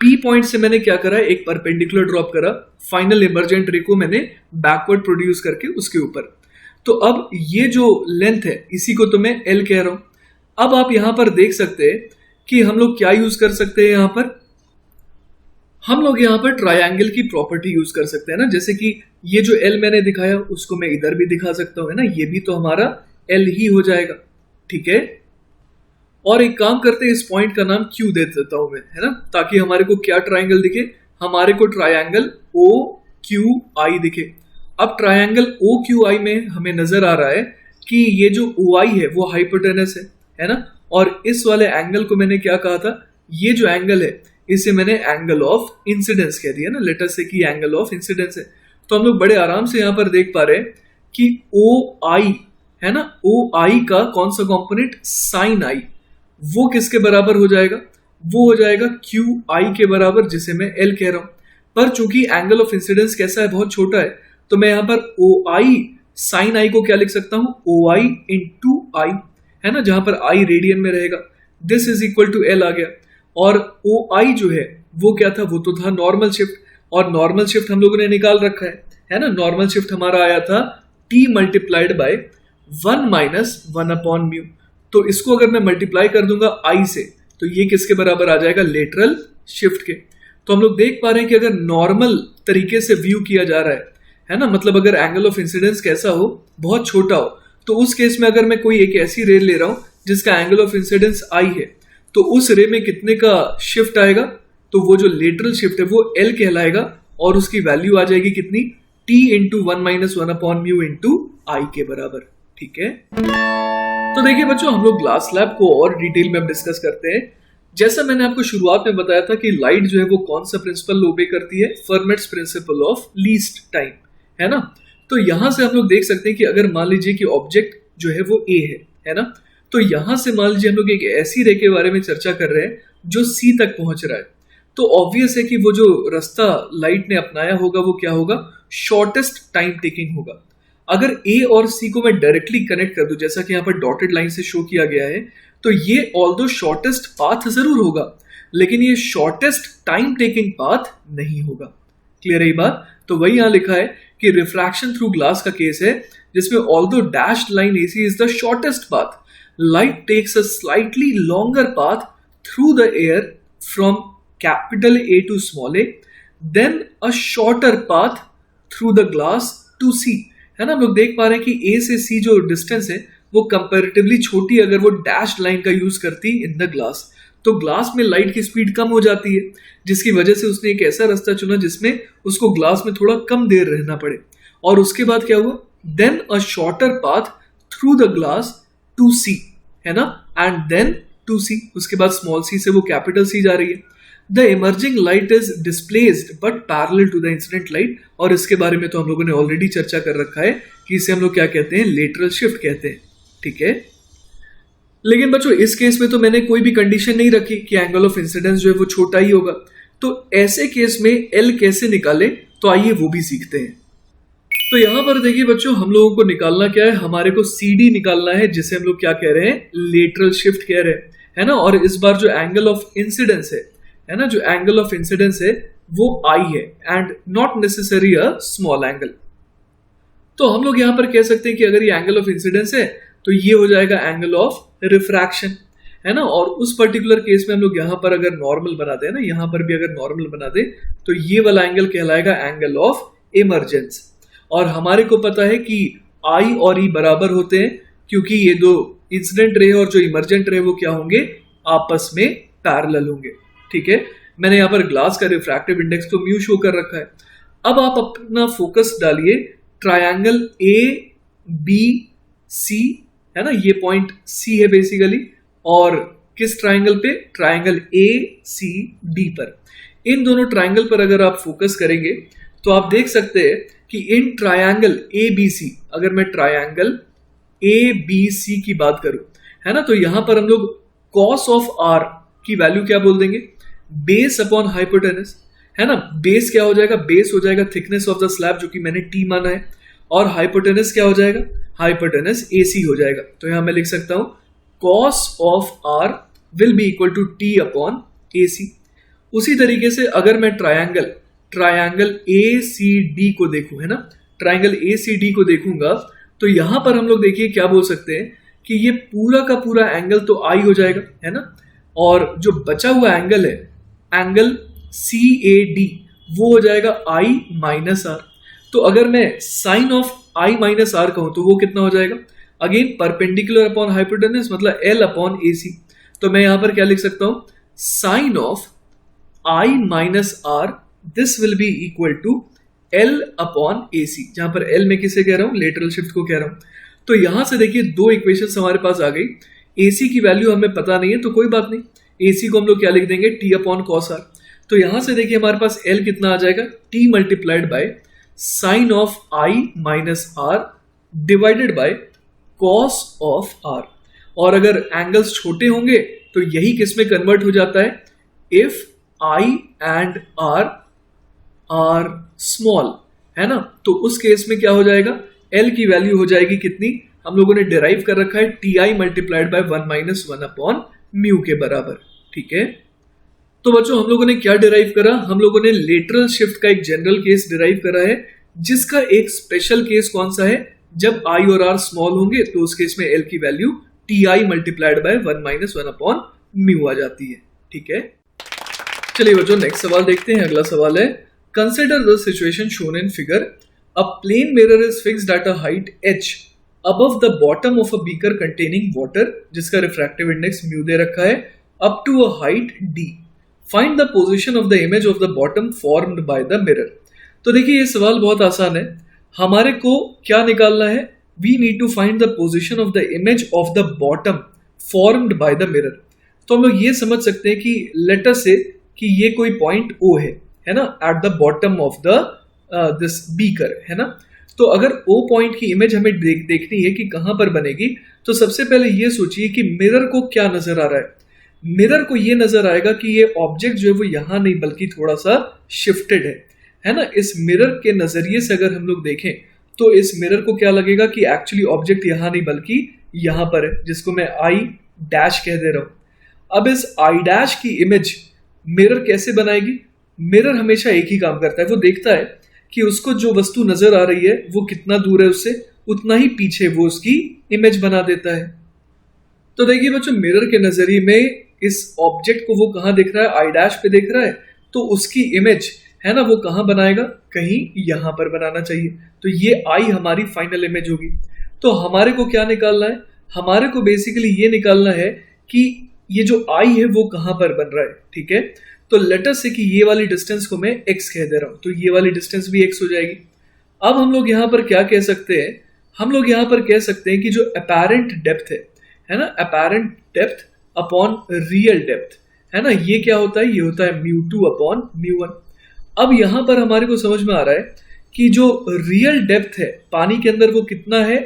पी पॉइंट से मैंने क्या करा, एक परपेंडिकुलर ड्रॉप करा, फाइनल इमर्जेंट रे को मैंने बैकवर्ड प्रोड्यूस करके उसके ऊपर। तो अब ये जो लेंथ है इसी को तो मैं एल कह रहा हूं। अब आप यहां पर देख सकते हैं कि हम लोग क्या यूज कर सकते हैं, यहां पर हम लोग यहाँ पर ट्रायंगल की प्रॉपर्टी यूज कर सकते हैं ना, जैसे कि ये जो एल मैंने दिखाया उसको मैं इधर भी दिखा सकता हूँ, है ना, ये भी तो हमारा एल ही हो जाएगा, ठीक है। और एक काम करते हैं, इस पॉइंट का नाम क्यू दे देता हूं मैं, है ना, ताकि हमारे को क्या ट्रायंगल दिखे, हमारे को ट्रायंगल ओ क्यू आई दिखे। अब ट्रायंगल ओ क्यू आई में हमें नजर आ रहा है कि ये जो ओ आई है वो हाइपोटेनस है ना, और इस वाले एंगल को मैंने क्या कहा था, ये जो एंगल है इसे मैंने एंगल ऑफ इंसिडेंस कह दिया ना, लेटर से कि एंगल ऑफ इंसिडेंस है। तो हम लोग बड़े आराम से यहां पर देख पा रहे हैं कि ओ आई है ना, ओ आई का कौन सा कंपोनेंट, साइन आई, वो किसके बराबर हो जाएगा, वो हो जाएगा क्यू आई के बराबर, जिसे मैं एल कह रहा हूं। पर चूंकि एंगल ऑफ इंसिडेंस कैसा है, बहुत छोटा है, तो मैं यहां पर ओ आई साइन आई को क्या लिख सकता हूं, ओ आई इंटू आई, है ना, जहां पर आई रेडियन में रहेगा, this is equal to l आ गया। और ओ आई जो है वो क्या था, वो तो था नॉर्मल शिफ्ट, और नॉर्मल शिफ्ट हम लोगों ने निकाल रखा है ना, नॉर्मल शिफ्ट हमारा आया था T multiplied by 1 minus 1 upon mu. तो इसको अगर मैं मल्टीप्लाई कर दूंगा आई से तो ये किसके बराबर आ जाएगा, लेटरल शिफ्ट के। तो हम लोग देख पा रहे हैं कि अगर नॉर्मल तरीके से व्यू किया जा रहा है ना, मतलब अगर एंगल ऑफ इंसिडेंस कैसा हो, बहुत छोटा हो, तो उस केस में अगर मैं कोई एक ऐसी रे ले रहा हूं जिसका एंगल ऑफ इंसिडेंस आई है, तो उस रे में कितने का शिफ्ट आएगा, तो वो जो लेटरल शिफ्ट है वो एल कहलाएगा, और उसकी वैल्यू आ जाएगी कितनी, t into 1 minus 1 upon mu into i के बराबर, ठीक है। तो देखिए बच्चों, हम लोग ग्लास स्लैब को और डिटेल में डिस्कस करते हैं। जैसा मैंने आपको शुरुआत में बताया था कि लाइट जो है वो कौन सा प्रिंसिपल ओबे करती है, formats principle of least time, है ना। तो यहां से हम लोग देख सकते हैं कि अगर मान लीजिए कि ऑब्जेक्ट जो है वो ए है ना, तो यहां से मान लीजिए हम लोग एक ऐसी रे के बारे में चर्चा कर रहे हैं जो सी तक पहुंच रहा है, तो ऑब्वियस है कि वो जो रास्ता लाइट ने अपनाया होगा वो क्या होगा, शॉर्टेस्ट टाइम टेकिंग होगा। अगर ए और सी को मैं डायरेक्टली कनेक्ट कर दूं, जैसा कि यहाँ पर डॉटेड लाइन से शो किया गया है, तो ये ऑल्दो शॉर्टेस्ट पाथ जरूर होगा, लेकिन ये शॉर्टेस्ट टाइम टेकिंग पाथ नहीं होगा। क्लियर है ये बात? तो वही यहां लिखा है कि रिफ्रैक्शन थ्रू ग्लास का केस है, जिसमें although dashed line AC is the shortest path, light takes a slightly longer path through the air from capital A to small a, then a shorter path through the glass to C। है ना, हम लोग देख पा रहे हैं कि A से C जो डिस्टेंस है वो कंपैरेटिवली छोटी अगर वो डैश लाइन का यूज करती इन द ग्लास, तो ग्लास में लाइट की स्पीड कम हो जाती है, जिसकी वजह से उसने एक ऐसा रास्ता चुना जिसमें उसको ग्लास में थोड़ा कम देर रहना पड़े। और उसके बाद क्या हुआ, then a shorter path through the glass to see, है ना, एंड देन टू सी, उसके बाद स्मॉल सी से वो कैपिटल सी जा रही है। The emerging light is displaced but parallel to the incident light, और इसके बारे में तो हम लोगों ने ऑलरेडी चर्चा कर रखा है कि इसे हम लोग क्या कहते हैं, लेटरल शिफ्ट कहते हैं। ठीक है, लेकिन बच्चों इस केस में तो मैंने कोई भी कंडीशन नहीं रखी कि एंगल ऑफ इंसिडेंस जो है वो छोटा ही होगा, तो ऐसे केस में एल कैसे निकाले, तो आइए वो भी सीखते हैं। तो यहां पर देखिए बच्चों, हम लोगों को निकालना क्या है, हमारे को CD निकालना है, जिसे हम लोग क्या कह रहे हैं, लेटरल शिफ्ट कह रहे हैं, है ना। और इस बार जो एंगल ऑफ इंसिडेंस है ना, जो एंगल ऑफ इंसिडेंस है वो I है and not necessary a small angle. तो हम लोग यहां पर कह सकते हैं कि अगर ये एंगल ऑफ इंसिडेंस है तो ये हो जाएगा एंगल ऑफ रिफ्रैक्शन, है ना। और उस पर्टिकुलर केस में हम लोग यहां पर अगर नॉर्मल बनाते हैं ना, यहां पर भी अगर नॉर्मल बना दे तो ये वाला एंगल कहलाएगा एंगल ऑफ इमर्जेंस। और हमारे को पता है कि I और E बराबर होते हैं, क्योंकि ये दो इंसिडेंट रे और जो इमर्जेंट रे वो क्या होंगे, आपस में पैरेलल होंगे। ठीक है, मैंने यहाँ पर ग्लास का रिफ्रैक्टिव इंडेक्स तो म्यू शो कर रखा है। अब आप अपना फोकस डालिए ट्रायंगल ABC, है ना, ये पॉइंट C है बेसिकली, और किस ट्रायंगल पे, ट्रायंगल ACD पर। इन दोनों ट्रायंगल पर अगर आप फोकस करेंगे तो आप देख सकते हैं कि इन ट्रायंगल ABC, अगर मैं ट्रायंगल ABC की बात करूं, है ना, तो यहां पर हम लोग cos ऑफ R की वैल्यू क्या बोल देंगे, बेस अपॉन हाइपोटेनस, है ना। बेस क्या हो जाएगा, बेस हो जाएगा थिकनेस ऑफ द स्लैब जो कि मैंने T माना है, और हाइपोटेनस क्या हो जाएगा, हाइपोटेनस AC हो जाएगा। तो यहां मैं लिख सकता हूं cos of R will be equal to T upon AC। उसी तरीके से अगर मैं ट्रायंगल ACD को देखूं, है ना, ट्रायंगल ACD को देखूंगा, तो यहां पर हम लोग देखिए क्या बोल सकते हैं कि ये पूरा का पूरा एंगल तो I हो जाएगा, है ना, और जो बचा हुआ एंगल है, एंगल CAD, वो हो जाएगा I माइनस R। तो अगर मैं sine of I minus R कहूं तो वो कितना हो जाएगा, अगेन परपेंडिकुलर अपॉन हाइपोटेनस, मतलब L अपॉन AC। तो मैं यहां पर क्या लिख सकता हूं, sine of I minus R, this will be equal to L upon AC, जहां पर L मैं किसे कह रहा हूं, लेटरल शिफ्ट को कह रहा हूं। तो यहां से देखिए दो इक्वेशंस हमारे पास आ गई। AC की वैल्यू हमें पता नहीं है तो कोई बात नहीं, AC को हम लोग क्या लिख देंगे, T अपॉन कॉस R। तो यहां से देखिए हमारे पास L कितना आ जाएगा, T multiplied by sine of I minus R divided by cos of R। और अगर एंगल्स छोटे होंगे तो यही किस में कन्वर्ट हो जाता है, if I and R are small, है ना, तो उस केस में क्या हो जाएगा, L की वैल्यू हो जाएगी कितनी, हम लोगों ने डिराइव कर रखा है TI multiplied by 1 minus 1 upon mu के बराबर। ठीक है, तो बच्चों हम लोगों ने क्या डिराइव करा, हम लोगों ने लेटरल शिफ्ट का एक जनरल केस डिराइव करा है, जिसका एक स्पेशल केस कौन सा है, जब I और R स्मॉल होंगे तो उस केस में L की value TI multiplied by 1 minus 1 upon mu आ जाती है। ठीक है, चलिए बच्चों नेक्स्ट सवाल देखते हैं। अगला सवाल है, consider the situation shown in figure. A plane mirror is fixed at a height h above the bottom of a beaker containing water, जिसका रिफ्रैक्टिव इंडेक्स म्यू दे रखा है, up to a height d. Find the position of the image of the bottom formed by the mirror. तो देखिए ये सवाल बहुत आसान है, हमारे को क्या निकालना है, we need to find the position of the image of the bottom formed by the mirror. तो हम लोग ये समझ सकते हैं कि लेट अस से कि ये कोई पॉइंट O है ना, at the bottom of the this beaker, है ना। तो अगर ओ पॉइंट की इमेज हमें देखनी है कि कहां पर बनेगी, तो सबसे पहले ये सोचिए कि मिरर को क्या नजर आ रहा है। मिरर को ये नजर आएगा कि ये ऑब्जेक्ट जो है वो यहां नहीं बल्कि थोड़ा सा शिफ्टेड है ना। इस मिरर के नजरिए से अगर हम लोग देखें तो इस मिरर को क्या लगेगा कि एक्चुअली ऑब्जेक्ट यहां नहीं बल्कि यहां पर है, जिसको मैं आई डैश कह दे रहा हूं। अब इस आई डैश की इमेज मिरर कैसे बनाएगी? मिरर हमेशा एक ही काम करता है, वो देखता है कि उसको जो वस्तु नजर आ रही है वो कितना दूर है उससे, उतना ही पीछे वो उसकी इमेज बना देता है। तो देखिए बच्चों, मिरर के नजरिए में इस ऑब्जेक्ट को वो कहां देख रहा है? आई डैश पे देख रहा है, तो उसकी इमेज है ना वो कहां बनाएगा? कहीं यहां पर बनाना चाहिए। तो ये आई हमारी फाइनल इमेज होगी। तो हमारे को क्या निकालना है? हमारे को बेसिकली ये निकालना है कि ये जो आई है वो कहां पर बन रहा है। ठीक है, तो लेटर से कि ये वाली डिस्टेंस को मैं x कह दे रहा हूं, तो ये वाली डिस्टेंस भी x हो जाएगी। अब हम लोग यहां पर क्या कह सकते हैं? हम लोग यहां पर कह सकते हैं कि जो अपेरेंट डेप्थ है ना, apparent depth upon real depth, है ना, ये क्या होता है? ये होता है μ2 अपॉन μ1। अब यहां पर हमारे को समझ में आ रहा है कि जो रियल डेप्थ है पानी के अंदर वो कितना है?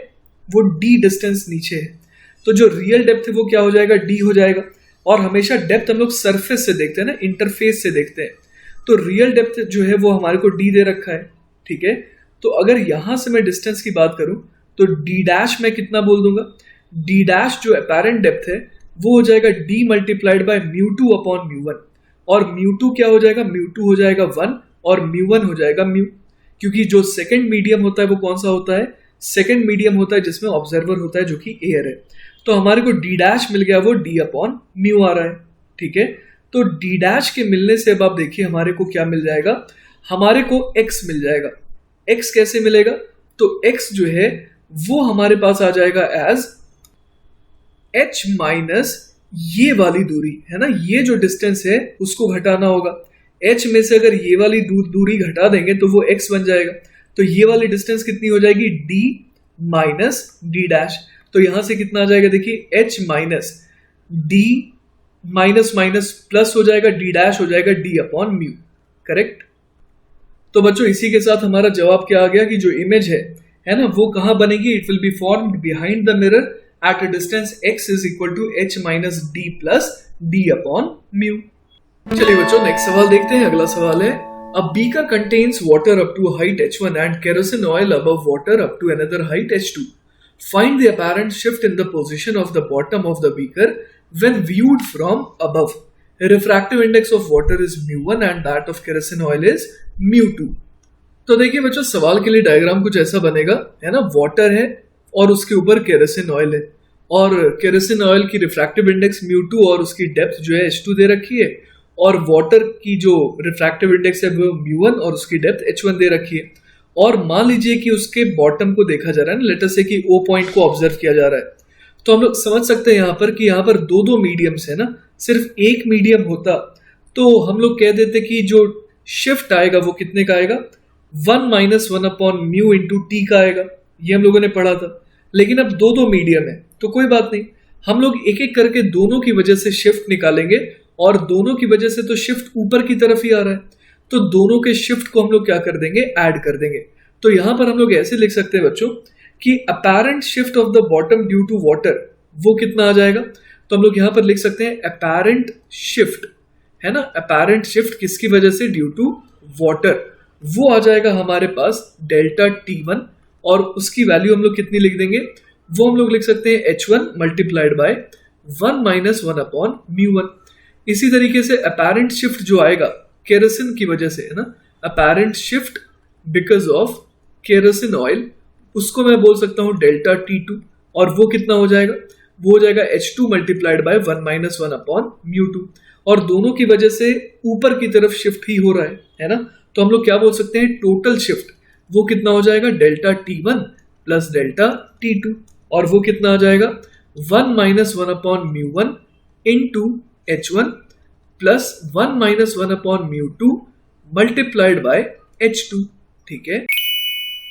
वो d डिस्टेंस नीचे है। तो जो रियल डेप्थ है वो क्या हो जाएगा? d हो जाएगा। और हमेशा डेप्थ हम लोग सरफेस से देखते हैं ना, इंटरफेस से देखते हैं। तो रियल डेप्थ जो है वो हमारे को d दे रखा है। ठीक है, तो अगर यहां से मैं डिस्टेंस की बात करूं तो d डैश मैं कितना बोल दूंगा? d डैश जो अपेरेंट डेप्थ है वो हो जाएगा d मल्टीप्लाइड बाय μ2 अपॉन μ1। और μ2 क्या हो जाएगा? μ2 हो जाएगा 1 और μ1 हो जाएगा μ, क्योंकि जो सेकंड मीडियम होता है वो कौन सा होता है? सेकंड मीडियम होता है जिसमें ऑब्जर्वर होता है जो कि एयर है। तो हमारे को d डैश मिल गया, वो d अपॉन म्यू आ रहा है। ठीक है, तो d डैश के मिलने से अब आप देखिए हमारे को क्या मिल जाएगा? हमारे को x मिल जाएगा। x कैसे मिलेगा? तो x जो है वो हमारे पास आ जाएगा एज h माइनस ये वाली दूरी, है ना, ये जो डिस्टेंस है उसको घटाना होगा। h में से अगर ये वाली दूरी घटा देंगे तो वो x बन जाएगा। तो ये वाली डिस्टेंस कितनी हो जाएगी? d minus d dash. तो यहां से कितना आ जाएगा? देखिए h minus d minus minus plus हो जाएगा, d डैश हो जाएगा d अपॉन म्यू। करेक्ट। तो बच्चों इसी के साथ हमारा जवाब क्या आ गया कि जो इमेज है ना, वो कहां बनेगी? It will be formed behind the mirror at a distance x is equal to h minus d plus d upon mu। चलिए बच्चों नेक्स्ट सवाल देखते हैं। अगला सवाल है, a beaker contains water up to a height h1 and kerosene oil above water up to another height h2. Find the apparent shift in the position of the bottom of the beaker when viewed from above. The refractive index of water is mu1 and that of kerosene oil is mu2। तो देखिए बच्चों, सवाल के लिए diagram कुछ ऐसा बनेगा, है ना, वाटर है और उसके ऊपर केरोसिन ऑयल है, और केरोसिन ऑयल की रिफ्रैक्टिव इंडेक्स μ2 और उसकी डेप्थ जो है h2 दे रखी है, और वाटर की जो रिफ्रैक्टिव इंडेक्स है वो μ1 और उसकी डेप्थ h1 दे रखी है। और मान लीजिए कि उसके बॉटम को देखा जा रहा है ना, लेटर से कि O पॉइंट को ऑब्जर्व किया जा रहा है, तो हम लोग समझ सकते हैं यहाँ पर कि यहाँ पर दो दो मीडियम्स है ना। सिर्फ एक मीडियम होता तो हम लोग कह देते कि जो शिफ्ट आएगा वो कितने का आएगा? 1 minus 1 upon mu into T का आएगा। ये हम लोगों ने पढ़ा था। लेकिन अब दो दो मीडियम है तो कोई बात नहीं, हम लोग एक एक करके दोनों की वजह से शिफ्ट निकालेंगे, और दोनों की वजह से तो शिफ्ट ऊपर की तरफ ही आ रहा है, तो दोनों के शिफ्ट को हम लोग क्या कर देंगे? ऐड कर देंगे। तो यहां पर हम लोग ऐसे लिख सकते हैं बच्चों कि apparent shift of the bottom due to water वो कितना आ जाएगा? तो हम लोग यहां पर लिख सकते हैं अपेरेंट शिफ्ट, है ना, अपेरेंट शिफ्ट किसकी वजह से? Due to water. वो आ जाएगा हमारे पास डेल्टा T1, और उसकी वैल्यू हम लोग कितनी लिख देंगे? वो हम लोग लिख सकते हैं h1 multiplied by 1 minus 1 upon μ1। इसी तरीके से अपेरेंट शिफ्ट जो आएगा केरोसिन की वजह से, है ना, apparent shift because of kerosene oil, उसको मैं बोल सकता हूं डेल्टा T2, और वो कितना हो जाएगा? वो हो जाएगा h2 multiplied by 1 minus 1 upon μ2। और दोनों की वजह से ऊपर की तरफ शिफ्ट ही हो रहा है ना, तो हम लोग क्या बोल सकते हैं? टोटल शिफ्ट वो कितना हो जाएगा? Delta T1 plus delta T2, और वो कितना आ जाएगा? 1 minus 1 upon μ1 into h1 plus 1 minus 1 upon μ2 multiplied by h2। ठीक है,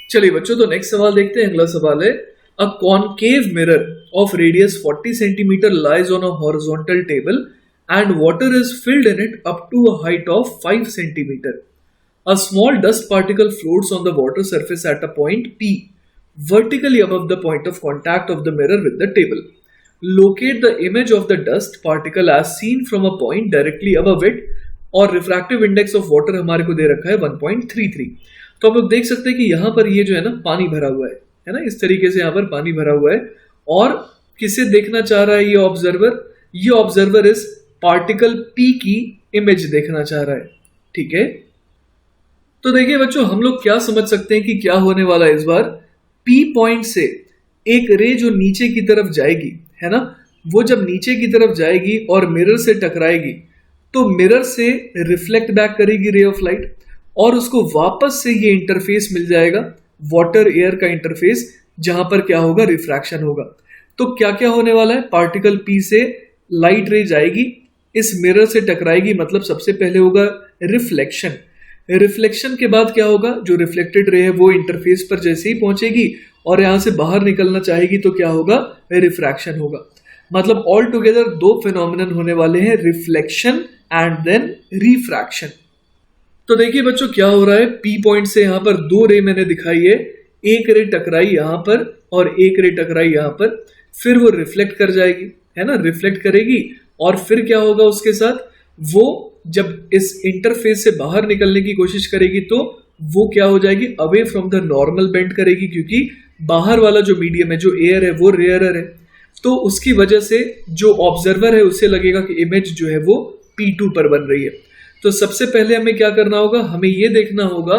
चलिए बच्चों तो नेक्स्ट सवाल देखते हैं। अगला सवाल है, a concave mirror of radius 40 centimetre lies on a horizontal table and water is filled in it up to a height of 5 centimeter. A small dust particle floats on the water surface at a point P, vertically above the point of contact of the mirror with the table. Locate the image of the dust particle as seen from a point directly above it. और refractive index of water हमारे को दे रखा है 1.33। तो हम लोग देख सकते हैं कि यहाँ पर ये जो है ना पानी भरा हुआ है ना, इस तरीके से यहाँ पर पानी भरा हुआ है। और किसे देखना चाह रहा है ये ऑब्जर्वर? ये ऑब्जर्वर इस पार्टिकल पी की इमेज देखना चाह रहा है। ठीक है, तो देखिए बच्चों, हम लोग क्या समझ सकते हैं कि क्या होने वाला है इस बार। पी पॉइंट से एक रे जो नीचे की तरफ जाएगी, है ना, वो जब नीचे की तरफ जाएगी और मिरर से टकराएगी तो मिरर से रिफ्लेक्ट बैक करेगी रे ऑफ लाइट, और उसको वापस से ये इंटरफेस मिल जाएगा, वाटर एयर का इंटरफेस, जहां पर क्या होगा, रिफ्रैक्शन होगा। तो क्या क्या होने वाला है, पार्टिकल पी से लाइट रे जाएगी, इस मिरर से टकराएगी, मतलब सबसे पहले होगा रिफ्लेक्शन। रिफ्लेक्शन के बाद क्या होगा, जो रिफ्लेक्टेड रे है वो इंटरफेस पर जैसे ही पहुंचेगी और यहां से बाहर निकलना चाहेगी तो क्या होगा, रिफ्रैक्शन होगा। मतलब ऑल टुगेदर दो फिनोमिनन होने वाले हैं, रिफ्लेक्शन एंड देन रिफ्रैक्शन। तो देखिए बच्चों क्या हो रहा है, पी पॉइंट से यहां पर दो रे मैंने दिखाई है, एक रे टकराई यहां पर और एक रे टकराई यहां पर, फिर वो रिफ्लेक्ट कर जाएगी, है ना, रिफ्लेक्ट करेगी, और फिर क्या होगा उसके साथ, वो जब इस इंटरफेस से बाहर निकलने की कोशिश करेगी तो वो क्या हो जाएगी, away from the normal bend करेगी, क्योंकि बाहर वाला जो मीडियम है, जो एयर है, वो रेयरर है। तो उसकी वजह से जो ऑब्जर्वर है उसे लगेगा कि इमेज जो है वो P2 पर बन रही है। तो सबसे पहले हमें क्या करना होगा, हमें ये देखना होगा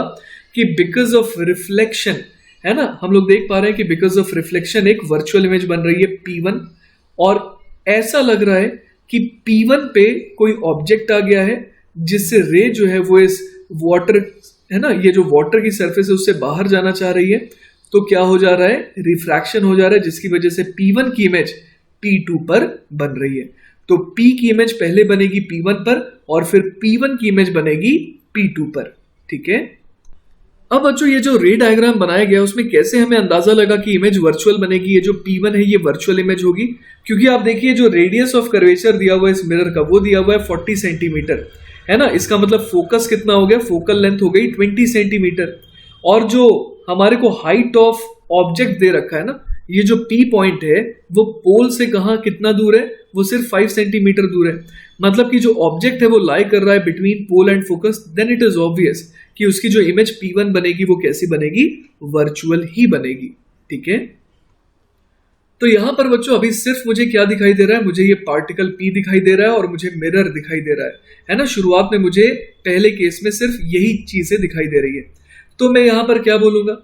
कि बिकॉज ऑफ रिफ्लेक्शन, है ना, हम लोग देख पा रहे हैं कि बिकॉज ऑफ रिफ्लेक्शन एक वर्चुअल इमेज बन रही है P1, और ऐसा लग रहा है कि P1 पे कोई ऑब्जेक्ट आ गया है जिससे रे जो है वो इस वाटर, है ना, ये जो वाटर की सरफेस है उससे बाहर जाना चाह रही है। तो क्या हो जा रहा है, रिफ्रैक्शन हो जा रहा है, जिसकी वजह से P1 की इमेज P2 पर बन रही है। तो P की इमेज पहले बनेगी P1 पर और फिर P1 की इमेज बनेगी P2 पर। ठीक है, अब बच्चों ये जो रे डायग्राम बनाया गया उसमें कैसे हमें अंदाजा लगा कि इमेज वर्चुअल बनेगी, ये जो P1 है ये वर्चुअल इमेज होगी, क्योंकि आप देखिए जो रेडियस ऑफ कर्वेचर दिया हुआ है इस मिरर का, वो दिया हुआ है 40 सेंटीमीटर, है ना। इसका मतलब फोकस कितना हो गया, फोकल लेंथ हो गई 20 सेंटीमीटर, और जो हमारे को हाइट ऑफ ऑब्जेक्ट दे रखा है ना, ये जो P पॉइंट है वो पोल से कहाँ कितना दूर है, वो सिर्फ 5 सेंटीमीटर दूर है। मतलब कि जो ऑब्जेक्ट है वो लाई कर रहा है between pole and focus, then it is obvious कि उसकी जो इमेज P1 बनेगी वो कैसी बनेगी, वर्चुअल ही बनेगी। ठीक है, तो यहां पर बच्चों अभी सिर्फ मुझे क्या दिखाई दे रहा है, मुझे ये पार्टिकल P दिखाई दे रहा है और मुझे मिरर दिखाई दे रहा है ना। शुरुआत में मुझे पहले केस में सिर्फ यही चीजें दिखाई दे रही है। तो मैं यहां पर क्या बोलूंगा,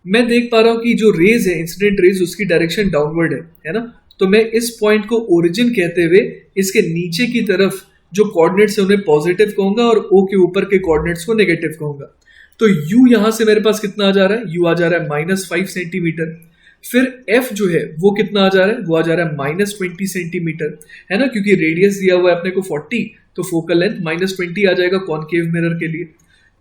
मैं देख पा रहा हूं कि जो रेज है, इंसिडेंट रेज, उसकी डायरेक्शन डाउनवर्ड है ना। तो मैं इस पॉइंट को ओरिजिन कहते हुए इसके नीचे की तरफ जो कोऑर्डिनेट्स है उन्हें पॉजिटिव कहूंगा और O के ऊपर के कोऑर्डिनेट्स को नेगेटिव कहूंगा। तो U यहां से मेरे पास कितना आ जा रहा है, U आ जा रहा है -5 सेंटीमीटर। फिर F जो है वो कितना आ जा रहा है, वो आ जा रहा है -20 सेंटीमीटर, है ना, क्योंकि रेडियस दिया हुआ है अपने को 40, तो फोकल लेंथ -20 आ जाएगा कॉनकेव मिरर के लिए।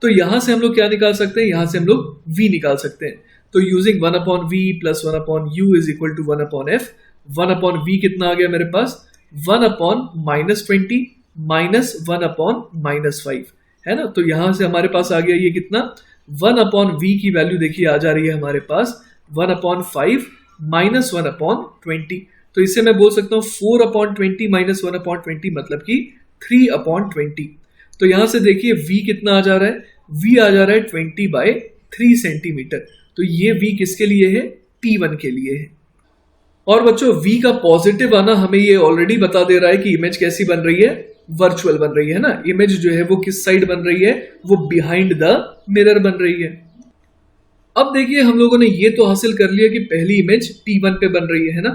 तो यहां से हम लोग क्या निकाल सकते हैं, यहां से हम लोग V निकाल सकते हैं। तो using 1/v + 1/u = 1/f, 1/v कितना आ गया मेरे पास, 1/-20 -1/-5, है ना। तो यहां से हमारे पास आ गया ये कितना, 1/v की वैल्यू देखिए आ जा रही है हमारे पास 1/5 -1/20। तो इससे मैं बोल सकता हूँ 4/20 - 1/20 मतलब कि 3/20। तो यहां से देखिए v कितना आ जा रहा है, v आ जा रहा है 20/3 सेंटीमीटर। तो ये v किसके लिए है, P1 के लिए है। और बच्चों v का पॉजिटिव आना हमें ये ऑलरेडी बता दे रहा है कि इमेज कैसी बन रही है, वर्चुअल बन रही है ना। इमेज जो है वो किस साइड बन रही है, वो बिहाइंड द मिरर बन रही है। अब देखिए हम लोगों ने ये तो हासिल कर लिया कि पहली इमेज P1 पे बन रही है ना।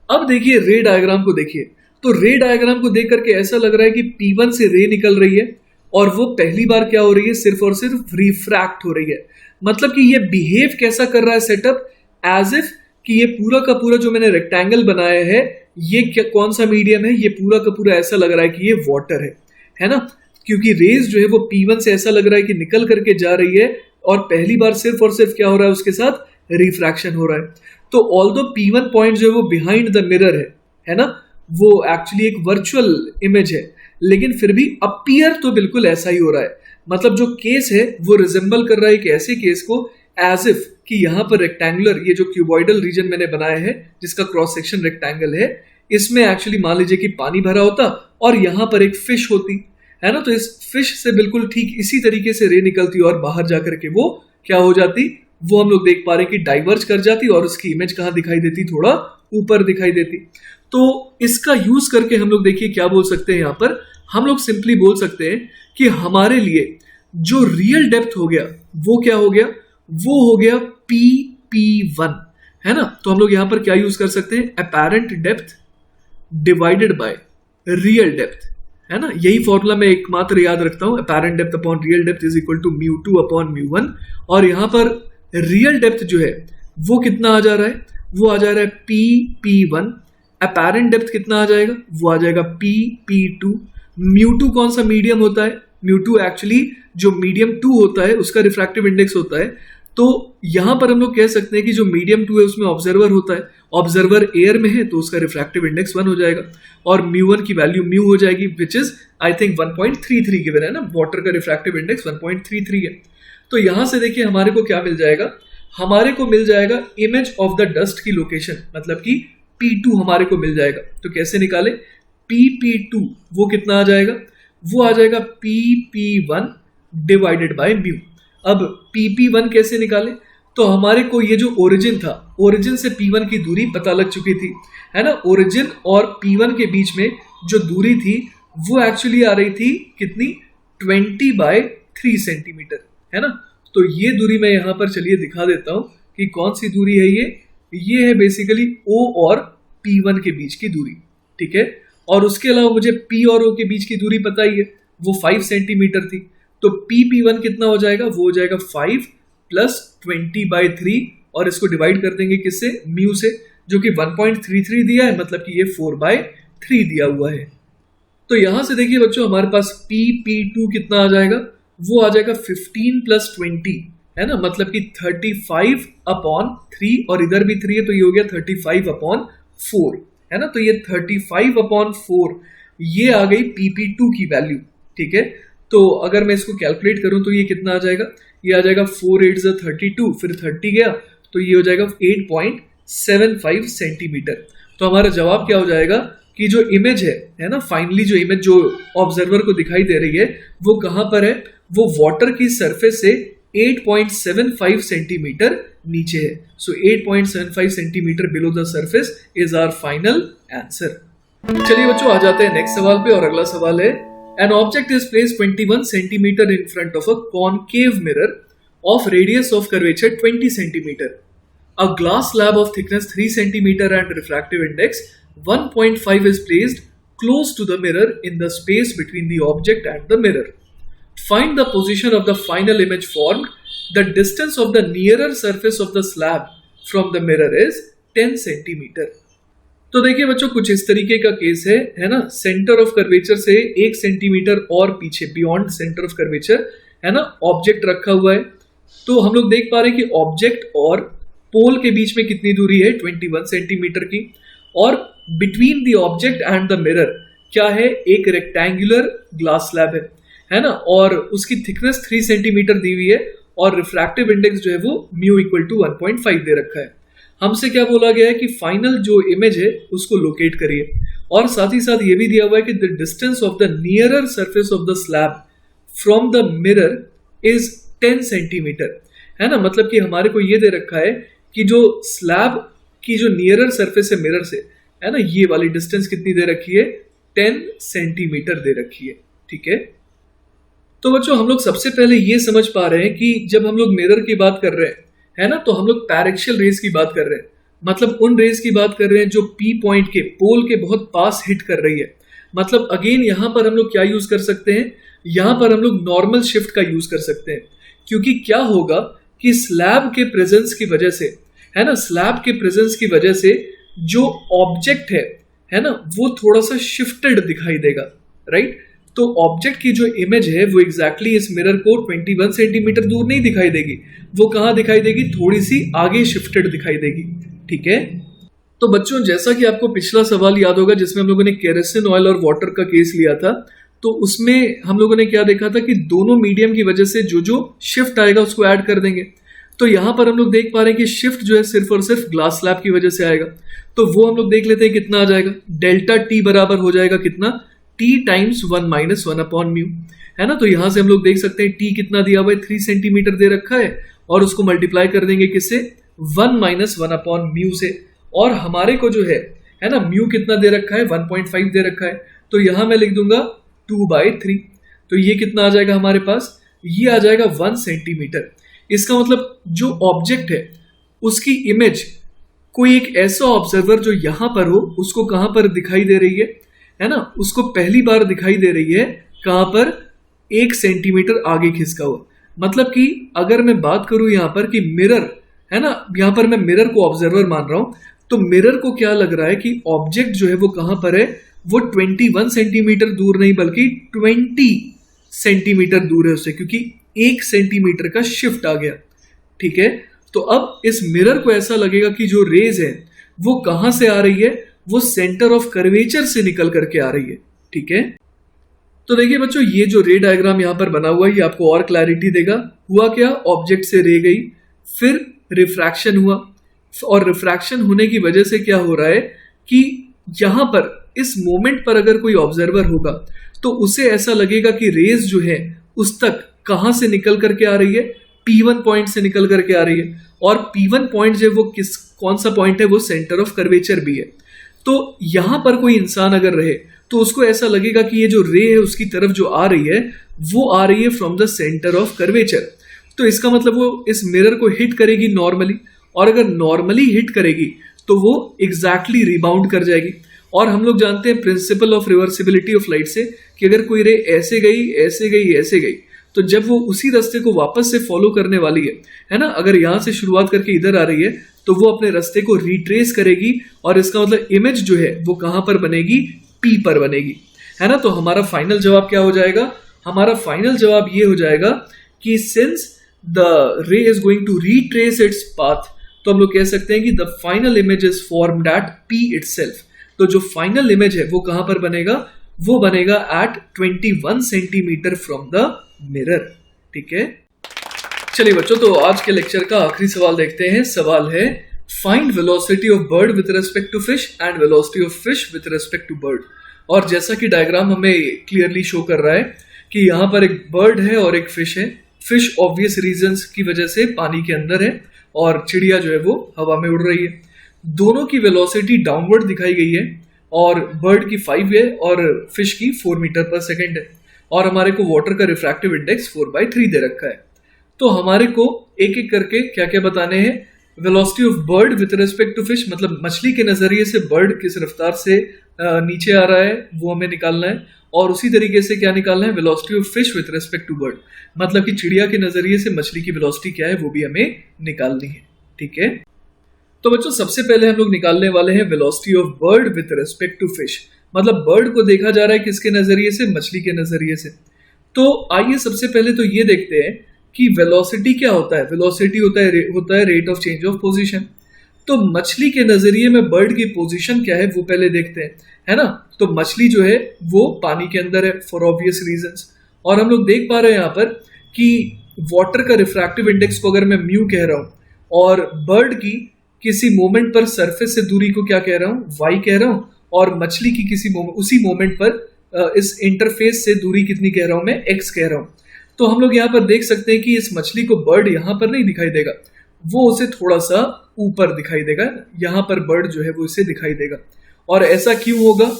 अब देखिए रे डायग्राम को देखिए, तो रे डायग्राम को देख करके ऐसा लग रहा है कि P1 से रे निकल रही है और वो पहली बार क्या हो रही है, सिर्फ और सिर्फ रिफ्रैक्ट हो रही है। मतलब कि ये बिहेव कैसा कर रहा है सेटअप, एज इफ कि ये पूरा का पूरा जो मैंने रेक्टेंगल बनाया है, ये क्या कौन सा मीडियम है, ये पूरा का पूरा ऐसा लग रहा है कि ये वाटर है ना। क्योंकि रेज जो है वो P1 से ऐसा लग रहा है कि निकल करके जा रही है और पहली बार सिर्फ और सिर्फ क्या हो रहा है, उसके साथ रिफ्रैक्शन हो रहा है। तो ऑल्दो P1 पॉइंट जो है वो बिहाइंड द मिरर है ना, वो एक्चुअली एक वर्चुअल इमेज है, लेकिन फिर भी अपीयर तो बिल्कुल ऐसा ही हो रहा है। मतलब जो केस है वो रिजेंबल कर रहा है एक ऐसे केस को एज इफ कि यहाँ पर रेक्टेंगुलर ये जो क्यूबॉइडल रीजन मैंने बनाया है जिसका क्रॉस सेक्शन रेक्टेंगल है, इसमें एक्चुअली मान लीजिए कि पानी भरा होता और यहाँ पर एक फिश होती है ना, तो इस फिश से बिल्कुल ठीक इसी तरीके से रे निकलती और बाहर जाकर के वो क्या हो जाती, वो हम लोग देख पा रहे हैं कि डाइवर्ज कर जाती और उसकी इमेज कहाँ दिखाई देती, थोड़ा ऊपर दिखाई देती। तो इसका यूज करके हम लोग देखिए क्या बोल सकते हैं, यहाँ पर हम लोग सिंपली बोल सकते हैं कि हमारे लिए जो रियल डेप्थ हो गया वो क्या हो गया, वो हो गया PP1 है ना। तो हम लोग यहां पर क्या यूज कर सकते हैं, apparent depth divided by real depth है ना। यही फॉर्मूला मैं एकमात्र याद रखता हूं, apparent depth upon real depth is equal to μ2 upon μ1। और यहां पर रियल डेप्थ जो है वो कितना आ जा रहा है, वो आ जा रहा है PP1। अपैरेंट डेप्थ कितना आ जाएगा, वो आ जाएगा PP2। μ2 कौन सा मीडियम होता है, μ2 एक्चुअली जो मीडियम 2 होता है उसका रिफ्रैक्टिव इंडेक्स होता है। तो यहां पर हम लोग कह सकते हैं कि जो मीडियम 2 है उसमें ऑब्जर्वर होता है, ऑब्जर्वर एयर में है तो उसका रिफ्रैक्टिव इंडेक्स 1 हो जाएगा और μ1 की वैल्यू μ हो जाएगी which is I think 1.33 given है ना, वाटर का रिफ्रैक्टिव इंडेक्स 1.33 है। तो यहां से देखिए हमारे को क्या मिल जाएगा, हमारे को मिल जाएगा इमेज ऑफ द डस्ट की लोकेशन, मतलब कि P2 हमारे को मिल जाएगा। तो कैसे निकाले, PP2 वो कितना आ जाएगा, वो आ जाएगा PP1 डिवाइडेड बाय म्यू। अब PP1 कैसे निकाले, तो हमारे को ये जो ओरिजिन था, ओरिजिन से P1 की दूरी पता लग चुकी थी है ना। ओरिजिन और P1 के बीच में जो दूरी थी वो एक्चुअली आ रही थी कितनी, 20/3 सेंटीमीटर है ना। तो ये दूरी मैं यहां पर चलिए दिखा देता हूं कि कौन सी दूरी है ये है बेसिकली O और P1 के बीच की दूरी, ठीक है। और उसके अलावा मुझे P और O के बीच की दूरी पता ही है, वो 5 सेंटीमीटर थी। तो PP1 कितना हो जाएगा, वो हो जाएगा 5 प्लस 20/3 और इसको डिवाइड कर देंगे किससे, म्यू से, जो कि 1.33 दिया है, मतलब कि ये 4/3 दिया हुआ है। तो यहां से देखिए बच्चों हमारे पास PP2 कितना आ जाएगा, वो आ जाएगा 15 प्लस 20 है ना, मतलब कि 35/3 और इधर भी 3 है तो ये हो गया 35/4 है ना। तो ये 35/4 ये आ गई PP2 की वैल्यू, ठीक है। तो अगर मैं इसको कैलकुलेट करूं तो ये कितना आ जाएगा, ये आ जाएगा 4 8 32, फिर 30 गया तो ये हो जाएगा 8.75 सेंटीमीटर। तो हमारा जवाब क्या हो जाएगा कि जो इमेज है ना, फाइनली जो इमेज जो ऑब्जर्वर को दिखाई दे रही है वो कहां पर है, वो वाटर की सरफेस से 8.75 सेंटीमीटर नीचे है। So 8.75 centimetre below the surface is our final answer. चलिए बच्चों आ जाते हैं नेक्स्ट सवाल पे, और अगला सवाल है, an object is placed 21 centimeter in front of a concave mirror of radius of curvature 20 centimeter. A glass slab of thickness 3 centimeter and refractive index 1.5 is placed close to the mirror in the space between the object and the mirror. Find the position of the final image formed. The distance of the nearer surface of the slab from the mirror is 10 centimeter. तो देखिए बच्चों कुछ इस तरीके का case है ना, centre of curvature से 1 सेंटीमीटर और पीछे बियॉन्ड सेंटर ऑफ कर्वेचर है ना ऑब्जेक्ट रखा हुआ है। तो हम लोग देख पा रहे हैं कि ऑब्जेक्ट और पोल के बीच में कितनी दूरी है, 21 सेंटीमीटर की, और between the object and the mirror क्या है, एक रेक्टेंगुलर ग्लास स्लैब है ना, और उसकी थिकनेस 3 सेंटीमीटर दी हुई है और रिफ्रैक्टिव इंडेक्स जो है वो म्यू इक्वल टू 1.5 दे रखा है। हमसे क्या बोला गया है कि फाइनल जो इमेज है उसको लोकेट करिए, और साथ ही साथ ये भी दिया हुआ है कि the distance of the nearer surface of the slab from the mirror is 10 centimetre है ना। मतलब कि हमारे को ये दे रखा है कि जो स्लैब की जो नियरर सरफेस है मिरर से है ना, ये वाली डिस्टेंस कितनी दे रखी है, 10 सेंटीमीटर दे रखी है, ठीक है। तो बच्चों हम लोग सबसे पहले ये समझ पा रहे हैं कि जब हम लोग मिरर की बात कर रहे हैं है ना, तो हम लोग पैरेक्शियल रेज की बात कर रहे हैं, मतलब उन रेज की बात कर रहे हैं जो पी पॉइंट के पोल के बहुत पास हिट कर रही है। मतलब अगेन यहां पर हम लोग क्या यूज कर सकते हैं, यहां पर हम लोग नॉर्मल शिफ्ट का यूज कर सकते हैं, क्योंकि क्या होगा कि स्लैब के प्रेजेंस की वजह से है ना, स्लैब के प्रेजेंस की वजह से जो ऑब्जेक्ट है ना वो थोड़ा सा शिफ्टेड दिखाई देगा, राइट। तो ऑब्जेक्ट की जो इमेज है वो एग्जैक्टली इस मिरर को 21 सेंटीमीटर दूर नहीं दिखाई देगी, वो कहां दिखाई देगी, थोड़ी सी आगे शिफ्टेड दिखाई देगी, ठीक है। तो बच्चों जैसा कि आपको पिछला सवाल याद होगा जिसमें हम लोगों ने केरोसिन ऑयल और वाटर का केस लिया था, तो उसमें हम लोगों ने क्या देखा था कि दोनों मीडियम की वजह से जो जो शिफ्ट आएगा उसको ऐड कर देंगे। तो यहां पर हम लोग देख पा रहे हैं कि शिफ्ट जो है सिर्फ और सिर्फ ग्लास स्लैब की वजह से आएगा। तो वो हम लोग देख लेते हैं कितना आ जाएगा। डेल्टा टी बराबर हो जाएगा कितना, टी टाइम्स 1 - 1/μ, है ना। तो यहां से हम लोग देख सकते हैं टी कितना दिया हुआ है, 3 सेंटीमीटर दे रखा है, और उसको मल्टीप्लाई कर देंगे किससे, 1 - 1/μ से। और हमारे को जो है ना, म्यू कितना दे रखा है, 1.5 दे रखा है। तो यहां मैं लिख दूंगा 2/3। तो ये कितना आ जाएगा हमारे पास, ये आ जाएगा 1 सेंटीमीटर। इसका मतलब जो ऑब्जेक्ट है उसकी इमेज कोई एक ऐसा ऑब्जर्वर जो यहां पर हो उसको कहां पर दिखाई दे रही है ना, उसको पहली बार दिखाई दे रही है कहां पर, 1 सेंटीमीटर आगे खिसका हुआ। मतलब कि अगर मैं बात करूं यहां पर कि मिरर है ना, यहां पर मैं मिरर को ऑब्जर्वर मान रहा हूं, तो मिरर को क्या लग रहा है कि ऑब्जेक्ट जो है वो कहां पर है, वो 21 सेंटीमीटर दूर नहीं बल्कि 20 सेंटीमीटर दूर है उससे, क्योंकि 1 सेंटीमीटर का शिफ्ट आ गया। ठीक है, तो अब इस मिरर को ऐसा लगेगा कि जो रेज है वो कहां से आ रही है, वो सेंटर ऑफ कर्वेचर से निकल करके आ रही है। ठीक है, तो देखिए बच्चों, ये जो रे डायग्राम यहां पर बना हुआ है ये आपको और क्लैरिटी देगा। हुआ क्या, ऑब्जेक्ट से रे गई, फिर रिफ्रैक्शन हुआ, और रिफ्रैक्शन होने की वजह से क्या हो रहा है कि यहां पर इस मोमेंट पर अगर कोई ऑब्जर्वर होगा तो उसे ऐसा लगेगा कि रेज जो है उस तक कहां से निकल करके आ रही है, P1 पॉइंट से निकल करके आ रही है। और P1 पॉइंट जो है वो कौन सा पॉइंट है, वो सेंटर ऑफ कर्वेचर भी है। तो यहां पर कोई इंसान अगर रहे तो उसको ऐसा लगेगा कि ये जो रे है उसकी तरफ जो आ रही है वो आ रही है from the centre of curvature. तो इसका मतलब वो इस मिरर को हिट करेगी नॉर्मली, और अगर नॉर्मली हिट करेगी तो वो एग्जैक्टली रिबाउंड कर जाएगी। और हम लोग जानते हैं principle of reversibility of light से कि अगर कोई रे ऐसे गई ऐसे गई ऐसे गई, तो जब वो उसी रास्ते को वापस से फॉलो करने वाली है ना, अगर यहां से शुरुआत करके इधर आ रही है तो वो अपने रास्ते को रिट्रेस करेगी, और इसका मतलब इमेज जो है वो कहां पर बनेगी, पी पर बनेगी, है ना। तो हमारा फाइनल जवाब क्या हो जाएगा, हमारा फाइनल जवाब ये हो जाएगा कि since the ray is going to retrace its path, तो हम लोग कह सकते हैं कि the final image is formed at P itself. तो जो फाइनल इमेज है वो कहां पर बनेगा, वो बनेगा at 21 centimetre from the mirror. ठीक है, चलिए बच्चों, तो आज के लेक्चर का आखिरी सवाल देखते हैं। सवाल है, find velocity of bird with respect to fish and velocity of fish with respect to bird. और जैसा कि डायग्राम हमें क्लियरली शो कर रहा है कि यहाँ पर एक बर्ड है और एक फिश है। फिश ऑब्वियस रीजंस की वजह से पानी के अंदर है, और चिड़िया जो है वो हवा में उड़ रही है। दोनों की वेलोसिटी डाउनवर्ड दिखाई गई है, और बर्ड की 5 है और फिश की 4 मीटर पर सेकेंड है, और हमारे को वाटर का रिफ्रैक्टिव इंडेक्स 4/3 दे रखा है। तो हमारे को एक एक करके क्या क्या बताने हैं, velocity of bird with respect to fish, मतलब मछली के नजरिए से बर्ड किस रफ्तार से नीचे आ रहा है वो हमें निकालना है, और उसी तरीके से क्या निकालना है, velocity of fish with respect to bird, मतलब कि चिड़िया के नजरिए से मछली की वेलोसिटी क्या है वो भी हमें निकालनी है। ठीक है, तो बच्चों सबसे पहले हम लोग निकालने वाले हैं velocity of bird with respect to fish, मतलब बर्ड को देखा जा रहा है किसके नजरिए से, मछली के नजरिए से। तो आइए सबसे पहले तो ये देखते हैं कि वेलोसिटी क्या होता है। वेलोसिटी होता है rate of change of position. तो मछली के नजरिए में बर्ड की पोजीशन क्या है वो पहले देखते हैं, है ना। तो मछली जो है वो पानी के अंदर है फॉर ऑब्वियस रीजंस, और हम लोग देख पा रहे हैं यहाँ पर कि वाटर का रिफ्रैक्टिव इंडेक्स को अगर मैं म्यू कह रहा हूँ, और बर्ड की किसी मोमेंट पर सरफेस से दूरी को क्या कह रहा हूँ, वाई कह रहा हूँ, और मछली की किसी उसी मोमेंट पर इस इंटरफेस से दूरी कितनी कह रहा हूँ, मैं एक्स कह रहा हूँ। तो हम लोग यहाँ पर देख सकते हैं कि इस मछली को बर्ड यहाँ पर नहीं दिखाई देगा, वो उसे थोड़ा सा ऊपर दिखाई देगा, यहाँ पर बर्ड जो है वो इसे दिखाई देगा। और ऐसा क्यों होगा,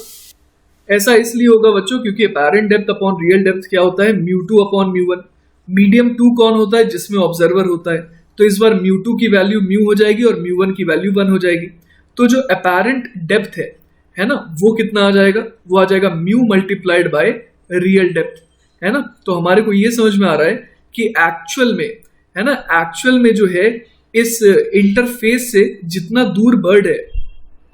ऐसा इसलिए होगा बच्चों क्योंकि apparent depth upon real depth क्या होता है, μ2 अपॉन μ1। मीडियम 2 कौन होता है, जिसमें ऑब्जर्वर होता है, तो इस बार μ2 की वैल्यू म्यू हो जाएगी और μ1 की वैल्यू 1 हो जाएगी। तो जो अपैरेंट डेप्थ है ना, वो कितना आ जाएगा, वो आ जाएगा mu multiplied by real depth, है ना। तो हमारे को ये समझ में आ रहा है कि एक्चुअल में, है ना, एक्चुअल में जो है इस इंटरफेस से जितना दूर बर्ड है,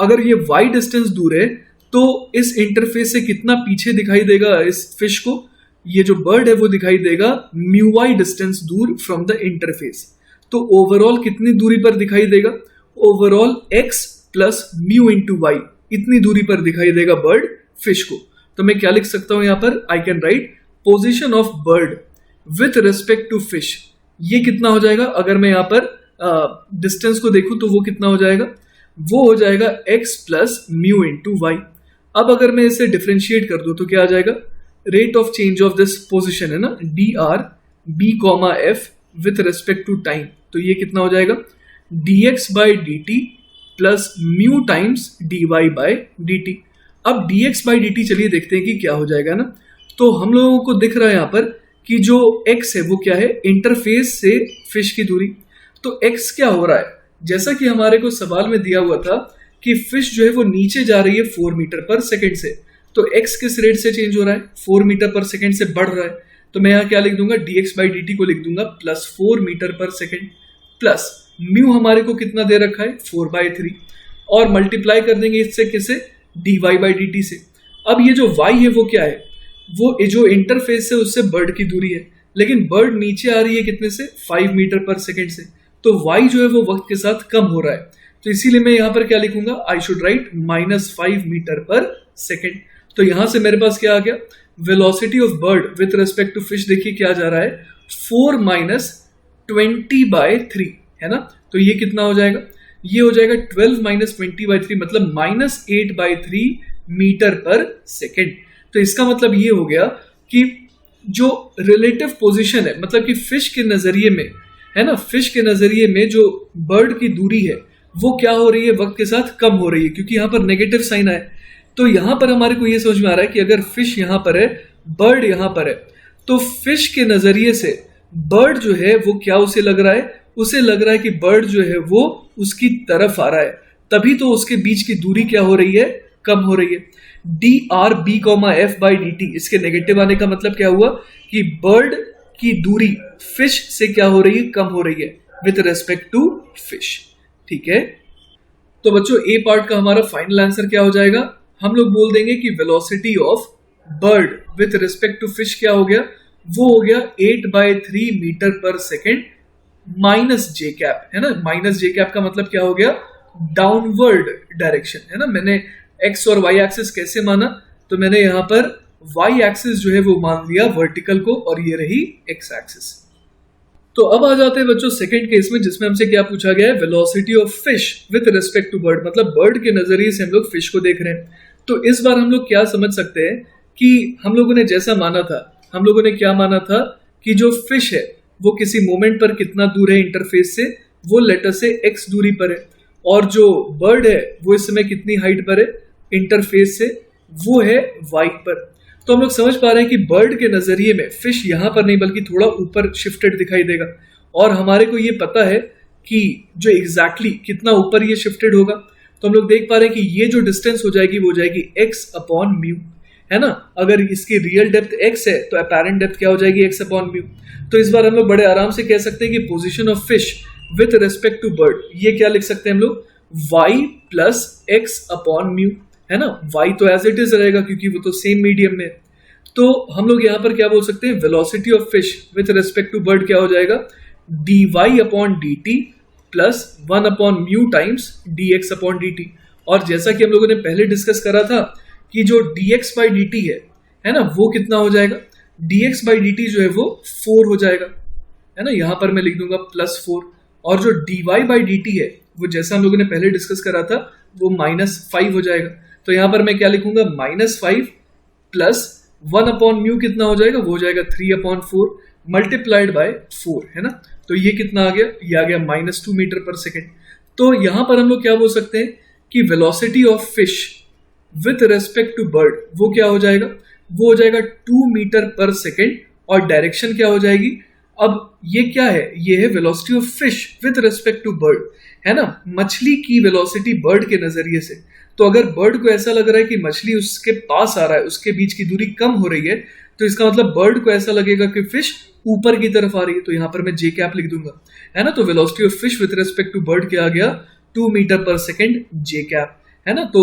अगर ये वाई डिस्टेंस दूर है तो इस इंटरफेस से कितना पीछे दिखाई देगा इस फिश को, ये जो बर्ड है वो दिखाई देगा म्यू वाई डिस्टेंस दूर फ्रॉम द इंटरफेस। तो ओवरऑल कितनी दूरी पर दिखाई देगा, overall x plus mu into y, इतनी दूरी पर दिखाई देगा बर्ड फिश को। तो मैं क्या लिख सकता हूं यहाँ पर, I can write position of bird with respect to fish. ये कितना हो जाएगा, अगर मैं यहाँ पर डिस्टेंस को देखूं तो वो कितना हो जाएगा, वो हो जाएगा x plus mu into y. अब अगर मैं इसे डिफ्रेंशिएट कर दूं तो क्या आ जाएगा, rate of change of this position है ना, d r b comma f with respect to time. तो ये कितना हो जाएगा, d x by d t plus mu times d y by d t. अब d x by d t चलिए देखते हैं कि क्या हो जाएगा ना। तो हम लोगों को दिख रहा है यहाँ पर कि जो x है वो क्या है, इंटरफेस से फिश की दूरी। तो x क्या हो रहा है, जैसा कि हमारे को सवाल में दिया हुआ था कि फिश जो है वो नीचे जा रही है 4 मीटर पर सेकेंड से, तो x किस रेट से चेंज हो रहा है, 4 मीटर पर सेकेंड से बढ़ रहा है। तो मैं यहाँ क्या लिख दूंगा, dx बाई dt को लिख दूंगा plus 4 metre per second plus mu हमारे को कितना दे रखा है 4/3 और मल्टीप्लाई कर देंगे इससे किसे, dy बाई dt से। अब ये जो y है वो क्या है, वो जो इंटरफेस है उससे बर्ड की दूरी है, लेकिन बर्ड नीचे आ रही है कितने से, 5 मीटर पर सेकेंड से, तो y जो है वो वक्त के साथ कम हो रहा है। तो इसीलिए मैं यहाँ पर क्या लिखूंगा, I should write -5 metre per second. तो यहां से मेरे पास क्या आ गया, velocity of bird with respect to fish, देखिए क्या जा रहा है 4 माइनस 20/3 है ना। तो ये कितना हो जाएगा, ये हो जाएगा 12 माइनस 20/3 मतलब -8/3 मीटर पर सेकेंड। तो इसका मतलब ये हो गया कि जो रिलेटिव पोजीशन है, मतलब कि फिश के नजरिए में है ना, फिश के नजरिए में जो बर्ड की दूरी है वो क्या हो रही है, वक्त के साथ कम हो रही है, क्योंकि यहाँ पर नेगेटिव साइन आए। तो यहां पर हमारे को ये समझ में आ रहा है कि अगर फिश यहां पर है, बर्ड यहां पर है, तो फिश के नजरिए से बर्ड जो है वो क्या उसे लग रहा है, उसे लग रहा है कि बर्ड जो है वो उसकी तरफ आ रहा है, तभी तो उसके बीच की दूरी क्या हो रही है, कम हो रही है। D r b comma f by d t, इसके नेगेटिव आने का मतलब क्या हुआ कि बर्ड की दूरी फिश से क्या हो रही है, कम हो रही है विथ रेस्पेक्ट टू फिश। ठीक है, तो बच्चों ए पार्ट का हमारा फाइनल आंसर क्या हो जाएगा, हम लोग बोल देंगे कि velocity of bird with respect to fish क्या हो गया, वो हो गया 8/3 मीटर पर सेकेंड माइनस जे कैप, है ना। माइनस जे कैप का मतलब क्या हो गया, डाउनवर्ड डायरेक्शन, है ना। मैंने एक्स और वाई एक्सिस कैसे माना, तो मैंने यहां पर वाई एक्सिस जो है वो मान लिया वर्टिकल को, और ये रही एक्स एक्सिस। तो अब आ जाते हैं बच्चों सेकंड केस में, जिसमें हमसे क्या पूछा गया है, velocity of fish with respect to bird, मतलब बर्ड के नजरिए से हम लोग फिश को देख रहे हैं। तो इस बार हम लोग क्या समझ सकते हैं कि हम लोगों ने जैसा माना था, हम लोगों ने क्या माना था कि जो फिश है वो किसी मोमेंट पर कितना दूर है इंटरफेस से, वो लेटर से x दूरी पर है, और जो बर्ड है वो इस समय कितनी हाइट पर है इंटरफेस से, वो है y पर। तो हम लोग समझ पा रहे हैं कि बर्ड के नजरिए में फिश यहां पर नहीं बल्कि थोड़ा ऊपर शिफ्टेड दिखाई देगा, और हमारे को ये पता है कि जो एग्जैक्टली कितना ऊपर ये शिफ्टेड होगा। तो हम लोग देख पा रहे हैं कि ये जो डिस्टेंस हो जाएगी वो हो जाएगी x/μ, है ना। अगर इसकी रियल डेप्थ x है तो अपैरेंट डेप्थ क्या हो जाएगी, x/μ। तो इस बार हम लोग बड़े आराम से कह सकते हैं कि position of fish with respect to bird, ये क्या लिख सकते हैं हम लोग, y प्लस x/μ, है ना। y तो एज इट इज रहेगा क्योंकि वो तो सेम मीडियम में है। तो हम लोग यहाँ पर क्या बोल सकते हैं, velocity of fish with respect to bird क्या हो जाएगा, dy/dt प्लस 1/μ टाइम्स dx/dt। और जैसा कि हम लोगों ने पहले डिस्कस करा था कि जो dx/dt है ना, वो कितना हो जाएगा, dx/dt जो है वो 4 हो जाएगा, है ना। यहां पर मैं लिख दूंगा +4, और जो dy/dt है वो जैसा हम लोगों ने पहले डिस्कस करा था वो -5 हो जाएगा। तो यहां पर मैं क्या लिखूंगा, -5 प्लस 1/μ कितना हो जाएगा, वो हो जाएगा 3/4 मल्टीप्लाइड बाय 4, है ना। तो ये कितना आ गया, ये आ गया -2 मीटर पर सेकेंड। तो यहां पर हम लोग क्या बोल सकते हैं कि velocity of fish with respect to bird वो क्या हो जाएगा, वो हो जाएगा 2 मीटर पर सेकेंड, और डायरेक्शन क्या हो जाएगी, अब ये क्या है, ये है velocity of fish with respect to bird, है ना। मछली की वेलोसिटी बर्ड के नजरिए से, तो अगर बर्ड को ऐसा लग रहा है कि मछली उसके पास आ रहा है, उसके बीच की दूरी कम हो रही है, तो इसका मतलब बर्ड को ऐसा लगेगा कि फिश ऊपर की तरफ आ रही है। तो यहां पर मैं जे कैप लिख दूंगा, है ना। तो velocity of fish with respect to bird क्या आ गया, 2 मीटर पर सेकेंड जे कैप, है ना। तो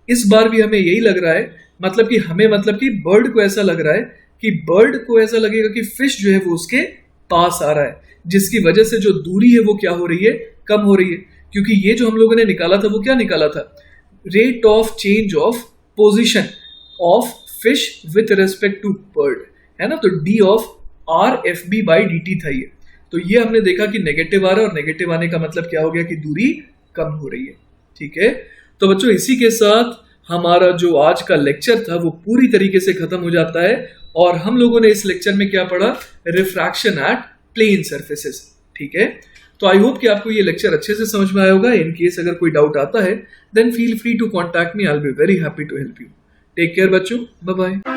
इस बार भी हमें यही लग रहा है, मतलब कि बर्ड को ऐसा लग रहा है कि बर्ड को ऐसा लगेगा कि फिश जो है वो उसके पास आ रहा है, जिसकी वजह से जो दूरी है वो क्या हो रही है, कम हो रही है। क्योंकि ये जो हम लोगों ने निकाला था वो क्या निकाला था, rate of change of position of fish with respect to bird, है ना, तो d of r f b by d t था ये। तो ये हमने देखा कि नेगेटिव आ रहा है और नेगेटिव आने का मतलब क्या हो गया कि दूरी कम हो रही है। ठीक है, तो बच्चों इसी के साथ हमारा जो आज का लेक्चर था वो पूरी तरीके से खत्म हो जाता है। और हम लोगों ने इस लेक्चर में क्या पढ़ा, रिफ्रैक्शन एट प्लेन सर्फेसेस। ठीक है, तो आई होप कि आपको ये लेक्चर अच्छे से समझ में आया होगा। इन केस अगर कोई डाउट आता है then feel free to contact me, I will be very happy to help you. Take care बच्चों, बाय बाय।